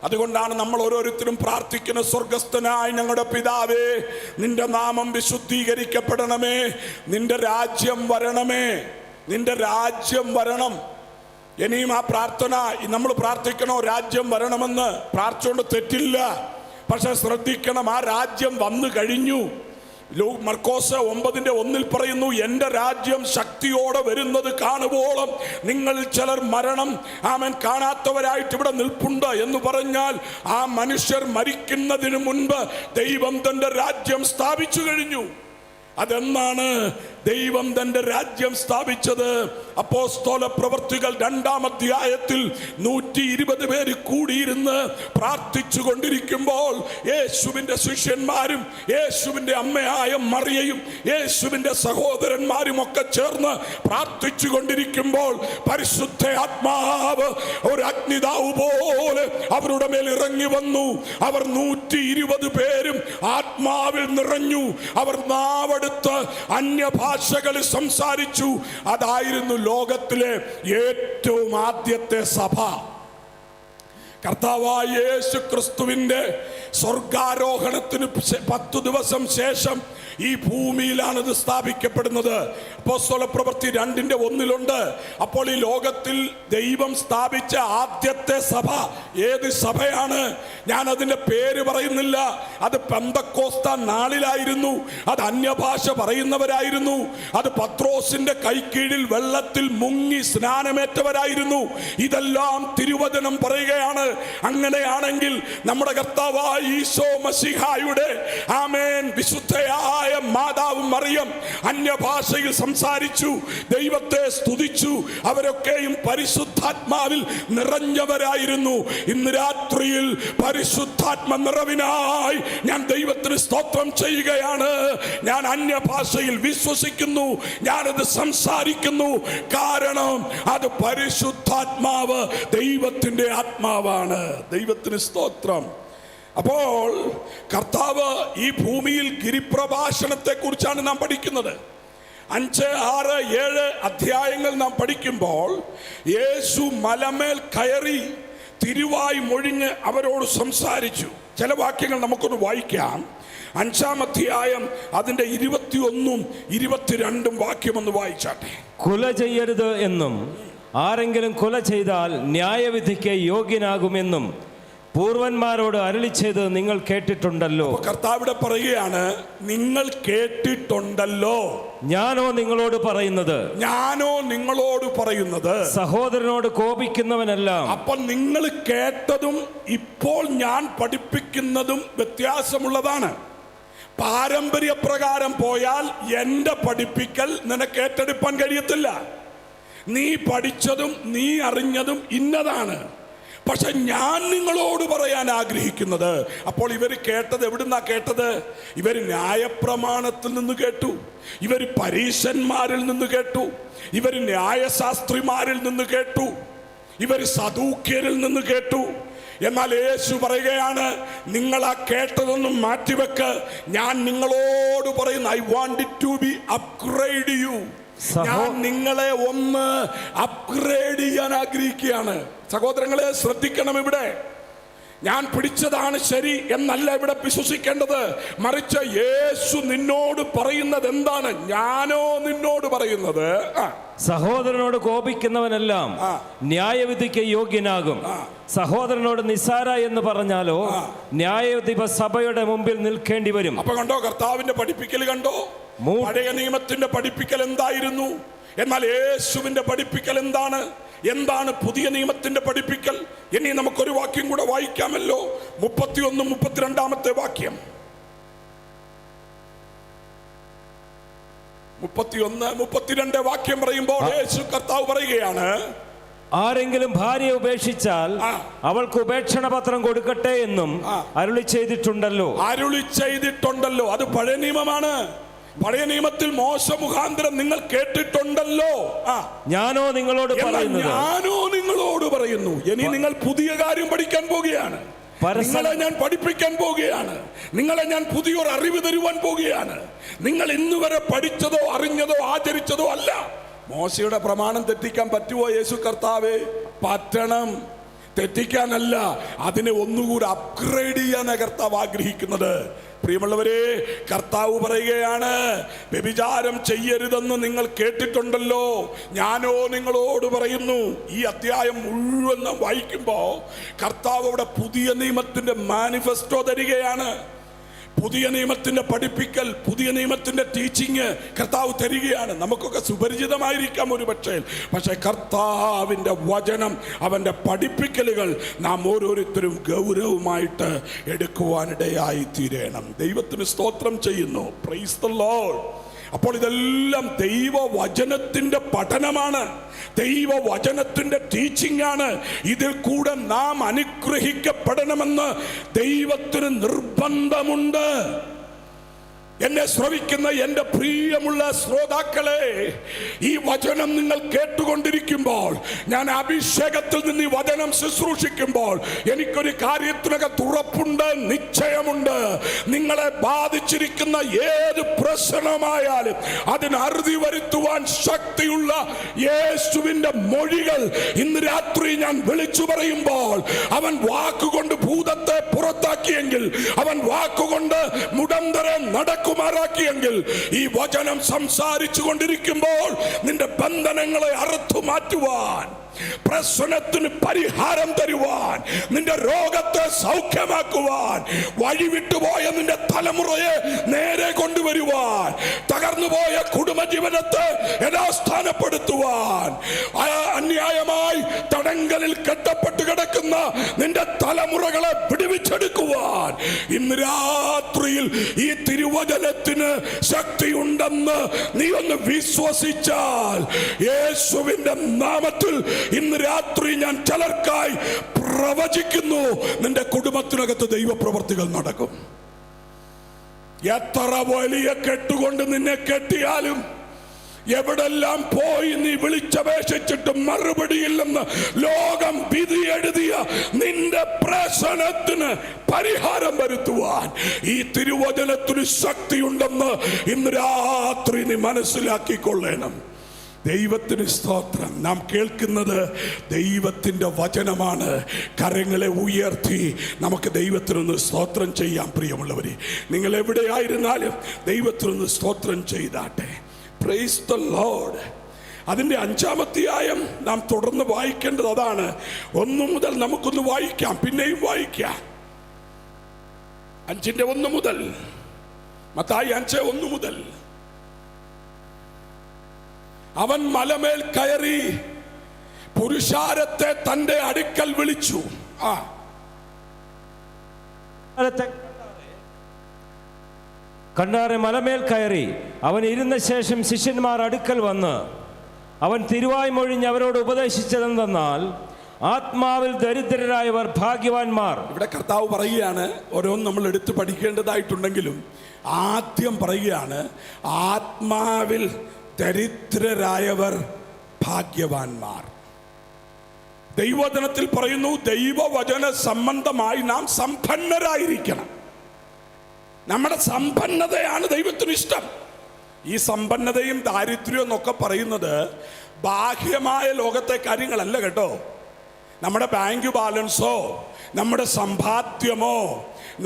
അതുകൊണ്ടാണ് നമ്മൾ ഓരോരുത്തരും പ്രാർത്ഥിക്കുന്ന, സ്വർഗസ്ഥനായ ഞങ്ങളുടെ പിതാവേ, നിന്റെ നാമം വിശുദ്ധീകരിക്കപ്പെടണമേ, നിന്റെ രാജ്യം വരണമേ, നിന്റെ രാജ്യം വരണം. ഇനിയും ആ പ്രാർത്ഥന നമ്മൾ പ്രാർത്ഥിക്കണോ? രാജ്യം വരണമെന്ന് പ്രാർത്ഥിച്ചുകൊണ്ട് തെറ്റില്ല. പക്ഷെ ശ്രദ്ധിക്കണം, ആ രാജ്യം വന്നു കഴിഞ്ഞു. മർക്കോസ് 9:1 പറയുന്നു, എൻ്റെ രാജ്യം ശക്തിയോടെ വരുന്നത് കാണുവോളം നിങ്ങളിൽ ചിലർ മരണം കാണാത്തവരായിട്ട് ഇവിടെ നിൽപ്പുണ്ട് എന്ന് പറഞ്ഞാൽ ആ മനുഷ്യർ മരിക്കുന്നതിന് മുൻപ് ദൈവം തൻ്റെ രാജ്യം സ്ഥാപിച്ചു കഴിഞ്ഞു. അതെന്നാണ് ദൈവം തന്റെ രാജ്യം സ്ഥാപിച്ചത്? അപ്പോസ്തല പ്രവൃത്തികൾ 2-ാം അധ്യായത്തിൽ 120 പേര് കൂടിയിരുന്ന് പ്രാർത്ഥിച്ചു കൊണ്ടിരിക്കുമ്പോൾ യേശുവിന്റെ ശിഷ്യന്മാരും യേശുവിന്റെ അമ്മയായ മറിയയും യേശുവിന്റെ സഹോദരന്മാരും ഒക്കെ ചേർന്ന് പ്രാർത്ഥിച്ചു കൊണ്ടിരിക്കുമ്പോൾ പരിശുദ്ധ ആത്മാവ് ഒരു അഗ്നിതാവ് പോലെ അവരുടെ മേൽ ഇറങ്ങി വന്നു. അവർ 120 പേരും ആത്മാവിൽ നിറഞ്ഞു. അവർ നാവെടുത്ത് അന്യഭാഷകളിൽ സംസാരിച്ചു. അതായിരുന്നു ലോകത്തിലെ ഏറ്റവും ആദ്യത്തെ സഭ. കർത്താവായ യേശു ക്രിസ്തുവിന്റെ സ്വർഗാരോഹണത്തിന് 10 ദിവസം ശേഷം ഈ ഭൂമിയിലാണ് ഇത് സ്ഥാപിക്കപ്പെടുന്നത്. അപ്പോസ്തല പ്രവൃത്തി 2:1 അപ്പോൾ ഈ ലോകത്തിൽ ദൈവം സ്ഥാപിച്ച ആദ്യത്തെ സഭ ഏത് സഭയാണ്? ഞാൻ അതിന്റെ പേര് പറയുന്നില്ല. അത് പെന്തക്കോസ്ത നാളിലായിരുന്നു. അത് അന്യഭാഷ പറയുന്നവരായിരുന്നു. അത് പത്രോസിന്റെ കൈക്കീഴിൽ വെള്ളത്തിൽ മുങ്ങി സ്നാനമേറ്റവരായിരുന്നു. ഇതെല്ലാം തിരുവചനം പറയുകയാണ്. അങ്ങനെയാണെങ്കിൽ നമ്മുടെ കർത്താവായ ഈശോ മശിഹായുടെ വിശുദ്ധയായ മാതാവ് മറിയം അന്യഭാഷയിൽ സംസാരിച്ചു, ദൈവത്തെ സ്തുതിച്ചു. അവരൊക്കെയും പരിശുദ്ധാത്മാവിൽ നിറഞ്ഞവരായിരുന്നു. ഇന്ന് രാത്രിയിൽ പരിശുദ്ധാത്മ നിറവിനായി ഞാൻ ദൈവത്തിന് സ്തോത്രം ചെയ്യുകയാണ്. ഞാൻ അന്യഭാഷയിൽ വിശ്വസിക്കുന്നു, ഞാനത് സംസാരിക്കുന്നു. കാരണം അത് പരിശുദ്ധാത്മാവ് ദൈവത്തിന്റെ ആത്മാവാണ്. ദൈവത്തിന് സ്തോത്രം. അപ്പോൾ കർത്താവ് ഈ ഭൂമിയിൽ ഗിരിപ്രഭാഷണത്തെ കുറിച്ചാണ് നാം പഠിക്കുന്നത്. 5, 6, 7 അധ്യായങ്ങൾ നാം പഠിക്കുമ്പോൾ യേശു മലമേൽ കയറി തിരുവായി മൊഴിഞ്ഞ് അവരോട് സംസാരിച്ചു. ചില വാക്യങ്ങൾ നമുക്കൊന്ന് വായിക്കാം. 5-ാം അധ്യായം അതിന്റെ 21-ഉം 22-ഉം വാക്യം ഒന്ന് വായിച്ചാട്ടെ. കൊല ചെയ്യരുത് എന്നും ആരെങ്കിലും കൊല ചെയ്താൽ ന്യായവിധിക്ക് യോഗ്യനാകുമെന്നും പൂർവന്മാരോട് അരുളിച്ചത് നിങ്ങൾ കേട്ടിട്ടുണ്ടല്ലോ. കർത്താവിടെ പറയുകയാണ്, നിങ്ങൾ കേട്ടിട്ടുണ്ടല്ലോ. ഞാനോ നിങ്ങളോട് പറയുന്നത് സഹോദരനോട് കോപിക്കുന്നവനെല്ലാം. അപ്പൊ നിങ്ങൾ കേട്ടതും ഇപ്പോൾ ഞാൻ പഠിപ്പിക്കുന്നതും വ്യത്യാസമുള്ളതാണ്. പാരമ്പര്യപ്രകാരം പോയാൽ എന്റെ പഠിപ്പിക്കൽ നിനക്ക് ഏറ്റെടുപ്പാൻ കഴിയത്തില്ല. നീ പഠിച്ചതും നീ അറിഞ്ഞതും ഇന്നതാണ്. പക്ഷെ ഞാൻ നിങ്ങളോട് പറയാൻ ആഗ്രഹിക്കുന്നത്, അപ്പോൾ ഇവർ കേട്ടത് എവിടുന്നാ കേട്ടത്? ഇവർ ന്യായപ്രമാണത്തിൽ നിന്ന് കേട്ടു, ഇവർ പരീശന്മാരിൽ നിന്ന് കേട്ടു, ഇവർ ന്യായശാസ്ത്രിമാരിൽ നിന്ന് കേട്ടു, ഇവർ സദൂക്യരിൽ നിന്ന് കേട്ടു. എന്നാൽ യേശു പറയുകയാണ്, നിങ്ങൾ ആ കേട്ടതൊന്നും മാറ്റിവെക്ക്. ഞാൻ നിങ്ങളോട് പറയുന്നു, I want it to be upgrade you. ഞാൻ നിങ്ങളെ ഒന്ന് അപ്ഗ്രേഡ് ചെയ്യാൻ ആഗ്രഹിക്കുകയാണ്. സഹോദരങ്ങളെ ശ്രദ്ധിക്കണം. ഇവിടെ ഞാൻ പിടിച്ചതാണ് ശരി എന്നല്ല ഇവിടെ വിശ്വസിക്കേണ്ടത്. മറിച്ച് യേശു നിന്നോട് പറയുന്നത് എന്താണ്? ഞാനോ നിന്നോട് പറയുന്നത്, സഹോദരനോട് കോപിക്കുന്നവനെല്ലാം ന്യായവിധിക്ക് യോഗ്യനാകും. സഹോദരനോട് നിസ്സാര എന്ന് പറഞ്ഞാലോ ന്യായാധിപ സഭയുടെ മുമ്പിൽ നിൽക്കേണ്ടി വരും. അപ്പൊ കണ്ടോ കർത്താവിന്റെ പഠിപ്പിക്കൽ കണ്ടോ? പഴയ നിയമത്തിന്റെ പഠിപ്പിക്കൽ എന്തായിരുന്നു? എന്നാൽ യേശുവിന്റെ പഠിപ്പിക്കൽ എന്താണ് പുതിയ നിയമത്തിന്റെ പഠിപ്പിക്കൽ? ഇനി നമുക്കൊരു വാക്യം കൂടെ വായിക്കാമല്ലോ. 31, 32 വാക്യം. 31, 32 വാക്യം പറയുമ്പോൾ യേശു കർത്താവ് പറയുകയാണ്, ആരെങ്കിലും ഭാര്യയെ ഉപേക്ഷിച്ചാൽ അവൾക്ക് ഉപേക്ഷണ പത്രം കൊടുക്കട്ടെ എന്നും അരുളി ചെയ്തിട്ടുണ്ടല്ലോ. അത് പഴയ നിയമമാണ്. പഴയ നിയമത്തിൽ മോശ മുഖാന്തരം നിങ്ങൾ കേട്ടിട്ടുണ്ടല്ലോ. ഞാനോ നിങ്ങളോട് പറയുന്നു. ഇനി നിങ്ങൾ പുതിയ കാര്യം പഠിക്കാൻ പോകുകയാണ്. നിങ്ങളെ ഞാൻ പഠിപ്പിക്കാൻ പോകുകയാണ്. നിങ്ങളെ ഞാൻ പുതിയൊരു അറിവ് തരുവാൻ പോകുകയാണ്. നിങ്ങൾ ഇന്ന് വരെ പഠിച്ചതോ അറിഞ്ഞതോ ആചരിച്ചതോ അല്ല. മോശയുടെ പ്രമാണം തെറ്റിക്കാൻ പറ്റുമോ യേശു കർത്താവേ? പറ്റണം. തെറ്റിക്കാനല്ല, അതിനെ ഒന്നുകൂടി അപ്ഗ്രേഡ് ചെയ്യാനാണ് കർത്താവ് ആഗ്രഹിക്കുന്നത്. പ്രിയമുള്ളവരെ, കർത്താവ് പറയുകയാണ്, വ്യഭിചാരം ചെയ്യരുതെന്ന് നിങ്ങൾ കേട്ടിട്ടുണ്ടല്ലോ, ഞാനോ നിങ്ങളോട് പറയുന്നു. ഈ അധ്യായം മുഴുവൻ നാം വായിക്കുമ്പോൾ കർത്താവ് അവിടെ പുതിയ നിയമത്തിന്റെ മാനിഫെസ്റ്റോ തരികയാണ്. പുതിയ നിയമത്തിന്റെ പഠിപ്പിക്കൽ, പുതിയ നിയമത്തിന്റെ ടീച്ചിങ് കർത്താവ് തരികയാണ്. നമുക്കൊക്കെ സുപരിചിതമായിരിക്കാം ഒരു പക്ഷേ കർത്താവിന്റെ വചനം, അവന്റെ പഠിപ്പിക്കലുകൾ നാം ഓരോരുത്തരും ഗൗരവമായിട്ട് എടുക്കുവാനിടയായി തീരണം. ദൈവത്തിന് സ്തോത്രം ചെയ്യുന്നു. Price the Lord. അപ്പോൾ ഇതെല്ലാം ദൈവവചനത്തിന്റെ പഠനമാണ്, ദൈവവചനത്തിന്റെ ടീച്ചിങ് ആണ്. ഇതിൽ കൂടെ നാം അനുഗ്രഹിക്കപ്പെടണമെന്ന് ദൈവത്തിന് നിർബന്ധമുണ്ട്. എന്നെ ശ്രവിക്കുന്ന എൻ്റെ പ്രിയമുള്ള ശ്രോതാക്കളെ, ഈ വചനം നിങ്ങൾ കേട്ടുകൊണ്ടിരിക്കുമ്പോൾ, ഞാൻ അഭിഷേകത്തിൽ നിന്ന് ഈ വചനം ശുശ്രൂഷിക്കുമ്പോൾ എനിക്കൊരു കാര്യത്തിനകത്ത് ഉറപ്പുണ്ട്, നിശ്ചയമുണ്ട്. നിങ്ങളെ ബാധിച്ചിരിക്കുന്ന ഏത് പ്രശ്നമായാലും അതിന് അറുതി വരുത്തുവാൻ ശക്തിയുള്ള യേശുവിന്റെ മൊഴികൾ ഇന്ന് രാത്രി ഞാൻ വിളിച്ചു പറയുമ്പോൾ, അവൻ വാക്കുകൊണ്ട് ഭൂതത്തെ പുറത്താക്കിയെങ്കിൽ, അവൻ വാക്കുകൊണ്ട് മുടന്തരെ നടക്കുമാറാക്കിയെങ്കിൽ, ഈ വചനം സംസാരിച്ചു കൊണ്ടിരിക്കുമ്പോൾ നിന്റെ ബന്ധനങ്ങളെ അറുത്തു മാറ്റുവാൻ, പ്രശ്നത്തിന് പരിഹാരം തരുവാൻ, നിന്റെ രോഗത്തെ സൗഖ്യമാക്കുവാൻ, വഴിവിട്ടുപോയ നിന്റെ തലമുറയെ നേരെ കൊണ്ടുവരുവാൻ, തകർന്നുപോയ കുടുംബജീവനത്തെ യഥാസ്ഥാനപ്പെടുത്തുവാൻ, അന്യായമായി തടങ്കലിൽ കെട്ടപ്പെട്ട് കിടക്കുന്ന നിന്റെ തലമുറകളെ വിടുവിച്ചെടുക്കുവാൻ ഇന്ന് രാത്രിയിൽ ഈ തിരുവചനത്തിന് ശക്തിയുണ്ടെന്ന് നീ ഒന്ന് വിശ്വസിച്ചാൽ, യേശുവിന്റെ നാമത്തിൽ ഇന്ന് രാത്രി ഞാൻ ചിലർക്കായി പ്രവചിക്കുന്നു, നിന്റെ കുടുംബത്തിനകത്ത് ദൈവപ്രവർത്തികൾ നടക്കും. എത്ര വലിയ കെട്ടുകൊണ്ട് നിന്നെ കെട്ടിയാലും, എവിടെല്ലാം പോയി നീ വിളിച്ചപേക്ഷിച്ചിട്ട് മറുപടിയില്ലെന്ന് ലോകം വിധി എഴുതിയ നിന്റെ പ്രശ്നത്തിന് പരിഹാരം വരുത്തുവാൻ ഈ തിരുവചനത്തിന് ശക്തിയുണ്ടെന്ന് ഇന്ന് രാത്രി നീ മനസ്സിലാക്കിക്കൊള്ളണം. ദൈവത്തിന് സ്തോത്രം. നാം കേൾക്കുന്നത് ദൈവത്തിൻ്റെ വചനമാണ്. കരങ്ങളെ ഉയർത്തി നമുക്ക് ദൈവത്തിനൊന്ന് സ്തോത്രം ചെയ്യാം. പ്രിയമുള്ളവരെ, നിങ്ങൾ എവിടെയായിരുന്നാലും ദൈവത്തിനൊന്ന് സ്തോത്രം ചെയ്താട്ടെ. Price the Lord. അതിൻ്റെ 5-ാം അധ്യായം നാം തുടർന്ന് വായിക്കേണ്ടത് അതാണ്. 1 മുതൽ നമുക്കൊന്ന് വായിക്കാം, പിന്നെയും വായിക്കാം. 5:1 മുതൽ, മത്തായി 5:1 മുതൽ. അവൻ മലമേൽ കയറി പുരുഷാരത്തെ തന്റെ അടുക്കൽ വിളിച്ചു. കണ്ടാറെ മലമേൽ കയറി അവൻ ഇരുന്ന ശേഷം ശിഷ്യന്മാർ അടുക്കൽ വന്ന് അവൻ തിരുവായ് മൊഴിഞ്ഞ് അവരോട് ഉപദേശിച്ചതെന്തെന്നാൽ, ആത്മാവിൽ ദരിദ്രരായവർ ഭാഗ്യവാന്മാർ. ഇവിടെ കർത്താവ് പറയുകയാണ്, ഓരോന്നും നമ്മൾ എടുത്ത് പഠിക്കേണ്ടതായിട്ടുണ്ടെങ്കിലും ആദ്യം പറയുകയാണ്, ആത്മാവിൽ ദരിദ്രരായവർ ഭാഗ്യവാന്മാർ. ദൈവവചനത്തിൽ പറയുന്നു, ദൈവവചന സംബന്ധമായി നാം സമ്പന്നരായിരിക്കണം. നമ്മുടെ സമ്പന്നതയാണ് ദൈവത്തിന് ഇഷ്ടം. ഈ സമ്പന്നതയും ദാരിദ്ര്യവും എന്നൊക്കെ പറയുന്നത് ബാഹ്യമായ ലോകത്തെ കാര്യങ്ങളല്ല കേട്ടോ. നമ്മുടെ ബാങ്ക് ബാലൻസോ, നമ്മുടെ സമ്പാദ്യമോ,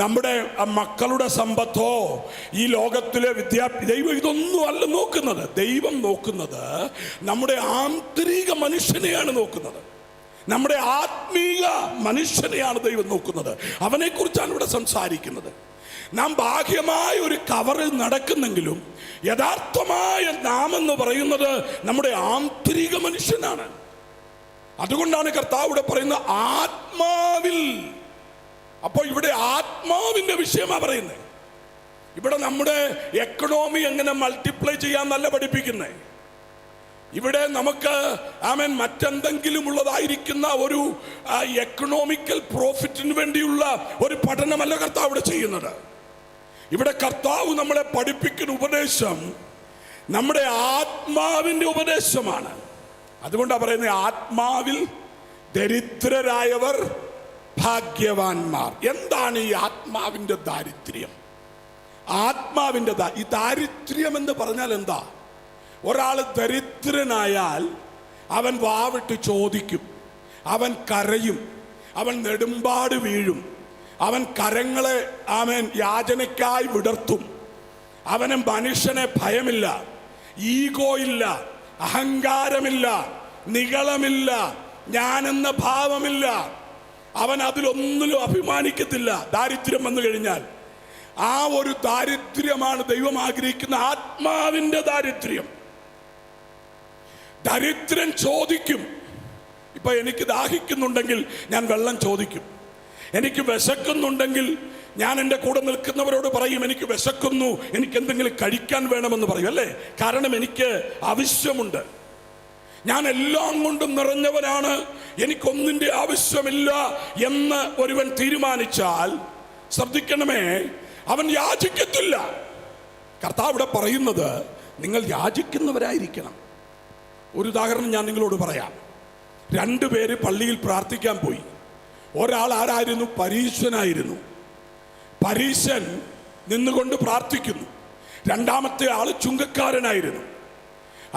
നമ്മുടെ മക്കളുടെ സമ്പത്തോ, ഈ ലോകത്തിലെ ദൈവം ഇതൊന്നും അല്ല നോക്കുന്നത്. ദൈവം നോക്കുന്നത് നമ്മുടെ ആന്തരിക മനുഷ്യനെയാണ് നോക്കുന്നത്. നമ്മുടെ ആത്മീയ മനുഷ്യനെയാണ് ദൈവം നോക്കുന്നത്. അവനെക്കുറിച്ചാണ് ഇവിടെ സംസാരിക്കുന്നത്. നാം ബാഹ്യമായ ഒരു കവറിൽ നടക്കുന്നെങ്കിലും യഥാർത്ഥമായ നാം എന്ന് പറയുന്നത് നമ്മുടെ ആന്തരിക മനുഷ്യനാണ്. അതുകൊണ്ടാണ് കർത്താവ് ഇവിടെ പറയുന്നത് ആത്മാവിൽ. അപ്പോൾ ഇവിടെ ആത്മാവിന്റെ വിഷയമാണ് പറയുന്നത്. ഇവിടെ നമ്മുടെ എക്കണോമി എങ്ങനെ മൾട്ടിപ്ലൈ ചെയ്യാന്നല്ല പഠിപ്പിക്കുന്നത്. ഇവിടെ നമുക്ക് മറ്റെന്തെങ്കിലും ഉള്ളതായിരിക്കുന്ന ഒരു എക്കണോമിക്കൽ പ്രോഫിറ്റിന് വേണ്ടിയുള്ള ഒരു പഠനമല്ല കർത്താവ് ഇവിടെ ചെയ്യുന്നത്. ഇവിടെ കർത്താവ് നമ്മളെ പഠിപ്പിക്കുന്ന ഉപദേശം നമ്മുടെ ആത്മാവിൻ്റെ ഉപദേശമാണ്. അതുകൊണ്ടാണ് പറയുന്നത് ആത്മാവിൽ ദരിദ്രരായവർ ഭാഗ്യവാന്മാർ. എന്താണ് ഈ ആത്മാവിൻ്റെ ദാരിദ്ര്യം? ആത്മാവിൻ്റെ ഈ ദാരിദ്ര്യം എന്ന് പറഞ്ഞാൽ എന്താ? ഒരാൾ ദരിദ്രനായാൽ അവൻ വാവിട്ട് ചോദിക്കും, അവൻ കരയും, അവൻ നെടുമ്പാട് വീഴും, അവൻ കരങ്ങളെ യാചനയ്ക്കായി വിടർത്തും. അവന് മനുഷ്യനെ ഭയമില്ല, ഈഗോ ഇല്ല, അഹങ്കാരമില്ല, നിഗളമില്ല, ഞാനെന്ന ഭാവമില്ല. അവൻ അതിലൊന്നിലും അഭിമാനിക്കത്തില്ല. ദാരിദ്ര്യം വന്നു കഴിഞ്ഞാൽ ആ ഒരു ദാരിദ്ര്യമാണ് ദൈവം ആഗ്രഹിക്കുന്ന ആത്മാവിൻ്റെ ദാരിദ്ര്യം. ദരിദ്രൻ ചോദിക്കും. ഇപ്പൊ എനിക്ക് ദാഹിക്കുന്നുണ്ടെങ്കിൽ ഞാൻ വെള്ളം ചോദിക്കും. എനിക്ക് വിശക്കുന്നുണ്ടെങ്കിൽ ഞാൻ എൻ്റെ കൂടെ നിൽക്കുന്നവരോട് പറയും, എനിക്ക് വിശക്കുന്നു, എനിക്ക് എന്തെങ്കിലും കഴിക്കാൻ വേണമെന്ന് പറയും, അല്ലേ? കാരണം എനിക്ക് ആവശ്യമുണ്ട്. ഞാൻ എല്ലാം കൊണ്ടും നിറഞ്ഞവനാണ്, എനിക്കൊന്നിൻ്റെ ആവശ്യമില്ല എന്ന് ഒരുവൻ തീരുമാനിച്ചാൽ ശ്രദ്ധിക്കണമേ, അവൻ യാചിക്കത്തില്ല. കർത്താവ് ഇവിടെ പറയുന്നത് നിങ്ങൾ യാചിക്കുന്നവരായിരിക്കണം. ഒരു ഉദാഹരണം ഞാൻ നിങ്ങളോട് പറയാം. 2 പേര് പള്ളിയിൽ പ്രാർത്ഥിക്കാൻ പോയി. ഒരാൾ ആരായിരുന്നു? പരീശനായിരുന്നു. പരീശൻ നിന്നുകൊണ്ട് പ്രാർത്ഥിക്കുന്നു. രണ്ടാമത്തെ ആൾ ചുങ്കക്കാരനായിരുന്നു.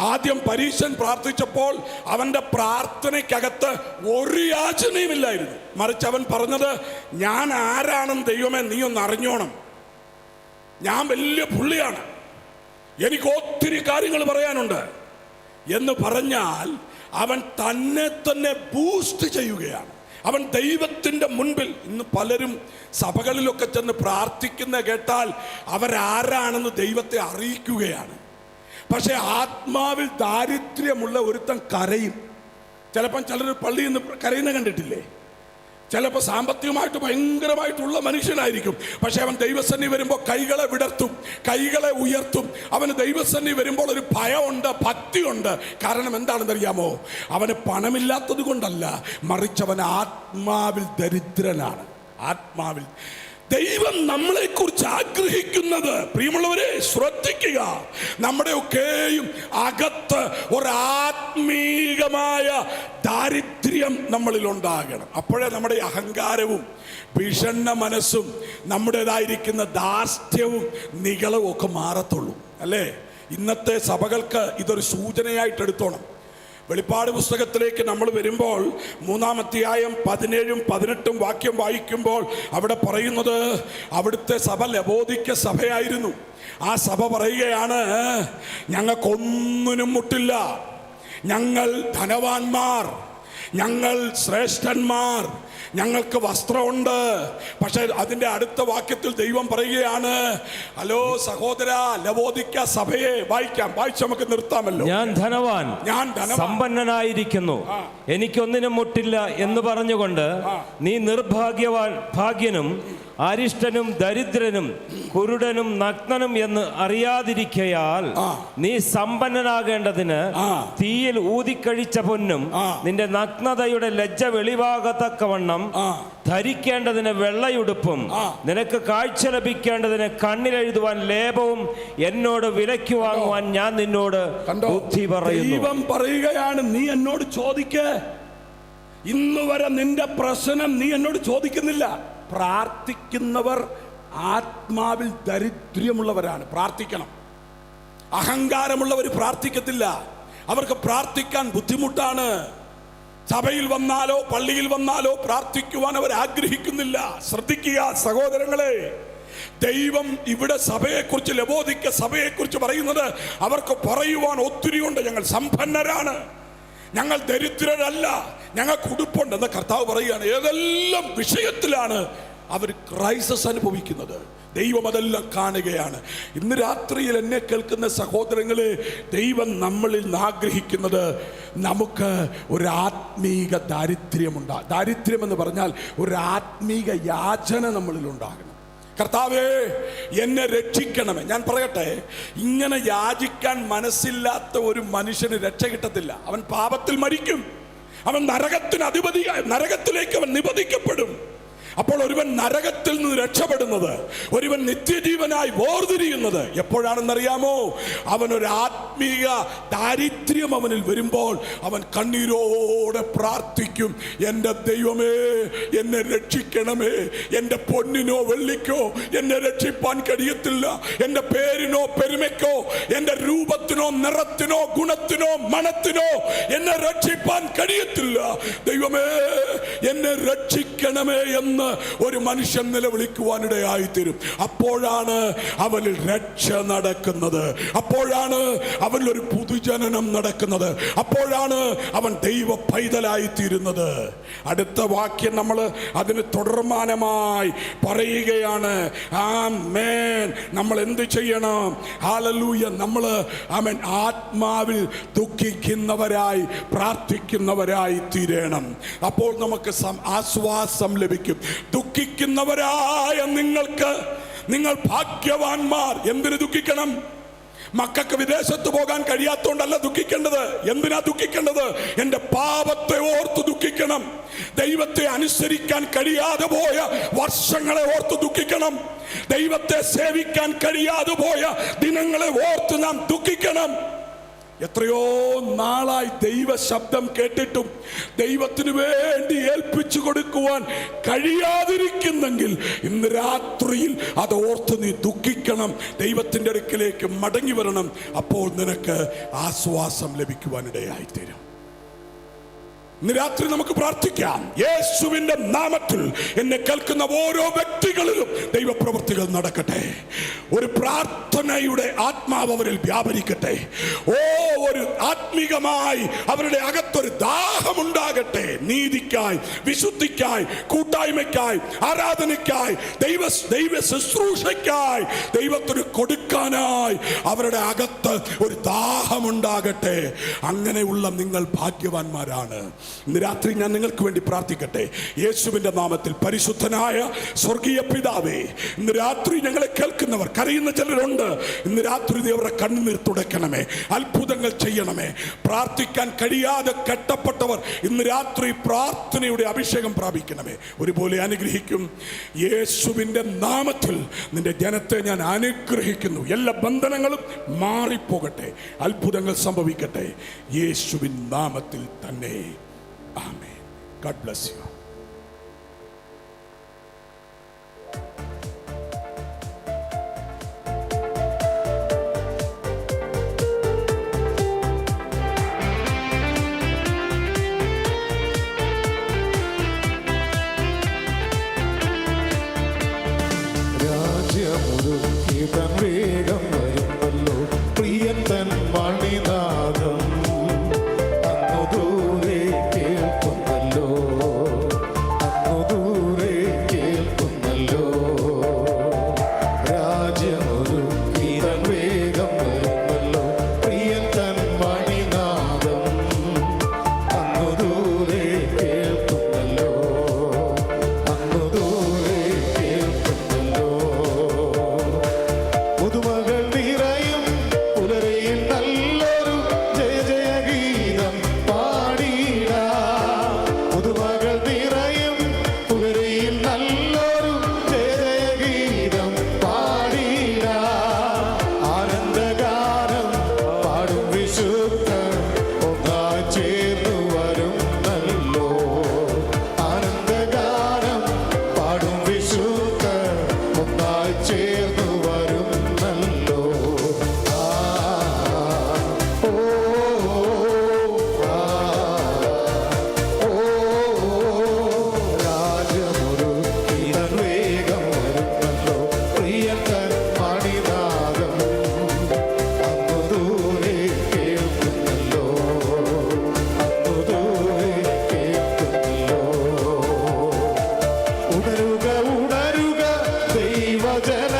ആദ്യം പരീശൻ പ്രാർത്ഥിച്ചപ്പോൾ അവന്റെ പ്രാർത്ഥനയ്ക്കകത്ത് ഒരു യാചനയുമില്ലായിരുന്നു. മറിച്ച് അവൻ പറഞ്ഞത്, ഞാൻ ആരാണെന്ന് ദൈവമേ നീ ഒന്ന് അറിഞ്ഞോണം, ഞാൻ വലിയ പുള്ളിയാണ്, എനിക്ക് ഒത്തിരി കാര്യങ്ങൾ പറയാനുണ്ട് എന്ന് പറഞ്ഞാൽ അവൻ തന്നെ ബൂസ്റ്റ് ചെയ്യുകയാണ്. അവൻ ദൈവത്തിൻ്റെ മുൻപിൽ. ഇന്ന് പലരും സഭകളിലൊക്കെ ചെന്ന് പ്രാർത്ഥിക്കുന്ന കേട്ടാൽ അവരാരാണെന്ന് ദൈവത്തെ അറിയിക്കുകയാണ്. പക്ഷെ ആത്മാവിൽ ദാരിദ്ര്യമുള്ള ഒരുത്തൻ കരയും. ചിലപ്പം ചിലർ പള്ളിയിൽ നിന്ന് കരയുന്ന കണ്ടിട്ടില്ലേ? ചിലപ്പോൾ സാമ്പത്തികമായിട്ട് ഭയങ്കരമായിട്ടുള്ള മനുഷ്യനായിരിക്കും, പക്ഷെ അവൻ ദൈവസന്നിധി വരുമ്പോൾ കൈകളെ വിടർത്തും, കൈകളെ ഉയർത്തും. അവന് ദൈവസന്നിധി വരുമ്പോൾ ഒരു ഭയമുണ്ട്, ഭക്തിയുണ്ട്. കാരണം എന്താണെന്നറിയാമോ? അവന് പണമില്ലാത്തത് കൊണ്ടല്ല, മറിച്ച് അവൻ ആത്മാവിൽ ദരിദ്രനാണ്. ആത്മാവിൽ ദൈവം നമ്മളെ കുറിച്ച് ആഗ്രഹിക്കുന്നത്, പ്രിയമുള്ളവരെ ശ്രദ്ധിക്കുക, നമ്മുടെ ഒക്കെയും അകത്ത് ഒരാത്മീകമായ ദാരിദ്ര്യം നമ്മളിൽ ഉണ്ടാകണം. അപ്പോഴേ നമ്മുടെ അഹങ്കാരവും ഭീഷണ മനസ്സും നമ്മുടേതായിരിക്കുന്ന ധാർഷ്ട്യവും നികളവും ഒക്കെ മാറത്തുള്ളൂ, അല്ലേ? ഇന്നത്തെ സഭകൾക്ക് ഇതൊരു സൂചനയായിട്ട് എടുത്തോണം. വെളിപ്പാട് പുസ്തകത്തിലേക്ക് നമ്മൾ വരുമ്പോൾ 3-ാം അധ്യായം 17-ഉം 18-ഉം വാക്യം വായിക്കുമ്പോൾ അവിടെ പറയുന്നത്, അവിടുത്തെ സഭ ലവോദിക്ക സഭയായിരുന്നു. ആ സഭ പറയുകയാണ്, ഞങ്ങൾക്കൊന്നിനും മുട്ടില്ല, ഞങ്ങൾ ധനവാന്മാർ, ഞങ്ങൾ ശ്രേഷ്ഠന്മാർ, ഞങ്ങൾക്ക് വസ്ത്രമുണ്ട്. പക്ഷെ അതിൻ്റെ അടുത്ത വാക്യത്തിൽ ദൈവം പറയുകയാണ്, ഹലോ സഹോദര ലവോദിക്ക സഭയെ, വായിച്ച് നമുക്ക് നിർത്താമല്ലോ. ഞാൻ ധനവാൻ സമ്പന്നനായിരിക്കുന്നു, എനിക്കൊന്നിനും മുട്ടില്ല എന്ന് പറഞ്ഞുകൊണ്ട് നീ ഭാഗ്യനും അരിഷ്ടനും ദരിദ്രനും കുരുടനും നഗ്നനും എന്ന് അറിയാതിരിക്കയാൽ നീ സമ്പന്നനാകേണ്ടതിന് തീയിൽ ഊതിക്കഴിച്ച പൊന്നും നിന്റെ നഗ്നതയുടെ ലജ്ജ വെളിവാകത്തക്കവണ്ണം ധരിക്കേണ്ടതിന് വെള്ളയുടുപ്പും നിനക്ക് കാഴ്ച ലഭിക്കേണ്ടതിന് കണ്ണിലെഴുതുവാൻ ലേപവും എന്നോട് വിലയ്ക്ക് വാങ്ങുവാൻ ഞാൻ നിന്നോട് ബുദ്ധി പറയുന്നു. ദൈവം പറയുകയാണ്, നീ എന്നോട് ചോദിക്ക്. ഇന്ന് വരെ നിന്റെ പ്രശ്നം നീ എന്നോട് ചോദിക്കുന്നില്ല. പ്രാർത്ഥിക്കുന്നവർ ആത്മാവിൽ ദരിദ്ര്യമുള്ളവരാണ്. പ്രാർത്ഥിക്കണം. അഹങ്കാരമുള്ളവർ പ്രാർത്ഥിക്കത്തില്ല. അവർക്ക് പ്രാർത്ഥിക്കാൻ ബുദ്ധിമുട്ടാണ്. സഭയിൽ വന്നാലോ പള്ളിയിൽ വന്നാലോ പ്രാർത്ഥിക്കുവാൻ അവർ ആഗ്രഹിക്കുന്നില്ല. ശ്രദ്ധിക്കുക സഹോദരങ്ങളെ, ദൈവം ഇവിടെ സഭയെക്കുറിച്ച്, ലവോദിക്ക സഭയെക്കുറിച്ച് പറയുന്നത്, അവർക്ക് പറയുവാൻ ഒത്തിരിയുണ്ട്. ഞങ്ങൾ സമ്പന്നരാണ്, ഞങ്ങൾ ദരിദ്രരല്ല, ഞങ്ങൾക്ക് ഉടുപ്പുണ്ട് എന്ന് കർത്താവ് പറയുകയാണ്. ഏതെല്ലാം വിഷയത്തിലാണ് അവർ ക്രൈസിസ് അനുഭവിക്കുന്നത്, ദൈവം അതെല്ലാം കാണുകയാണ്. ഇന്ന് രാത്രിയിൽ എന്നെ കേൾക്കുന്ന സഹോദരങ്ങളെ, ദൈവം നമ്മളിൽ നിന്ന് ആഗ്രഹിക്കുന്നത് നമുക്ക് ഒരു ആത്മീക ദാരിദ്ര്യം എന്ന് പറഞ്ഞാൽ ഒരു ആത്മീക യാചന നമ്മളിൽ ഉണ്ടാകണം. കർത്താവേ എന്നെ രക്ഷിക്കണമേ. ഞാൻ പറയട്ടെ, ഇങ്ങനെ യാചിക്കാൻ മനസ്സില്ലാത്ത ഒരു മനുഷ്യന് രക്ഷ കിട്ടത്തില്ല. അവൻ പാപത്തിൽ മരിക്കും, അവൻ നരകത്തിലേക്ക് അവൻ നിബന്ധിക്കപ്പെടും. അപ്പോൾ ഒരുവൻ നരകത്തിൽ നിന്ന് രക്ഷപ്പെടുന്നത്, ഒരുവൻ നിത്യജീവനായി വേർതിരിയുന്നത് എപ്പോഴാണെന്നറിയാമോ? അവനൊരു ആത്മീയ ദാരിദ്ര്യം അവനിൽ വരുമ്പോൾ അവൻ കണ്ണീരോടെ പ്രാർത്ഥിക്കും, എൻ്റെ ദൈവമേ എന്നെ രക്ഷിക്കണമേ, എൻ്റെ പൊന്നിനോ വെള്ളിക്കോ എന്നെ രക്ഷിപ്പാൻ കഴിയത്തില്ല, എൻ്റെ പേരിനോ പെരുമയ്ക്കോ എൻ്റെ രൂപത്തിനോ നിറത്തിനോ ഗുണത്തിനോ മണത്തിനോ എന്നെ രക്ഷിപ്പാൻ കഴിയത്തില്ല, ദൈവമേ എന്നെ രക്ഷിക്കണമേ എന്ന് ഒരു മനുഷ്യൻ നിലവിളിക്കുവാനിടയായിത്തീരും. അപ്പോഴാണ് അവനിൽ രക്ഷ നടക്കുന്നത്, അപ്പോഴാണ് അവനിൽ ഒരു പുതുജനനം നടക്കുന്നത്, അപ്പോഴാണ് അവൻ ദൈവ പൈതലായിത്തീരുന്നത്. അടുത്ത വാക്യം നമ്മൾ അതിന് തുടർമാനമായി പറയുകയാണ്. ആമേൻ. നമ്മൾ എന്ത് ചെയ്യണം? ഹല്ലേലൂയ. നമ്മൾ ആമേൻ ആത്മാവിൽ ദുഃഖിക്കുന്നവരായി പ്രാർത്ഥിക്കുന്നവരായി തീരണം. അപ്പോൾ നമുക്ക് ആശ്വാസം ലഭിക്കും. ദുഃഖിക്കുന്നവരായ നിങ്ങൾ ഭാഗ്യവാന്മാർ. എന്തിനു ദുഃഖിക്കണം? മക്കൾക്ക് വിദേശത്ത് പോകാൻ കഴിയാത്തോണ്ടല്ല ദുഃഖിക്കേണ്ടത്. എന്തിനാ ദുഃഖിക്കേണ്ടത്? എൻ്റെ പാപത്തെ ഓർത്ത് ദുഃഖിക്കണം. ദൈവത്തെ അനുസരിക്കാൻ കഴിയാതെ പോയ വർഷങ്ങളെ ഓർത്ത് ദുഃഖിക്കണം. ദൈവത്തെ സേവിക്കാൻ കഴിയാതെ പോയ ദിനങ്ങളെ ഓർത്ത് നാം ദുഃഖിക്കണം. എത്രയോ നാളായി ദൈവ ശബ്ദം കേട്ടിട്ടും ദൈവത്തിന് വേണ്ടി ഏൽപ്പിച്ചു കൊടുക്കുവാൻ കഴിയാതിരിക്കുന്നെങ്കിൽ ഇന്ന് രാത്രിയിൽ അത് ഓർത്ത് നീ ദുഃഖിക്കണം. ദൈവത്തിൻ്റെ അടുക്കിലേക്ക് മടങ്ങി വരണം. അപ്പോൾ നിനക്ക് ആശ്വാസം ലഭിക്കുവാനിടയായിത്തീരും. ഇന്ന് രാത്രി നമുക്ക് പ്രാർത്ഥിക്കാം. യേശുവിന്റെ നാമത്തിൽ എന്നെ കേൾക്കുന്ന ഓരോ വ്യക്തികളിലും ദൈവപ്രവൃത്തികൾ നടക്കട്ടെ. ഒരു പ്രാർത്ഥനയുടെ ആത്മാവ് അവരിൽ വ്യാപരിക്കട്ടെ. ഒരു ആത്മീകമായി അവരുടെ അകത്തൊരു ദാഹമുണ്ടാകട്ടെ. നീതിക്കായി, വിശുദ്ധിക്കായി, കൂട്ടായ്മയ്ക്കായി, ആരാധനയ്ക്കായി, ദൈവ ശുശ്രൂഷയ്ക്കായി, ദൈവത്തിന് കൊടുക്കാനായി അവരുടെ അകത്ത് ഒരു ദാഹമുണ്ടാകട്ടെ. അങ്ങനെയുള്ള നിങ്ങൾ ഭാഗ്യവാന്മാരാണ്. ഇന്ന് രാത്രി ഞാൻ നിങ്ങൾക്ക് വേണ്ടി പ്രാർത്ഥിക്കട്ടെ. യേശുവിന്റെ നാമത്തിൽ പരിശുദ്ധനായ സ്വർഗീയ പിതാവേ, ഇന്ന് രാത്രി ഞങ്ങളെ കേൾക്കുന്നവർ കരയുന്ന ചിലരുണ്ട്. ഇന്ന് രാത്രി അവരുടെ കണ്ണുനീർ തുടയ്ക്കണമേ, അത്ഭുതങ്ങൾ ചെയ്യണമേ. പ്രാർത്ഥിക്കാൻ കഴിയാതെ കെട്ടപ്പെട്ടവർ ഇന്ന് രാത്രി പ്രാർത്ഥനയുടെ അഭിഷേകം പ്രാപിക്കണമേ. ഒരുപോലെ അനുഗ്രഹിക്കും. യേശുവിന്റെ നാമത്തിൽ നിന്റെ ജനത്തെ ഞാൻ അനുഗ്രഹിക്കുന്നു. എല്ലാ ബന്ധനങ്ങളും മാറിപ്പോകട്ടെ, അത്ഭുതങ്ങൾ സംഭവിക്കട്ടെ. യേശുവിൻ നാമത്തിൽ തന്നെ. Amen. God bless you. രാജ്യമൊരുക്കിതൻ വേഗം വരുമല്ലോ, പ്രിയൻ തൻ മണിനാദം അങ്ങു ദൂരെ കേൾക്കുന്നല്ലോ, അങ്ങു ദൂരെ കേൾക്കുന്നല്ലോ. രാജ്യമൊരുക്കിതൻ വേഗം വരുമല്ലോ, പ്രിയൻ തൻ മണിനാദം അങ്ങു ദൂരെ കേൾക്കുന്നല്ലോ, അങ്ങു ദൂരെ കേൾക്കുന്നല്ലോ. പുതുമകൾ നിറയും പുലരിയിൽ നല്ലൊരു ജയ ജയ ഗീതം പാടിയിടാം. പുതുമകൾ നിറയും പുലരിയിൽ നല്ലൊരു ജയ ജയ ഗീതം പാടിയിടാം. ആനന്ദഗാനം പാടും വിശുദ്ധർ ഒന്നായി ചേർന്നു വരും നല്ലോ. ആനന്ദഗാനം പാടും വിശുദ്ധർ ഒന്നായി ചേർന്നു വരും നല്ലോ. രാജമൊരുക്കിതൻ വേഗം വരുന്നല്ലോ, പ്രിയൻ തൻ മണിനാദം അങ്ങു ദൂരെ കേൾക്കുന്നല്ലോ, അങ്ങു ദൂരെ കേൾക്കുന്നല്ലോ. ഉണരുക ഉണരുക ദൈവജന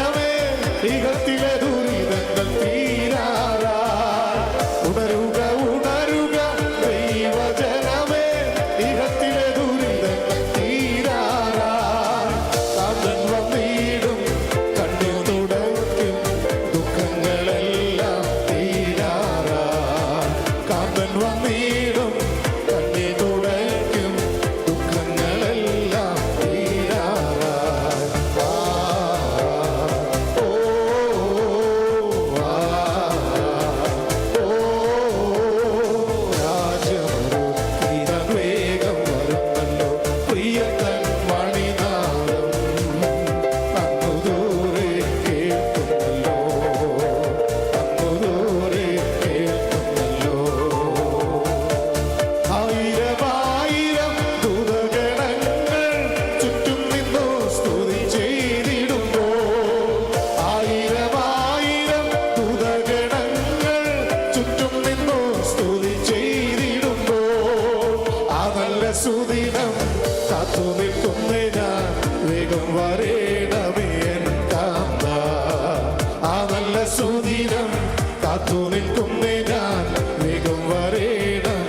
കാത്തു നിൽക്കുന്നേ ഞാൻ, വേഗം വരേണം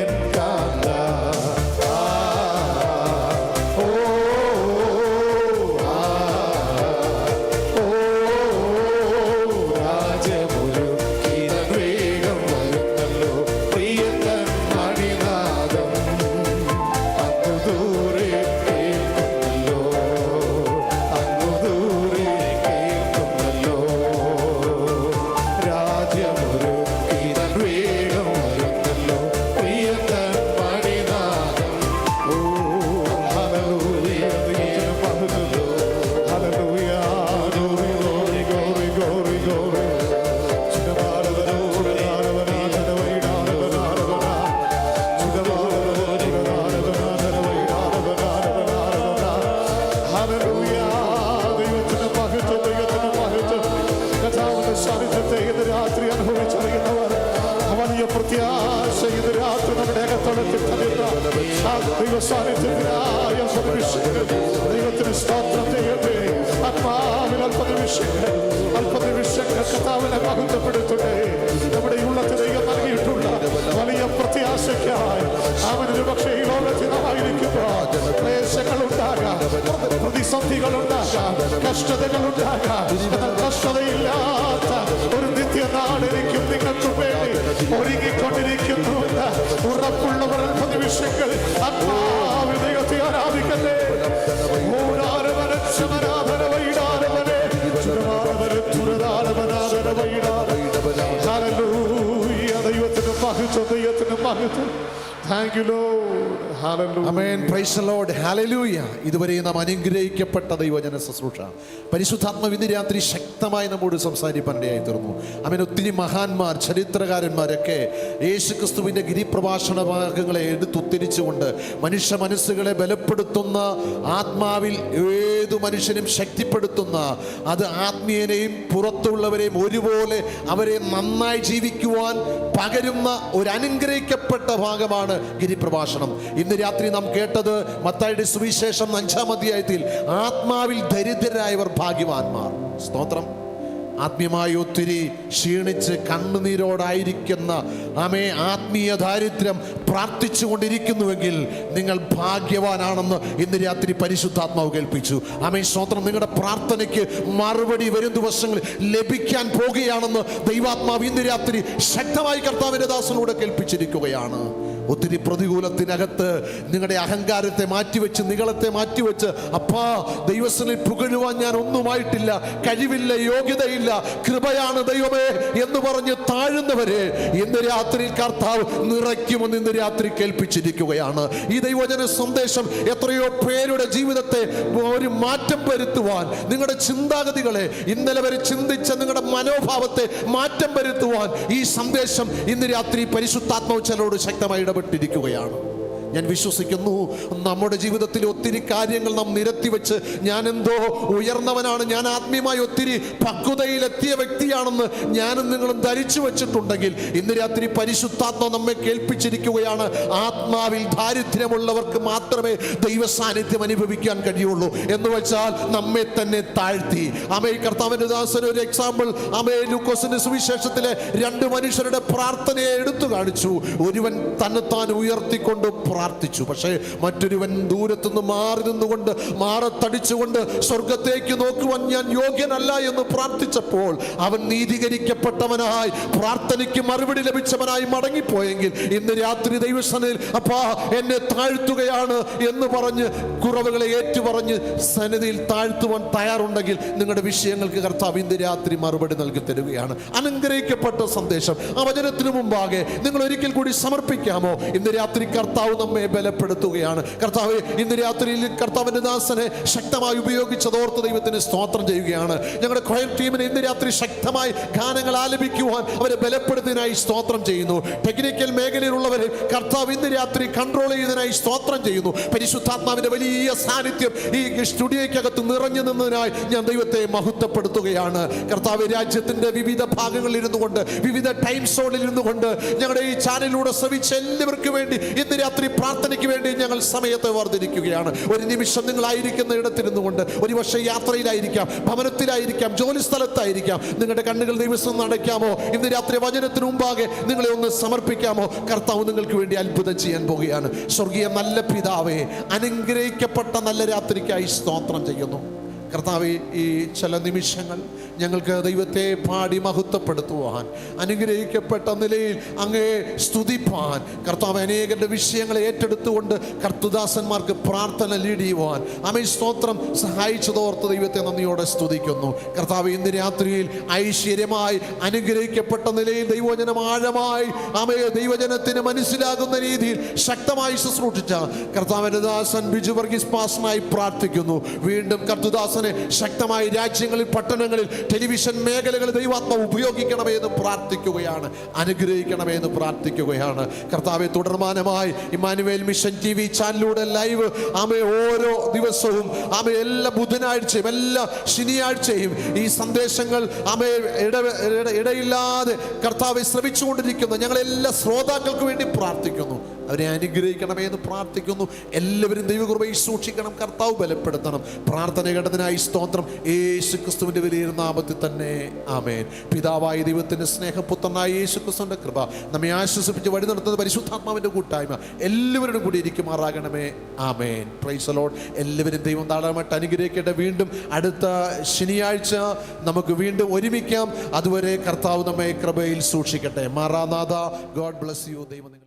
എൻ കാന്ത. ഓ രാജമുരുക്കിനൻ വേഗം വരുന്നല്ലോ, പ്രിയതൻ മണിനാദം അങ്ങു ദൂരെ കേൾക്കുന്നല്ലോ, അങ്ങു ദൂരെ കേൾക്കുന്നല്ലോ. രാജമുരുക്കിനൻ വേഗം വരുന്നല്ലോ, പ്രിയതൻ മണിനാദം. ഓ ഹല്ലേലൂയ, ദൈവത്തിന് മഹത്വം. Hallelujah, glory, glory, glory, glory, glory. പ്രത്യാശ ഇത് രാത്രി നമ്മുടെ അകത്തോളത്തിൽ ദൈവസാന്നിധ്യത്തിനായ ദൈവത്തിന് സ്തോത്രം ചെയ്യട്ടെ. ആത്മാവിൽ അല്പനിമിഷങ്ങൾ കർത്താവിനെ മഹത്വപ്പെടുത്തട്ടെ. നമ്മുടെ ഉള്ളത്തെ ദൈവം നൽകിയിട്ടുള്ള വലിയ പ്രത്യാശയ്ക്കായി അവനൊരു പക്ഷേ ഈ ലോകത്തിൽ ആയിരിക്കുമ്പോൾ ക്ലേശങ്ങൾ ഉണ്ടാകാം, പ്രതിസന്ധികൾ ഉണ്ടാകാം, കഷ്ടതകൾ ഉണ്ടാകാം. എന്നാൽ കഷ്ടതയില്ലാത്ത ഒരു നിത്യനാൾ എനിക്കും നിങ്ങൾക്കും വേണ്ടി ഒരുങ്ങിക്കൊണ്ടിരിക്കുന്നു. ഉറപ്പുള്ളവർ അല്പനിമിഷങ്ങൾ ആത്മാവിൽ ദൈവത്തെ ആരാധിക്കട്ടെ. ദൈവത്തിന് മഹത്വം, ദൈവത്തിന് മഹത്വം. Thank you, Lord. Hallelujah. Amen. Praise the Lord. Hallelujah. ഇതുവരെ നാം അനുഗ്രഹിക്കപ്പെട്ട ദൈവജന ശുശ്രൂഷ പരിശുദ്ധാത്മാവ് ഇന്ന് രാത്രി ശക്തമായി നമ്മോട് സംസാരിപ്പാനിടയായി തീർന്നു. ആമേൻ. ഒത്തിരി മഹാന്മാർ, ചരിത്രകാരന്മാരൊക്കെ യേശുക്രിസ്തുവിൻ്റെ ഗിരിപ്രഭാഷണ ഭാഗങ്ങളെ എടുത്തുദ്ധരിച്ചുകൊണ്ട് മനുഷ്യ മനസ്സുകളെ ബലപ്പെടുത്തുന്ന, ആത്മാവിൽ ഏതു മനുഷ്യനും ശക്തിപ്പെടുത്തുന്ന, അത് ആത്മീയനെയും പുറത്തുള്ളവരെയും ഒരുപോലെ അവരെ നന്നായി ജീവിക്കുവാൻ പകരുന്ന ഒരു അനുഗ്രഹിക്കപ്പെട്ട ഭാഗമാണ് ഗിരിപ്രഭാഷണം. ഇന്ന് രാത്രി നാം കേട്ടത് മത്തായിയുടെ സുവിശേഷം 5-ാം അധ്യായത്തിൽ ആത്മാവിൽ ദരിദ്രരായവർ ഭാഗ്യവാന്മാർ. സ്തോത്രം. ആത്മീയമായി ഒത്തിരി ക്ഷീണിച്ച് കണ്ണുനീരോടായിരിക്കുന്ന ആത്മീയ ദാരിദ്ര്യം പ്രാർത്ഥിച്ചുകൊണ്ടിരിക്കുന്നുവെങ്കിൽ നിങ്ങൾ ഭാഗ്യവാനാണെന്ന് ഇന്ന് രാത്രി പരിശുദ്ധാത്മാവ് കേൾപ്പിച്ചു. സ്തോത്രം. നിങ്ങളുടെ പ്രാർത്ഥനയ്ക്ക് മറുപടി വരും ദിവസങ്ങളിൽ ലഭിക്കാൻ പോകുകയാണെന്ന് ദൈവാത്മാവ് ഇന്ന് രാത്രി ശക്തമായി കർത്താവിന്റെ ദാസനോട് കേൾപ്പിച്ചിരിക്കുകയാണ്. ഒത്തിരി പ്രതികൂലത്തിനകത്ത് നിങ്ങളുടെ അഹങ്കാരത്തെ മാറ്റിവെച്ച്, നികളത്തെ മാറ്റിവെച്ച്, അപ്പാ ദൈവസനിൽ പുകഴുവാൻ ഞാൻ ഒന്നുമായിട്ടില്ല, കഴിവില്ല, യോഗ്യതയില്ല, കൃപയാണ് ദൈവമേ എന്ന് പറഞ്ഞ് താഴുന്നവരെ ഇന്ന് രാത്രി കർത്താവ് നിറയ്ക്കുമെന്ന് ഇന്ന് രാത്രി കേൾപ്പിച്ചിരിക്കുകയാണ്. ഈ ദൈവജന സന്ദേശം എത്രയോ പേരുടെ ജീവിതത്തെ ഒരു മാറ്റം വരുത്തുവാൻ, നിങ്ങളുടെ ചിന്താഗതികളെ, ഇന്നലെ വരെ ചിന്തിച്ച നിങ്ങളുടെ മനോഭാവത്തെ മാറ്റം വരുത്തുവാൻ ഈ സന്ദേശം ഇന്ന് രാത്രി പരിശുദ്ധാത്മാവ് ചിലരോട് ശക്തമായി ഇടപെട്ടിരിക്കുകയാണ്. ഞാൻ വിശ്വസിക്കുന്നു നമ്മുടെ ജീവിതത്തിൽ ഒത്തിരി കാര്യങ്ങൾ നാം നിരത്തിവെച്ച് ഞാൻ എന്തോ ഉയർന്നവനാണ്, ഞാൻ ആത്മീയമായി ഒത്തിരി പക്വതയിലെത്തിയ വ്യക്തിയാണെന്ന് ഞാനും നിങ്ങളും ധരിച്ചു വെച്ചിട്ടുണ്ടെങ്കിൽ ഇന്ന് രാത്രി പരിശുദ്ധാത്മാവ് നമ്മെ കേൾപ്പിച്ചിരിക്കുകയാണ്. ആത്മാവിൽ ദാരിദ്ര്യമുള്ളവർക്ക് മാത്രമേ ദൈവ സാന്നിധ്യം അനുഭവിക്കാൻ കഴിയുള്ളൂ എന്ന് വെച്ചാൽ നമ്മെ തന്നെ താഴ്ത്തി. കർത്താവിന്റെ ദാസൻ ഒരു എക്സാമ്പിൾ ലൂക്കോസിന്റെ സുവിശേഷത്തിലെ 2 മനുഷ്യരുടെ പ്രാർത്ഥനയെ എടുത്തു കാണിച്ചു. ഒരുവൻ തന്നെത്താൻ ഉയർത്തിക്കൊണ്ട് പ്രാർത്ഥിച്ചു, പക്ഷേ മറ്റൊരുവൻ ദൂരത്തുനിന്ന് മാറി നിന്നുകൊണ്ട് മാറത്തടിച്ചുകൊണ്ട് സ്വർഗത്തേക്ക് നോക്കുവാൻ ഞാൻ യോഗ്യനല്ല എന്ന് പ്രാർത്ഥിച്ചപ്പോൾ അവൻ നീതീകരിക്കപ്പെട്ടവനായി, പ്രാർത്ഥനയ്ക്ക് മറുപടി ലഭിച്ചവനായി മടങ്ങിപ്പോയെങ്കിൽ ഇന്ന് രാത്രി ദൈവസന്നിധിയിൽ അപ്പാ എന്നെ താഴ്ത്തുകയാണ് എന്ന് പറഞ്ഞ് കുറവുകളെ ഏറ്റുപറഞ്ഞ് സന്നിധിയിൽ താഴ്ത്തുവാൻ തയ്യാറുണ്ടെങ്കിൽ നിങ്ങളുടെ വിഷയങ്ങൾക്ക് കർത്താവ് ഇന്ന് രാത്രി മറുപടി നൽകി തരികയാണ്. അനുഗ്രഹിക്കപ്പെട്ട സന്ദേശം ആ വചനത്തിനു മുമ്പാകെ നിങ്ങൾ ഒരിക്കൽ കൂടി സമർപ്പിക്കാമോ? ഇന്ന് രാത്രി കർത്താവ് നമ്മെ ബലപ്പെടുത്തുകയാണ്. കർത്താവ് ഇന്ന് രാത്രിയിൽ കർത്താവിന്റെ ദാസനെ ശക്തമായി ഉപയോഗിച്ചതോർത്ത് ദൈവത്തിന് സ്തോത്രം ചെയ്യുകയാണ്. ഞങ്ങളുടെ കൊയർ ടീമിനെ ഇന്ന് രാത്രി ശക്തമായി ഗാനങ്ങൾ ആലപിക്കുവാൻ അവരെ ബലപ്പെടുത്തിയതിനായി സ്തോത്രം ചെയ്യുന്നു. ടെക്നിക്കൽ മേഖലയിലുള്ളവരെ കർത്താവ് ഇന്ന് രാത്രി കൺട്രോൾ ചെയ്തതിനായി സ്തോത്രം ചെയ്യുന്നു. പരിശുദ്ധാത്മാവിന്റെ വലിയ സാന്നിധ്യം ഈ സ്റ്റുഡിയോയ്ക്കകത്ത് നിറഞ്ഞു നിന്നതിനായി ഞാൻ ദൈവത്തെ മഹത്വപ്പെടുത്തുകയാണ്. കർത്താവ് രാജ്യത്തിന്റെ വിവിധ ഭാഗങ്ങളിൽ ഇരുന്നു കൊണ്ട്, വിവിധ ടൈം സോണിൽ ഇരുന്നു കൊണ്ട് ഞങ്ങളുടെ ഈ ചാനലിലൂടെ ശ്രവിച്ച എല്ലാവർക്കും വേണ്ടി ഇന്ന് രാത്രി പ്രാർത്ഥനയ്ക്ക് വേണ്ടി ഞങ്ങൾ സമയത്തെ വർദ്ധിരിക്കുകയാണ്. ഒരു നിമിഷം നിങ്ങളായിരിക്കുന്ന ഇടത്തിരുന്നു കൊണ്ട്, ഒരു പക്ഷേ യാത്രയിലായിരിക്കാം, ഭവനത്തിലായിരിക്കാം, ജോലി സ്ഥലത്തായിരിക്കാം, നിങ്ങളുടെ കണ്ണുകൾ ദൈവം അടയ്ക്കാമോ? ഇന്ന് രാത്രി വചനത്തിന് മുമ്പാകെ നിങ്ങളെ ഒന്ന് സമർപ്പിക്കാമോ? കർത്താവ് നിങ്ങൾക്ക് വേണ്ടി അത്ഭുതം ചെയ്യാൻ പോകുകയാണ്. സ്വർഗീയ നല്ല പിതാവേ, അനുഗ്രഹിക്കപ്പെട്ട നല്ല രാത്രിക്കായി സ്തോത്രം ചെയ്യുന്നു. കർത്താവേ, ഈ ചില നിമിഷങ്ങൾ ഞങ്ങൾക്ക് ദൈവത്തെ പാടി മഹത്വപ്പെടുത്തുവാൻ, അനുഗ്രഹിക്കപ്പെട്ട നിലയിൽ അങ്ങേ സ്തുതിപ്പാൻ, കർത്താവ് അനേകരുടെ വിഷയങ്ങളെ ഏറ്റെടുത്തുകൊണ്ട് കർത്തുദാസന്മാർക്ക് പ്രാർത്ഥന ലീഡ് ചെയ്യുവാൻ അമേ സ്തോത്രം സഹായിച്ചതോർത്ത് ദൈവത്തെ നന്ദിയോടെ സ്തുതിക്കുന്നു. കർത്താവ്, ഇന്ന് രാത്രിയിൽ ഐശ്വര്യമായി അനുഗ്രഹിക്കപ്പെട്ട നിലയിൽ ദൈവവചനം ആഴമായി ദൈവജനത്തിന് മനസ്സിലാകുന്ന രീതിയിൽ ശക്തമായി ശുശ്രൂഷിച്ച കർത്താവിന്റെ ദാസൻ ബിജു വർഗീസ് പാസ്റ്ററായി പ്രാർത്ഥിക്കുന്നു. വീണ്ടും കർത്തുദാസനെ ശക്തമായി രാജ്യങ്ങളിൽ, പട്ടണങ്ങളിൽ, ടെലിവിഷൻ മേഖലകളിൽ ദൈവാത്മാവ് ഉപയോഗിക്കണമേ എന്ന് പ്രാർത്ഥിക്കുകയാണ്. അനുഗ്രഹിക്കണമേ എന്ന് പ്രാർത്ഥിക്കുകയാണ്. കർത്താവെ, തുടർമാനമായി ഇമ്മാനുവേൽ മിഷൻ TV ചാനലിലൂടെ ലൈവ് ഓരോ ദിവസവും എല്ലാ ബുധനാഴ്ചയും എല്ലാ ശനിയാഴ്ചയും ഈ സന്ദേശങ്ങൾ ഇടയില്ലാതെ കർത്താവെ ശ്രമിച്ചുകൊണ്ടിരിക്കുന്ന ഞങ്ങളെല്ലാ ശ്രോതാക്കൾക്ക് വേണ്ടി പ്രാർത്ഥിക്കുന്നു. അവരെ അനുഗ്രഹിക്കണമേ എന്ന് പ്രാർത്ഥിക്കുന്നു. എല്ലാവരും ദൈവകൃപയിൽ സൂക്ഷിക്കണം. കർത്താവ് ബലപ്പെടുത്തണം. പ്രാർത്ഥന ഘടനായി സ്തോത്രം. യേശു ക്രിസ്തുവിന്റെ വലിയ നാമത്തിൽ തന്നെ ആമേൻ. പിതാവായ ദൈവത്തിന്റെ സ്നേഹപുത്രനായ യേശു ക്രിസ്തുവിന്റെ കൃപ നമ്മെ ആശ്വസിപ്പിച്ച് വഴി നടത്തുന്ന പരിശുദ്ധാത്മാവിന്റെ കൂട്ടായ്മ എല്ലാവരും കൂടി ഇരിക്കുമാറാകണമേ. ആമേൻ. Praise the lord. എല്ലാവരും ദൈവം ധാരാളമായിട്ട് അനുഗ്രഹിക്കട്ടെ. വീണ്ടും അടുത്ത ശനിയാഴ്ച നമുക്ക് വീണ്ടും ഒരുമിക്കാം. അതുവരെ കർത്താവ് നമ്മെ കൃപയിൽ സൂക്ഷിക്കട്ടെ. മാറാനാഥ. God bless you. ദൈവം